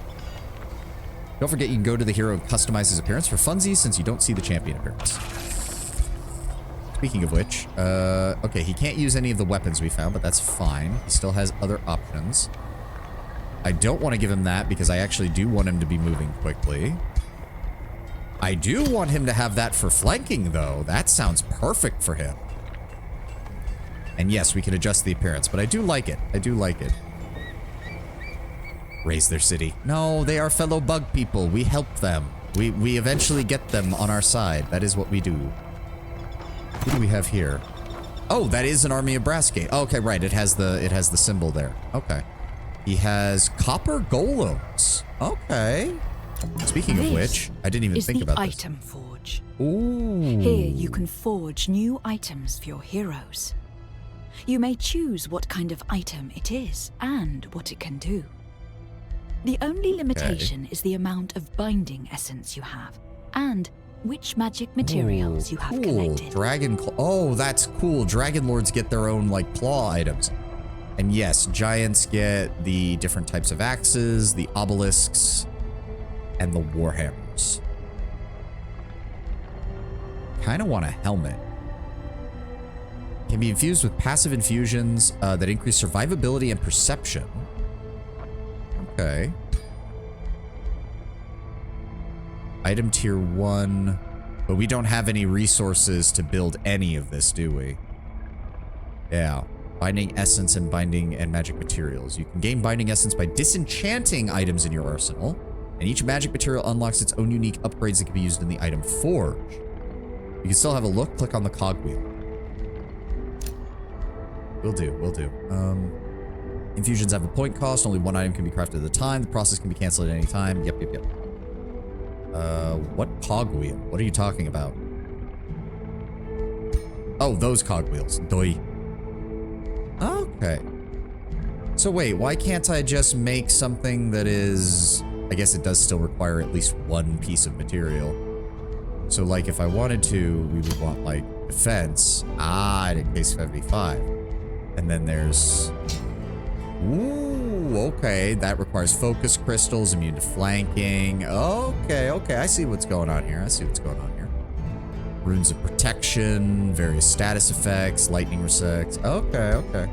Don't forget you can go to the hero and customize his appearance for funsies since you don't see the champion appearance. Speaking of which, okay, he can't use any of the weapons we found, but that's fine. He still has other options. I don't want to give him that because I actually do want him to be moving quickly. I do want him to have that for flanking, though. That sounds perfect for him. And yes, we can adjust the appearance, but I do like it. I do like it. Raise their city. No, they are fellow bug people. We help them. We eventually get them on our side. That is what we do. Who do we have here? Oh, that is an army of Brassgate. Okay, right. It has the symbol there. Okay. He has copper golems. Okay. Speaking of which, I didn't even think about this. Item Forge. Ooh. Here you can forge new items for your heroes. You may choose what kind of item it is and what it can do. The only limitation is the amount of binding essence you have and which magic materials you have collected. Dragon claw. Oh, that's cool. Dragon lords get their own like claw items. And yes, giants get the different types of axes, the obelisks, and the warhammers. Kind of want a helmet. Can be infused with passive infusions that increase survivability and perception. Okay. Item tier 1. But we don't have any resources to build any of this, do we? Yeah. Binding essence and binding and magic materials. You can gain binding essence by disenchanting items in your arsenal. And each magic material unlocks its own unique upgrades that can be used in the item forge. You can still have a look. Click on the cogwheel. Will do. Will do. Infusions have a point cost. Only one item can be crafted at a time. The process can be canceled at any time. Yep. What cogwheel? What are you talking about? Oh, those cogwheels. Doi. Okay. So wait, why can't I just make something that is... I guess it does still require at least one piece of material. So like if I wanted to, we would want like defense. Ah, in case 75. And then there's... Ooh, okay. That requires focus crystals, immune to flanking. Okay. I see what's going on here. Runes of protection, various status effects, lightning resects. Okay.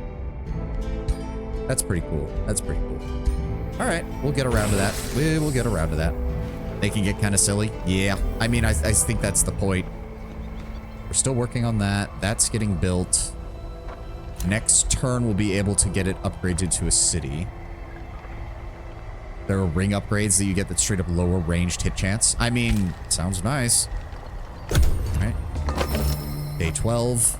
That's pretty cool. All right, we'll get around to that. We will get around to that. They can get kind of silly. Yeah, I mean, I think that's the point. We're still working on that. That's getting built. Next turn, we'll be able to get it upgraded to a city. There are ring upgrades that you get that straight up lower ranged hit chance. I mean, sounds nice. All right. Day 12.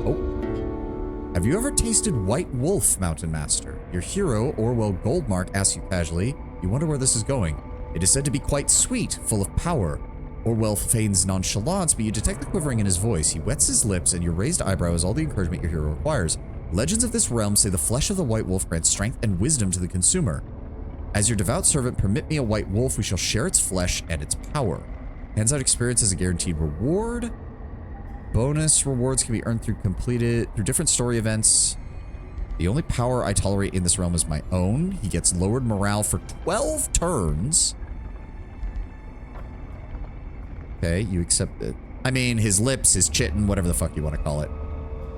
Oh. Have you ever tasted White Wolf, Mountain Master? Your hero, Orwell Goldmark, asks you casually. You wonder where this is going. It is said to be quite sweet, full of power. Orwell feigns nonchalance, but you detect the quivering in his voice. He wets his lips, and your raised eyebrow is all the encouragement your hero requires. Legends of this realm say the flesh of the White Wolf grants strength and wisdom to the consumer. As your devout servant, permit me a white wolf. We shall share its flesh and its power. Hands out experience as a guaranteed reward. Bonus rewards can be earned through different story events. The only power I tolerate in this realm is my own. He gets lowered morale for 12 turns. Okay, you accept it. I mean, his lips, his chitin, whatever the fuck you want to call it.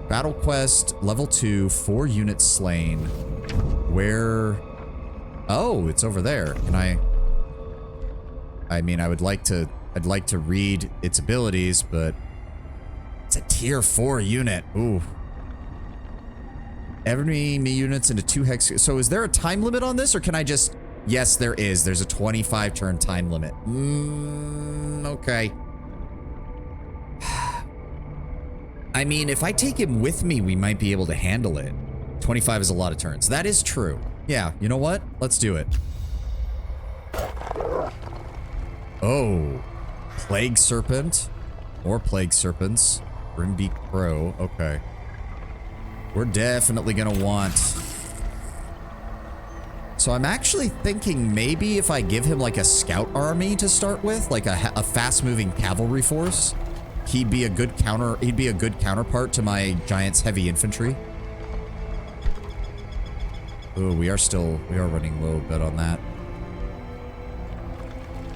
Battle quest, level 2, 4 units slain. Where... Oh, it's over there. Can I mean, I'd like to read its abilities, but it's a tier 4 unit. Ooh. Every me units into 2 hex. So is there a time limit on this, or can I just... Yes, there is. There's a 25 turn time limit. Okay. I mean, if I take him with me, we might be able to handle it. 25 is a lot of turns. That is true. Yeah, you know what? Let's do it. Oh. Plague Serpent. More Plague Serpents. Grimbeak Crow. Okay. We're definitely gonna want... So I'm actually thinking maybe if I give him like a scout army to start with, like a fast-moving cavalry force, he'd be a good counterpart to my giant's heavy infantry. Oh, we are running low a bit on that.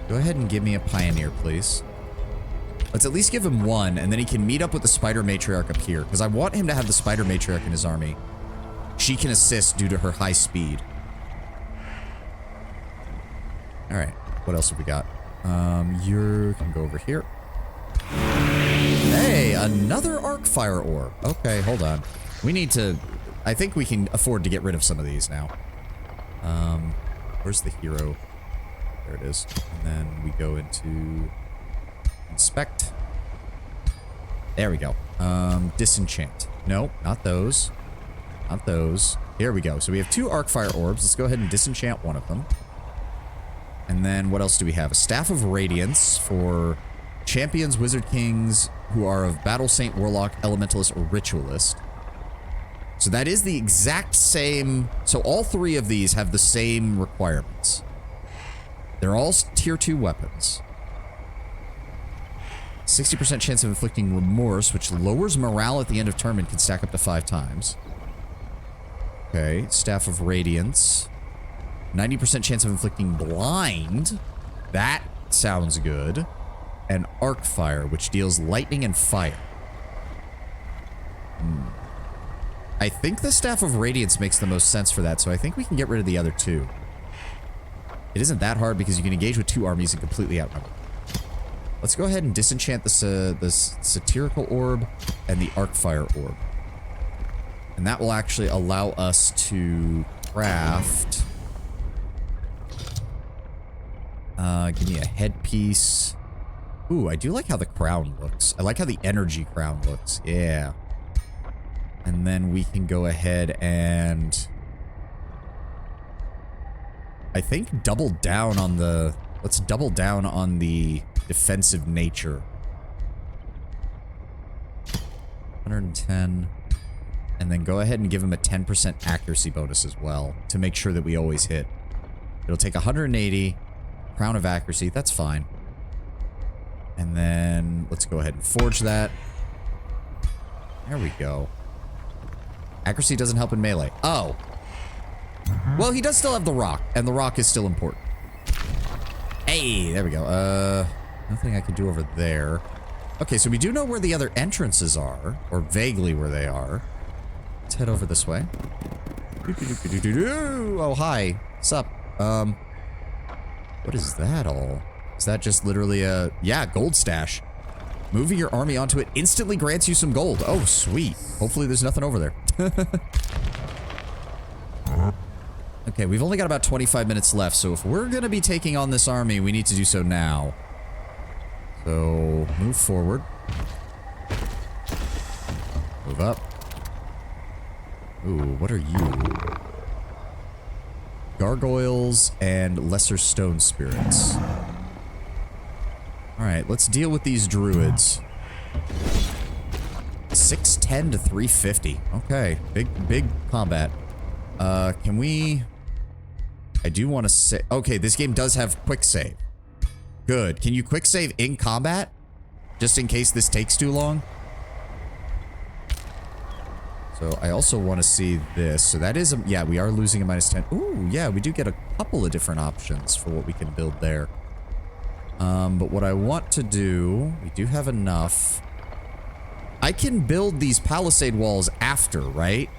Go ahead and give me a pioneer, please. Let's at least give him one, and then he can meet up with the spider matriarch up here, because I want him to have the spider matriarch in his army. She can assist due to her high speed. All right, what else have we got? You can go over here. Hey, another arc fire orb. Okay, hold on. We need to... I think we can afford to get rid of some of these now. Where's the hero? There it is. And then we go into inspect. There we go. Disenchant. No, not those. Not those. Here we go. So we have 2 arc fire orbs. Let's go ahead and disenchant one of them. And then what else do we have? A Staff of Radiance for champions, wizard kings who are of Battle Saint, Warlock, Elementalist, or Ritualist. So that is the exact same... So all 3 of these have the same requirements. They're all tier 2 weapons. 60% chance of inflicting remorse, which lowers morale at the end of turn and can stack up to 5 times. Okay, Staff of Radiance. 90% chance of inflicting blind. That sounds good. And Arc Fire, which deals lightning and fire. I think the Staff of Radiance makes the most sense for that, so I think we can get rid of the other 2. It isn't that hard because you can engage with 2 armies and completely outnumber. Let's go ahead and disenchant the Satirical Orb and the Arc Fire Orb. And that will actually allow us to craft... give me a headpiece. Ooh, I do like how the crown looks. I like how the energy crown looks. Yeah. And then we can go ahead and... I think double down on the... Let's double down on the defensive nature. 110. And then go ahead and give him a 10% accuracy bonus as well to make sure that we always hit. It'll take 180. Crown of accuracy. That's fine. And then let's go ahead and forge that. There we go. Accuracy doesn't help in melee. Oh. Well, he does still have the rock, and the rock is still important. Hey, there we go. Nothing I can do over there. Okay, so we do know where the other entrances are, or vaguely where they are. Let's head over this way. Oh, hi. Sup? What is that all? Is that just literally a... Yeah, gold stash. Moving your army onto it instantly grants you some gold. Oh, sweet. Hopefully there's nothing over there. Okay, we've only got about 25 minutes left, so if we're gonna be taking on this army, we need to do so now. So, move forward. Move up. Ooh, what are you? Gargoyles and lesser stone spirits. Alright, let's deal with these druids. 610 to 350. Okay, big combat. Can we I do want to say... Okay, this game does have quick save. Good. Can you quick save in combat? Just in case this takes too long? So I also want to see this. So that is... yeah, we are losing a -10. Ooh, yeah, we do get a couple of different options for what we can build there. But what I want to do... We do have enough. I can build these palisade walls after, right?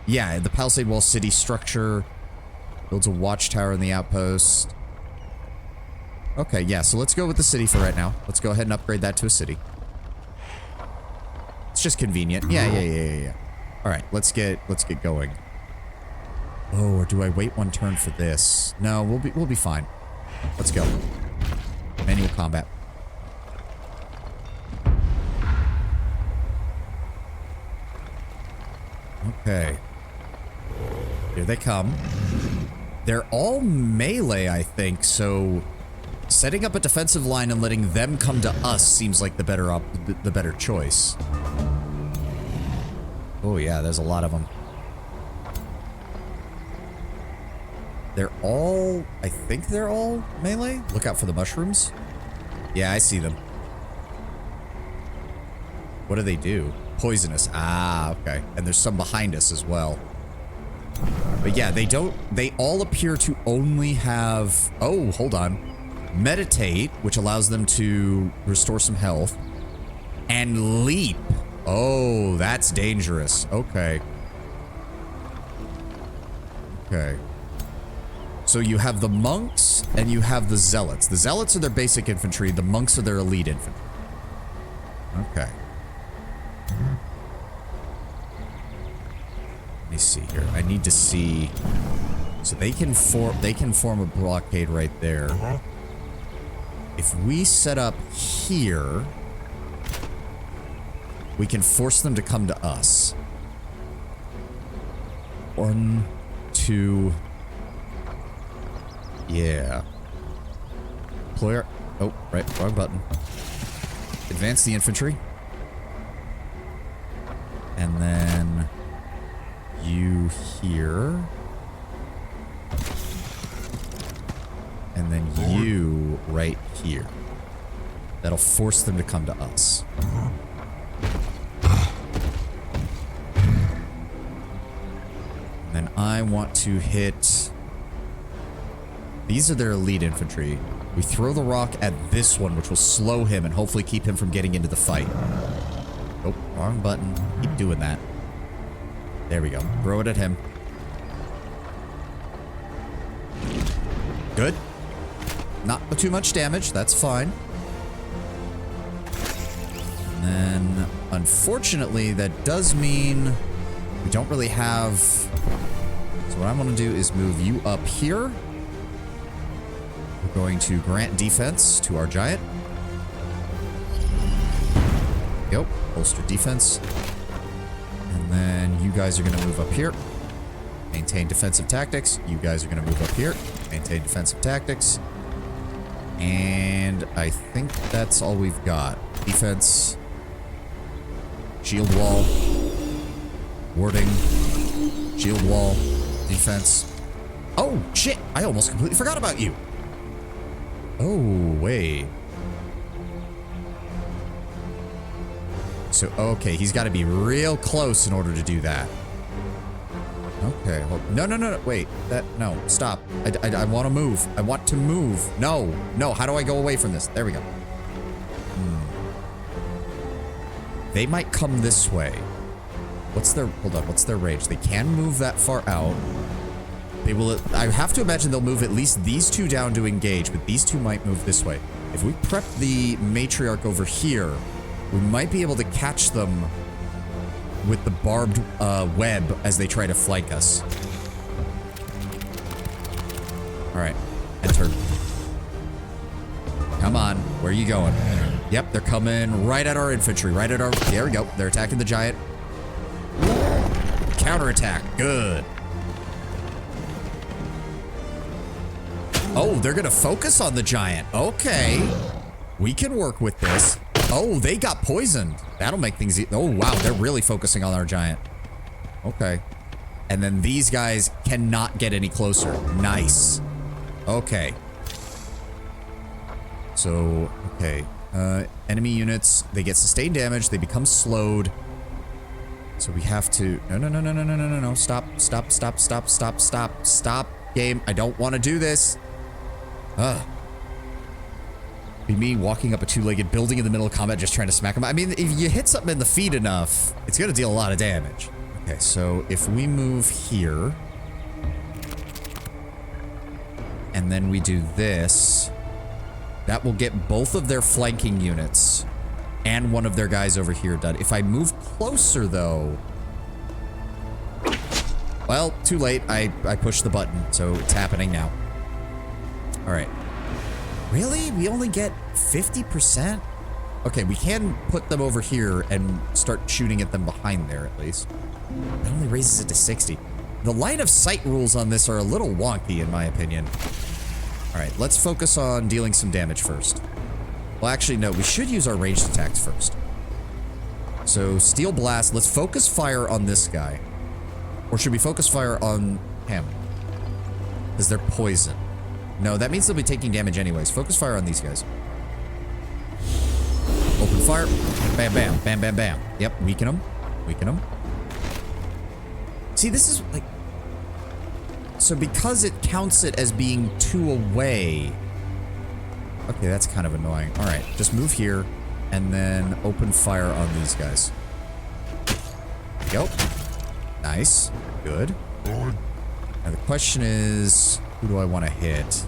Yeah, the palisade wall city structure builds a watchtower in the outpost. Okay, yeah, so let's go with the city for right now. Let's go ahead and upgrade that to a city. It's just convenient. Yeah. All right, let's get going. Oh, or do I wait one turn for this? No, we'll be fine. Let's go. Manual combat. Okay. Here they come. They're all melee, I think, so setting up a defensive line and letting them come to us seems like the better choice. Oh yeah, there's a lot of them. They're all... I think they're all melee? Look out for the mushrooms. Yeah, I see them. What do they do? Poisonous. Ah, okay. And there's some behind us as well. But yeah, they don't... They all appear to only have... Oh, hold on. Meditate, which allows them to restore some health. And leap. Oh, that's dangerous. Okay. Okay. So you have the monks and you have the zealots. The zealots are their basic infantry. The monks are their elite infantry. Okay. Let me see here. I need to see. So they can form a blockade right there. If we set up here, we can force them to come to us. 1, 2. Yeah. Deploy. Oh, right. Wrong button. Advance the infantry. And then you here. And then you right here. That'll force them to come to us. And then I want to hit... These are their elite infantry. We throw the rock at this one, which will slow him and hopefully keep him from getting into the fight. Oh, wrong button. Keep doing that. There we go. Throw it at him. Good. Not too much damage. That's fine. And then, unfortunately, that does mean we don't really have... So what I want to do is move you up here. We're going to grant defense to our giant. Yep, bolster defense. And then you guys are going to move up here. Maintain defensive tactics. You guys are going to move up here. Maintain defensive tactics. And I think that's all we've got. Defense. Shield wall. Warding. Shield wall. Defense. Oh, shit! I almost completely forgot about you! Oh, wait. So, okay, he's got to be real close in order to do that. Okay, hold, no, wait. No, stop. I want to move. I want to move. No, how do I go away from this? There we go. They might come this way. What's their range? They can move that far out. They will, I have to imagine they'll move at least these two down to engage, but these two might move this way. If we prep the matriarch over here, we might be able to catch them with the barbed web as they try to flank us. Alright, enter. Come on, where are you going? Yep, they're coming right at our infantry, right at our... There we go, they're attacking the giant. Counterattack, good. Oh, they're gonna focus on the giant. Okay. We can work with this. Oh, they got poisoned. That'll make things... Oh, wow. They're really focusing on our giant. Okay. And then these guys cannot get any closer. Nice. Okay. So, okay. Enemy units, they get sustained damage, they become slowed. So we have to... No. Stop. Stop, game. I don't want to do this. Ugh. Be me walking up a two-legged building in the middle of combat just trying to smack him. I mean, if you hit something in the feet enough, it's going to deal a lot of damage. Okay, so if we move here... and then we do this... that will get both of their flanking units and one of their guys over here done. If I move closer, though... well, too late. I pushed the button, so it's happening now. All right. Really? We only get 50%? Okay, we can put them over here and start shooting at them behind there, at least. That only raises it to 60. The line of sight rules on this are a little wonky, in my opinion. All right, let's focus on dealing some damage first. Well, actually, no, we should use our ranged attacks first. So, Steel Blast, let's focus fire on this guy. Or should we focus fire on him? Because they're poison. No, that means they'll be taking damage anyways. Focus fire on these guys. Open fire. Bam, bam, bam, bam, bam. Yep, weaken them. Weaken them. See, this is like... so because it counts it as being 2 away... okay, that's kind of annoying. All right, just move here and then open fire on these guys. There you go. Nice. Good. Now the question is, who do I want to hit?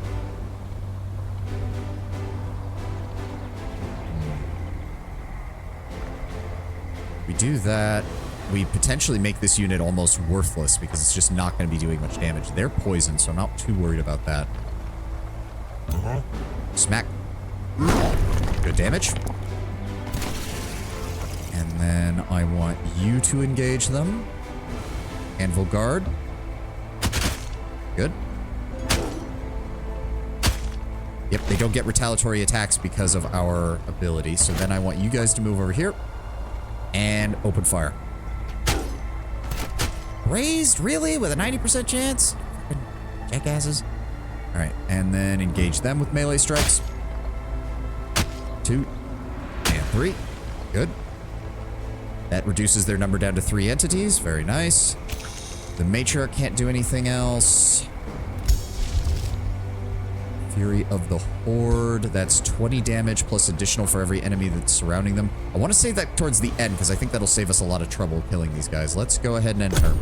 We do that. We potentially make this unit almost worthless because it's just not going to be doing much damage. They're poisoned, so I'm not too worried about that. Smack. Good damage. And then I want you to engage them. Anvil Guard. Good. Yep, they don't get retaliatory attacks because of our ability. So then I want you guys to move over here. And open fire. Raised? Really? With a 90% chance? Fucking jackasses. Alright, and then engage them with melee strikes. 2 and 3. Good. That reduces their number down to 3 entities. Very nice. The matriarch can't do anything else. Fury of the Horde. That's 20 damage plus additional for every enemy that's surrounding them. I want to save that towards the end because I think that'll save us a lot of trouble killing these guys. Let's go ahead and end turn.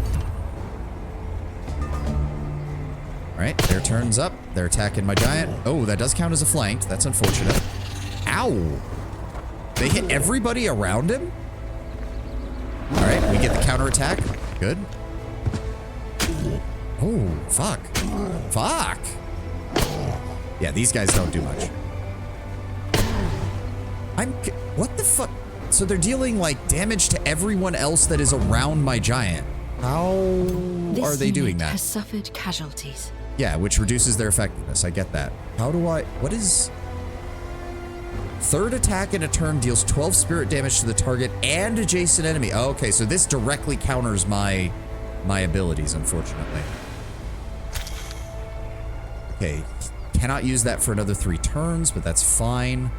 Alright, their turn's up. They're attacking my giant. Oh, that does count as a flank. That's unfortunate. Ow! They hit everybody around him? Alright, we get the counterattack. Good. Oh, fuck. Fuck! Yeah, these guys don't do much. What the fuck? So they're dealing, like, damage to everyone else that is around my giant. How are they doing that? Has suffered casualties. Yeah, which reduces their effectiveness. I get that. How do I... what is... third attack in a turn deals 12 spirit damage to the target and adjacent enemy. Oh, okay, so this directly counters my abilities, unfortunately. Okay, cannot use that for another 3 turns, but that's fine.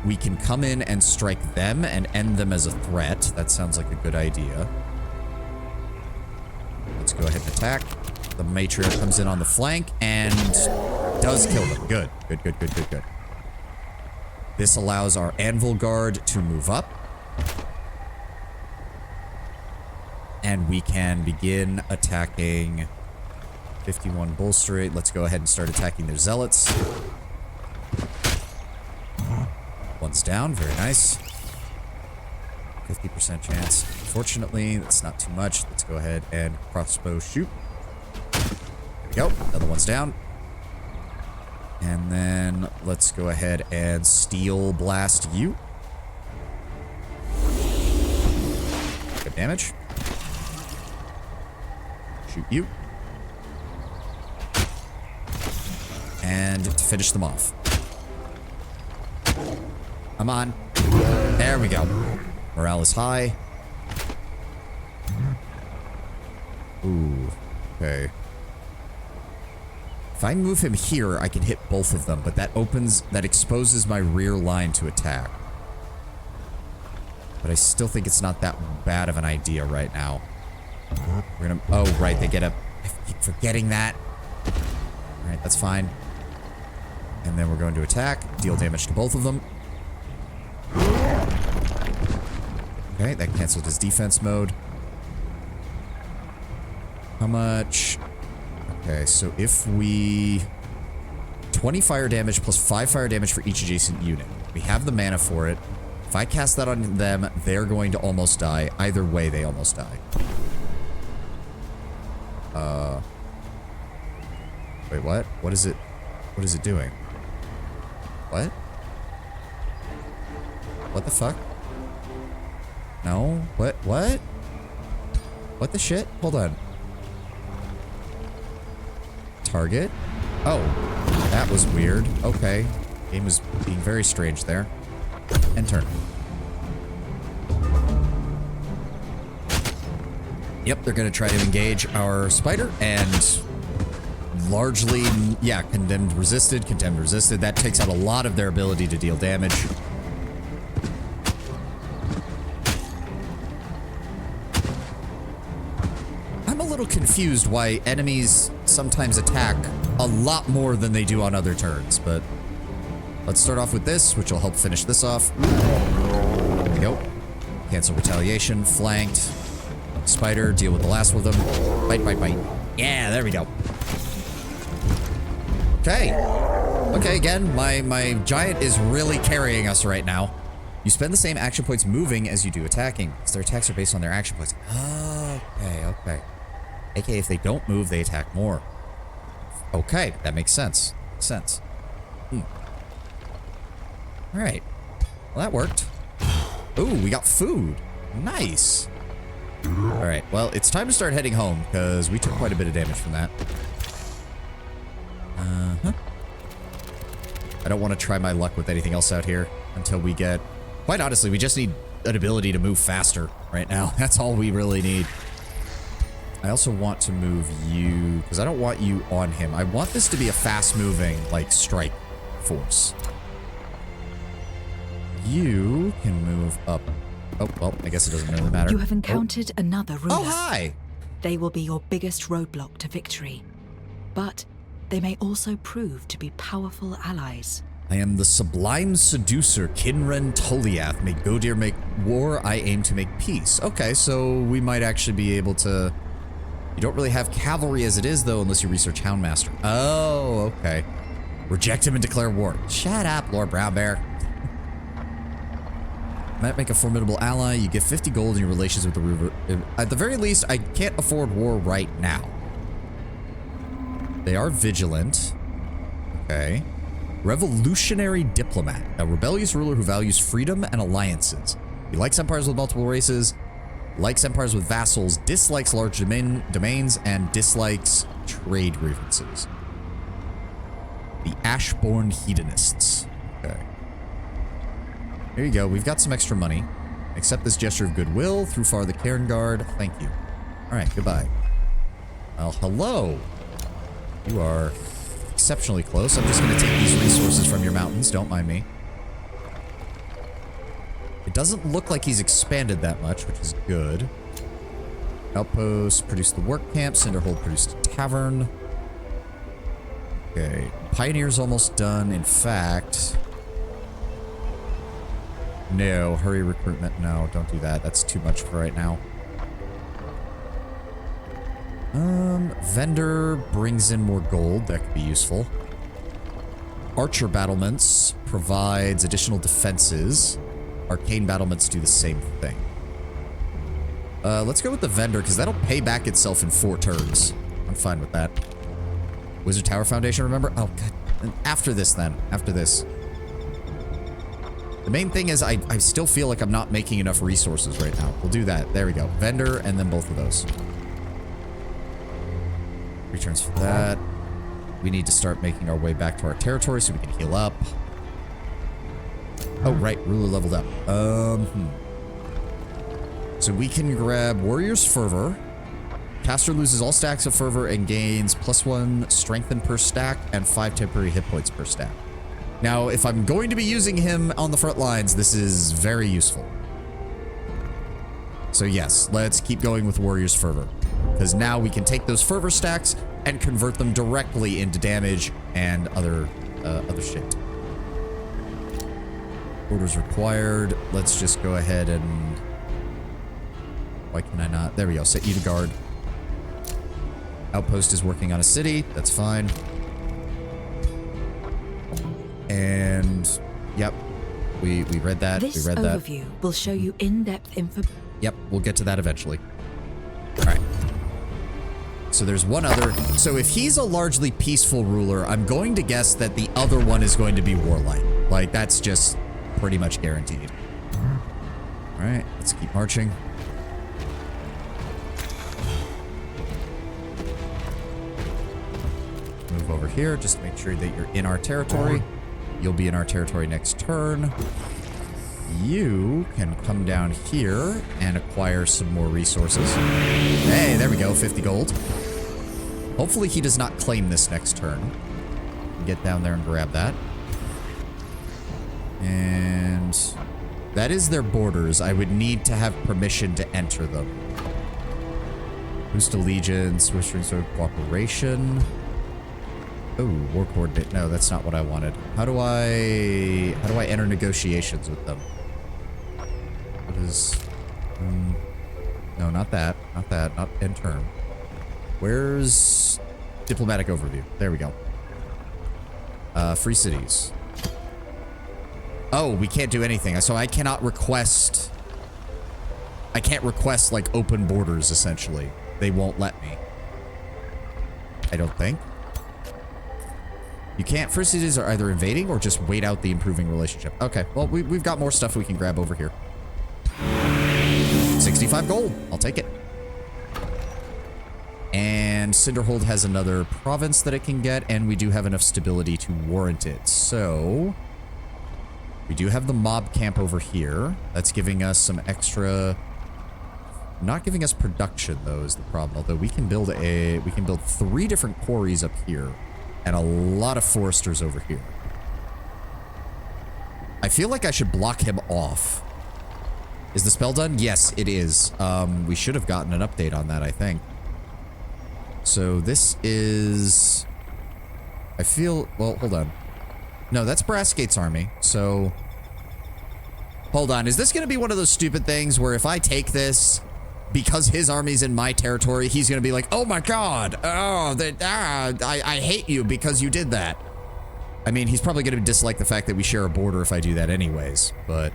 We can come in and strike them and end them as a threat. That sounds like a good idea. Let's go ahead and attack. The matriarch comes in on the flank and does kill them. Good. Good, good, good, good, good. This allows our Anvil Guard to move up. And we can begin attacking 51 Bolsterate. Let's go ahead and start attacking their zealots. One's down. Very nice. 50% chance. Fortunately, that's not too much. Let's go ahead and crossbow shoot. There we go. Another one's down. And then let's go ahead and steel blast you. Good damage. Shoot you. And to finish them off. Come on. There we go. Morale is high. Ooh, okay. If I move him here, I can hit both of them, but that exposes my rear line to attack. But I still think it's not that bad of an idea right now. We're gonna, oh, right, they get a, I keep forgetting that. All right, that's fine. And then we're going to attack, deal damage to both of them. Okay, that canceled his defense mode. How much? Okay, so if we... 20 fire damage plus 5 fire damage for each adjacent unit. We have the mana for it. If I cast that on them, they're going to almost die. Either way, they almost die. Wait, what? What is it? What is it doing? What? What the fuck? No? What? What? What the shit? Hold on. Target? Oh. That was weird. Okay. Game was being very strange there. And turn. Yep, they're gonna try to engage our spider, and largely, yeah, condemned resisted. That takes out a lot of their ability to deal damage. I'm a little confused why enemies sometimes attack a lot more than they do on other turns, but let's start off with this, which will help finish this off. There we go. Cancel retaliation, flanked. Spider, deal with the last one of them. Bite, bite, bite. Yeah, there we go. Okay. Okay, again, my giant is really carrying us right now. You spend the same action points moving as you do attacking, because their attacks are based on their action points. Okay, okay. AKA, if they don't move, they attack more. Okay, that makes sense. Makes sense. Alright. Well, that worked. Ooh, we got food. Nice. Alright, well, it's time to start heading home, because we took quite a bit of damage from that. I don't want to try my luck with anything else out here until we get... Quite honestly, we just need an ability to move faster right now. That's all we really need. I also want to move you, because I don't want you on him. I want this to be a fast-moving, like, strike force. You can move up. Oh, well, I guess it doesn't really matter. You have encountered another ruler. Oh, hi! They will be your biggest roadblock to victory. But they may also prove to be powerful allies. I am the sublime seducer, Kinren Toliath. May Godir make war, I aim to make peace. Okay, so we might actually be able to... You don't really have cavalry as it is, though, unless you research Houndmaster. Oh, okay. Reject him and declare war. Shut up, Lord Brownbear. Might make a formidable ally. You get 50 gold in your relations with the ruler. At the very least, I can't afford war right now. They are vigilant. Okay. Revolutionary diplomat. A rebellious ruler who values freedom and alliances. He likes empires with multiple races, likes empires with vassals, dislikes large domains, and dislikes trade grievances. The Ashbourne Hedonists. Okay. There you go. We've got some extra money. Accept this gesture of goodwill through far the Cairngard. Thank you. Alright, goodbye. Well, hello. You are exceptionally close. I'm just going to take these resources from your mountains. Don't mind me. It doesn't look like he's expanded that much, which is good. Outpost produced the work camp. Cinderhold produced a tavern. Okay. Pioneer's almost done. In fact... No, hurry recruitment. No, don't do that. That's too much for right now. Vendor brings in more gold. That could be useful. Archer battlements provides additional defenses. Arcane battlements do the same thing. Let's go with the vendor, because that'll pay back itself in 4 turns. I'm fine with that. Wizard Tower Foundation, remember? Oh, God. After this, then. After this. The main thing is I still feel like I'm not making enough resources right now. We'll do that. There we go. Vendor, and then both of those. Returns for that. We need to start making our way back to our territory so we can heal up. Oh, right. Ruler leveled up. So we can grab Warrior's Fervor, Pastor loses all stacks of fervor and gains +1 strengthen per stack and 5 temporary hit points per stack. Now, if I'm going to be using him on the front lines, this is very useful. So yes, let's keep going with Warrior's Fervor, because now we can take those fervor stacks and convert them directly into damage and other shit. Orders required. Let's just go ahead and... Why can I not? There we go. Set you to guard. Outpost is working on a city. That's fine. And... Yep. We read that. This we read that. overview will show you in-depth info. Yep, we'll get to that eventually. All right. So there's one other. So if he's a largely peaceful ruler, I'm going to guess that the other one is going to be warlike. Like, that's just pretty much guaranteed. All right, let's keep marching. Move over here, just to make sure that you're in our territory. You'll be in our territory next turn. You can come down here and acquire some more resources. Hey, there we go, 50 gold. Hopefully he does not claim this next turn. Get down there and grab that. And that is their borders. I would need to have permission to enter them. Boost allegiance, Swiss rings of cooperation. Oh, war coordinate. No, that's not what I wanted. How do I enter negotiations with them? What is... no, not that. Not that. Not end term. Where's diplomatic overview? There we go. Free cities. Oh, we can't do anything. So I cannot request... I can't request, like, open borders, essentially. They won't let me. I don't think. You can't. First cities are either invading or just wait out the improving relationship. Okay, well, we've got more stuff we can grab over here. 65 gold. I'll take it. And Cinderhold has another province that it can get, and we do have enough stability to warrant it. So, we do have the mob camp over here. That's giving us some extra... Not giving us production, though, is the problem. Although we can build 3 different quarries up here. And a lot of foresters over here. I feel like I should block him off. Is the spell done? Yes, it is. We should have gotten an update on that, I think. So this is... I feel... Well, hold on. No, that's Brassgate's army. So... Hold on. Is this going to be one of those stupid things where if I take this... Because his army's in my territory, he's gonna be like, oh my god, oh, I hate you because you did that. I mean, he's probably gonna dislike the fact that we share a border if I do that anyways, but...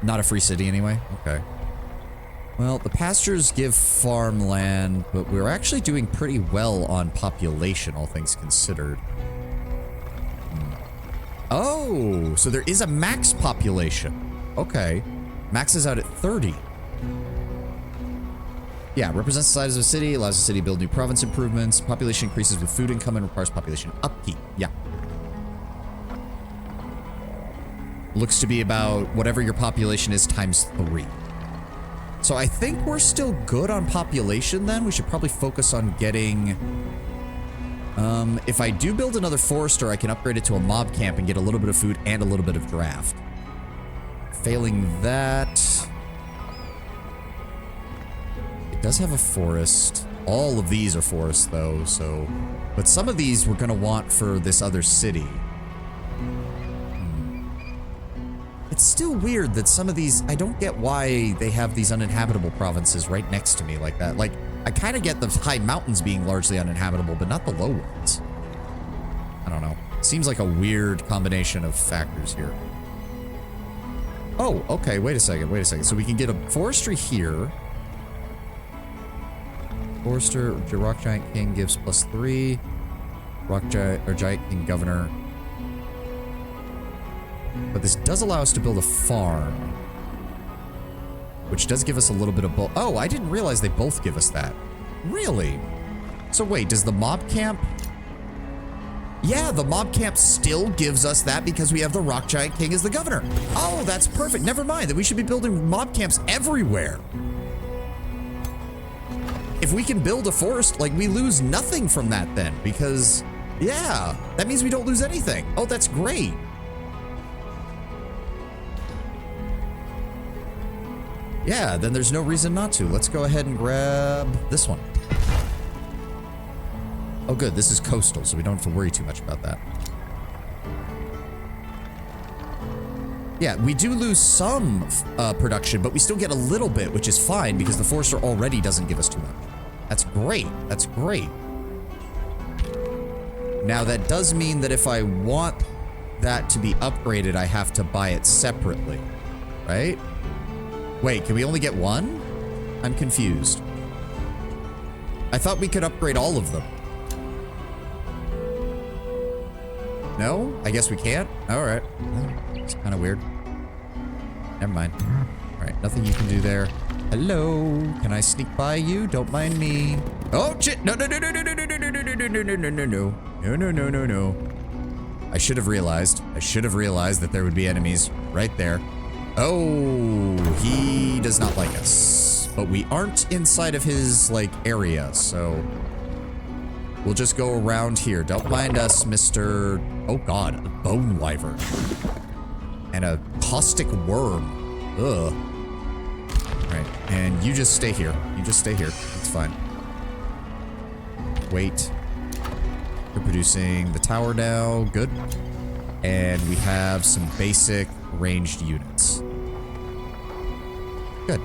Not a free city anyway? Okay. Well, the pastures give farmland, but we're actually doing pretty well on population, all things considered. Oh, so there is a max population. Okay. Max is out at 30. Yeah, represents the size of a city, allows the city to build new province improvements. Population increases with food income and requires population upkeep. Yeah. Looks to be about whatever your population is times 3. So I think we're still good on population then. We should probably focus on getting... if I do build another forester, I can upgrade it to a mob camp and get a little bit of food and a little bit of draft. Failing that, it does have a forest. All of these are forests, though, so... But some of these we're gonna want for this other city. It's still weird that some of these... I don't get why they have these uninhabitable provinces right next to me like that. Like, I kind of get the high mountains being largely uninhabitable, but not the low ones. I don't know. Seems like a weird combination of factors here. Oh, okay, wait a second. So we can get a forestry here. Forester, Rock Giant King gives +3. Giant King Governor. But this does allow us to build a farm. Which does give us a little bit of both. Oh, I didn't realize they both give us that. Really? So wait, does the mob camp... Yeah, the mob camp still gives us that because we have the Rock Giant King as the governor. Oh, that's perfect. Never mind. That we should be building mob camps everywhere. if we can build a forest, like, we lose nothing from that then, because, yeah, that means we don't lose anything. Oh, that's great. Yeah, then there's no reason not to. Let's go ahead and grab this one. Oh, good. This is coastal, so we don't have to worry too much about that. Yeah, we do lose some production, but we still get a little bit, which is fine because the forester already doesn't give us too much. That's great. That's great. Now, that does mean that if I want that to be upgraded, I have to buy it separately, right? Wait, can we only get one? I'm confused. I thought we could upgrade all of them. No? I guess we can't? Alright. It's kind of weird. Never mind. Alright, nothing you can do there. Hello? Can I sneak by you? Don't mind me. Oh, shit! No, no, no, no, no, no, no, no, no, no, no, no, no, no, no, no. No, no, no, no, no. I should have realized. I should have realized that there would be enemies right there. Oh, he does not like us. But we aren't inside of his, like, area, so we'll just go around here. Don't mind us, Mr. Oh god, a bone wyvern. And a caustic worm. Ugh. Alright, and you just stay here. You just stay here. It's fine. Wait. You're producing the tower now. Good. And we have some basic ranged units. Good.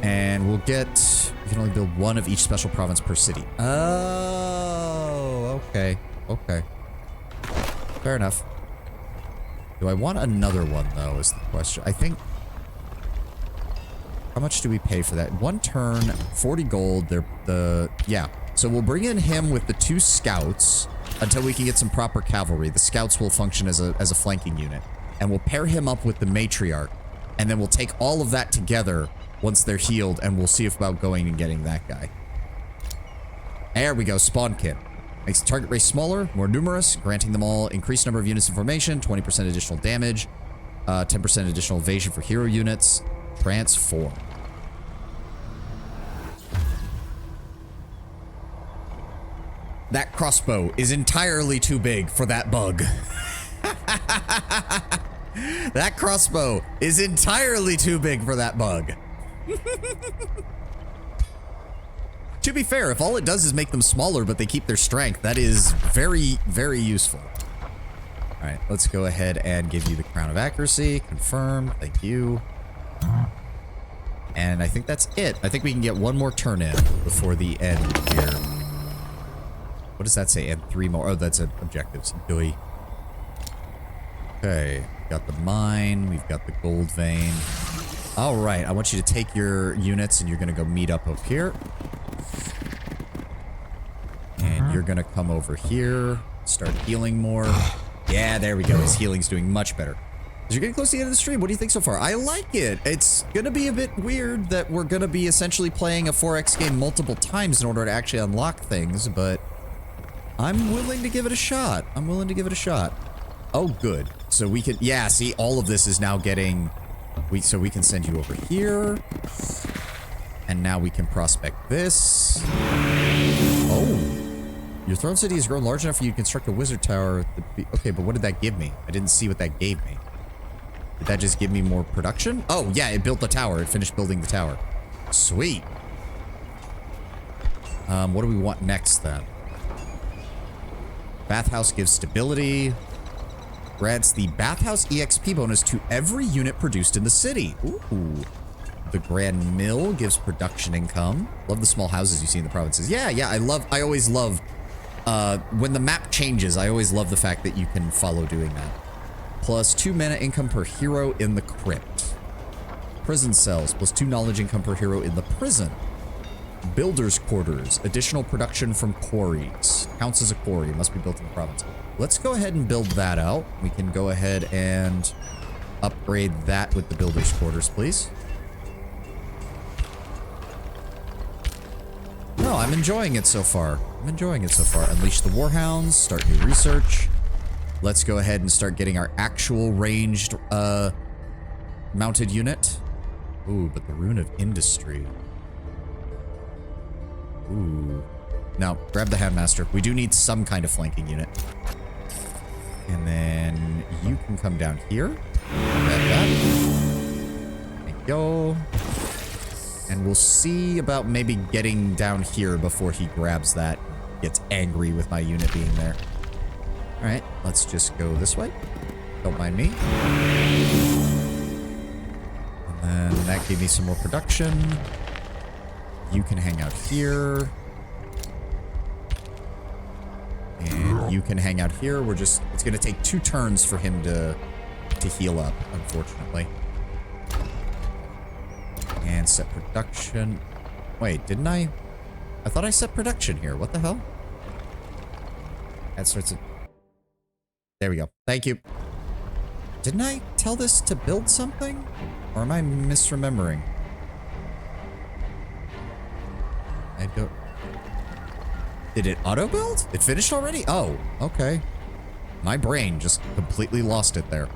And we'll get... We can only build one of each special province per city. Oh, okay. Okay. Fair enough. Do I want another one, though, is the question. I think... How much do we pay for that? 1 turn, 40 gold. Yeah. So we'll bring in him with the 2 scouts until we can get some proper cavalry. The scouts will function as a flanking unit. And we'll pair him up with the matriarch. And then we'll take all of that together once they're healed, and we'll see about going and getting that guy. There we go, spawn kit. Makes the target race smaller, more numerous, granting them all increased number of units in formation, 20% additional damage, 10% additional evasion for hero units. Transform. That crossbow is entirely too big for that bug. That crossbow is entirely too big for that bug. To be fair, if all it does is make them smaller, but they keep their strength, that is very, very useful. All right, let's go ahead and give you the Crown of Accuracy. Confirm. Thank you. And I think that's it. I think we can get one more turn in before the end here. What does that say? And 3 more. Oh, that's objectives. Doi. Okay. We've got the mine. We've got the gold vein. All right. I want you to take your units and you're going to go meet up here. And you're going to come over here. Start healing more. Yeah, there we go. His healing's doing much better. As you're getting close to the end of the stream, what do you think so far? I like it. It's going to be a bit weird that we're going to be essentially playing a 4X game multiple times in order to actually unlock things, but I'm willing to give it a shot. I'm willing to give it a shot. Oh, good. So we can, yeah, see, all of this is now getting, so we can send you over here. And now we can prospect this. Oh. Your throne city has grown large enough for you to construct a wizard tower. Okay, but what did that give me? I didn't see what that gave me. Did that just give me more production? Oh, yeah, it built the tower. It finished building the tower. Sweet. What do we want next, then? Bathhouse gives stability. Grants the Bathhouse EXP bonus to every unit produced in the city. Ooh. The Grand Mill gives production income. Love the small houses you see in the provinces. Yeah, I always love, when the map changes, I always love the fact that you can follow doing that. Plus 2 mana income per hero in the crypt. Prison cells, plus 2 knowledge income per hero in the prison. Builder's quarters, additional production from quarries. Counts as a quarry, must be built in the province. Let's go ahead and build that out. We can go ahead and upgrade that with the builder's quarters, please. No, I'm enjoying it so far. I'm enjoying it so far. Unleash the Warhounds, start new research. Let's go ahead and start getting our actual ranged mounted unit. Ooh, but the Rune of Industry. Ooh. No, grab the Handmaster. We do need some kind of flanking unit. And then you can come down here. Grab that. There you go. And we'll see about maybe getting down here before he grabs that. Gets angry with my unit being there. All right, let's just go this way. Don't mind me. And then that gave me some more production. You can hang out here. And you can hang out here. It's going to take 2 turns for him to heal up, unfortunately. And set production. Wait, didn't I? I thought I set production here. What the hell? That starts at... There we go. Thank you. Didn't I tell this to build something? Or am I misremembering? I don't... Did it auto-build? It finished already? Oh, okay. My brain just completely lost it there.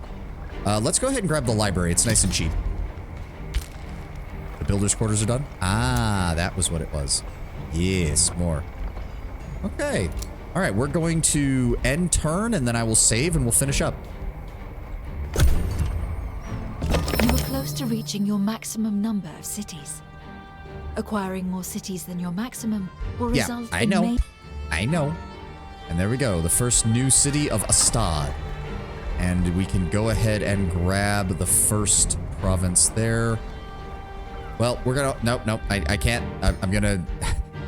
Let's go ahead and grab the library. It's nice and cheap. The builder's quarters are done? Ah, that was what it was. Yes, more. Okay. All right, we're going to end turn, and then I will save, and we'll finish up. You are close to reaching your maximum number of cities. Acquiring more cities than your maximum will result I in know. I know. And there we go. The first new city of Astad. And we can go ahead and grab the first province there. Well, we're gonna... Nope. I can't. I'm gonna...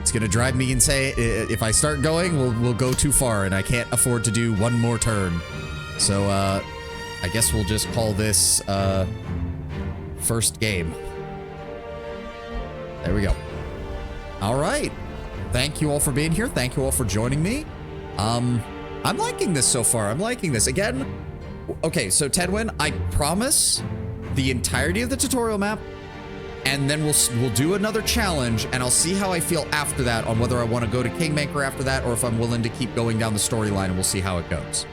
It's gonna drive me insane. If I start going, we'll go too far, and I can't afford to do one more turn. So, I guess we'll just call this, first game. There we go. All right. Thank you all for being here. Thank you all for joining me. I'm liking this so far. I'm liking this. Again, okay, so Tedwin, I promise the entirety of the tutorial map, and then we'll do another challenge, and I'll see how I feel after that on whether I want to go to Kingmaker after that or if I'm willing to keep going down the storyline, and we'll see how it goes.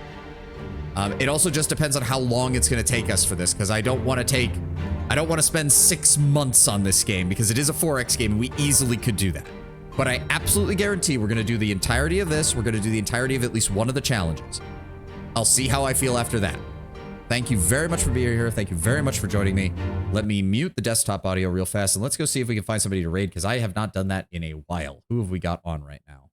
It also just depends on how long it's going to take us for this, because I don't want to spend 6 months on this game, because it is a 4X game, and we easily could do that. But I absolutely guarantee we're going to do the entirety of this. We're going to do the entirety of at least one of the challenges. I'll see how I feel after that. Thank you very much for being here. Thank you very much for joining me. Let me mute the desktop audio real fast, and let's go see if we can find somebody to raid, because I have not done that in a while. Who have we got on right now?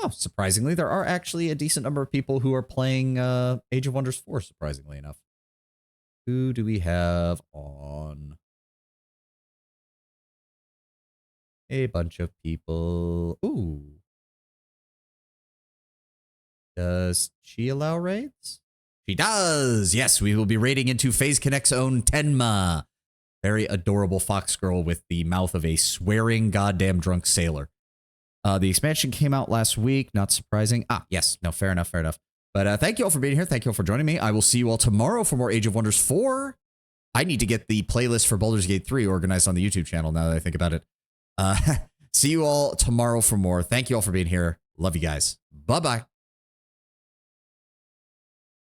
Oh, surprisingly, there are actually a decent number of people who are playing Age of Wonders 4, surprisingly enough. Who do we have on? A bunch of people. Ooh. Does she allow raids? She does! Yes, we will be raiding into FaZe Connect's own Tenma. Very adorable fox girl with the mouth of a swearing goddamn drunk sailor. The expansion came out last week, not surprising. Ah, yes, no, fair enough. But thank you all for being here. Thank you all for joining me. I will see you all tomorrow for more Age of Wonders 4. I need to get the playlist for Baldur's Gate 3 organized on the YouTube channel now that I think about it. See you all tomorrow for more. Thank you all for being here. Love you guys. Bye-bye.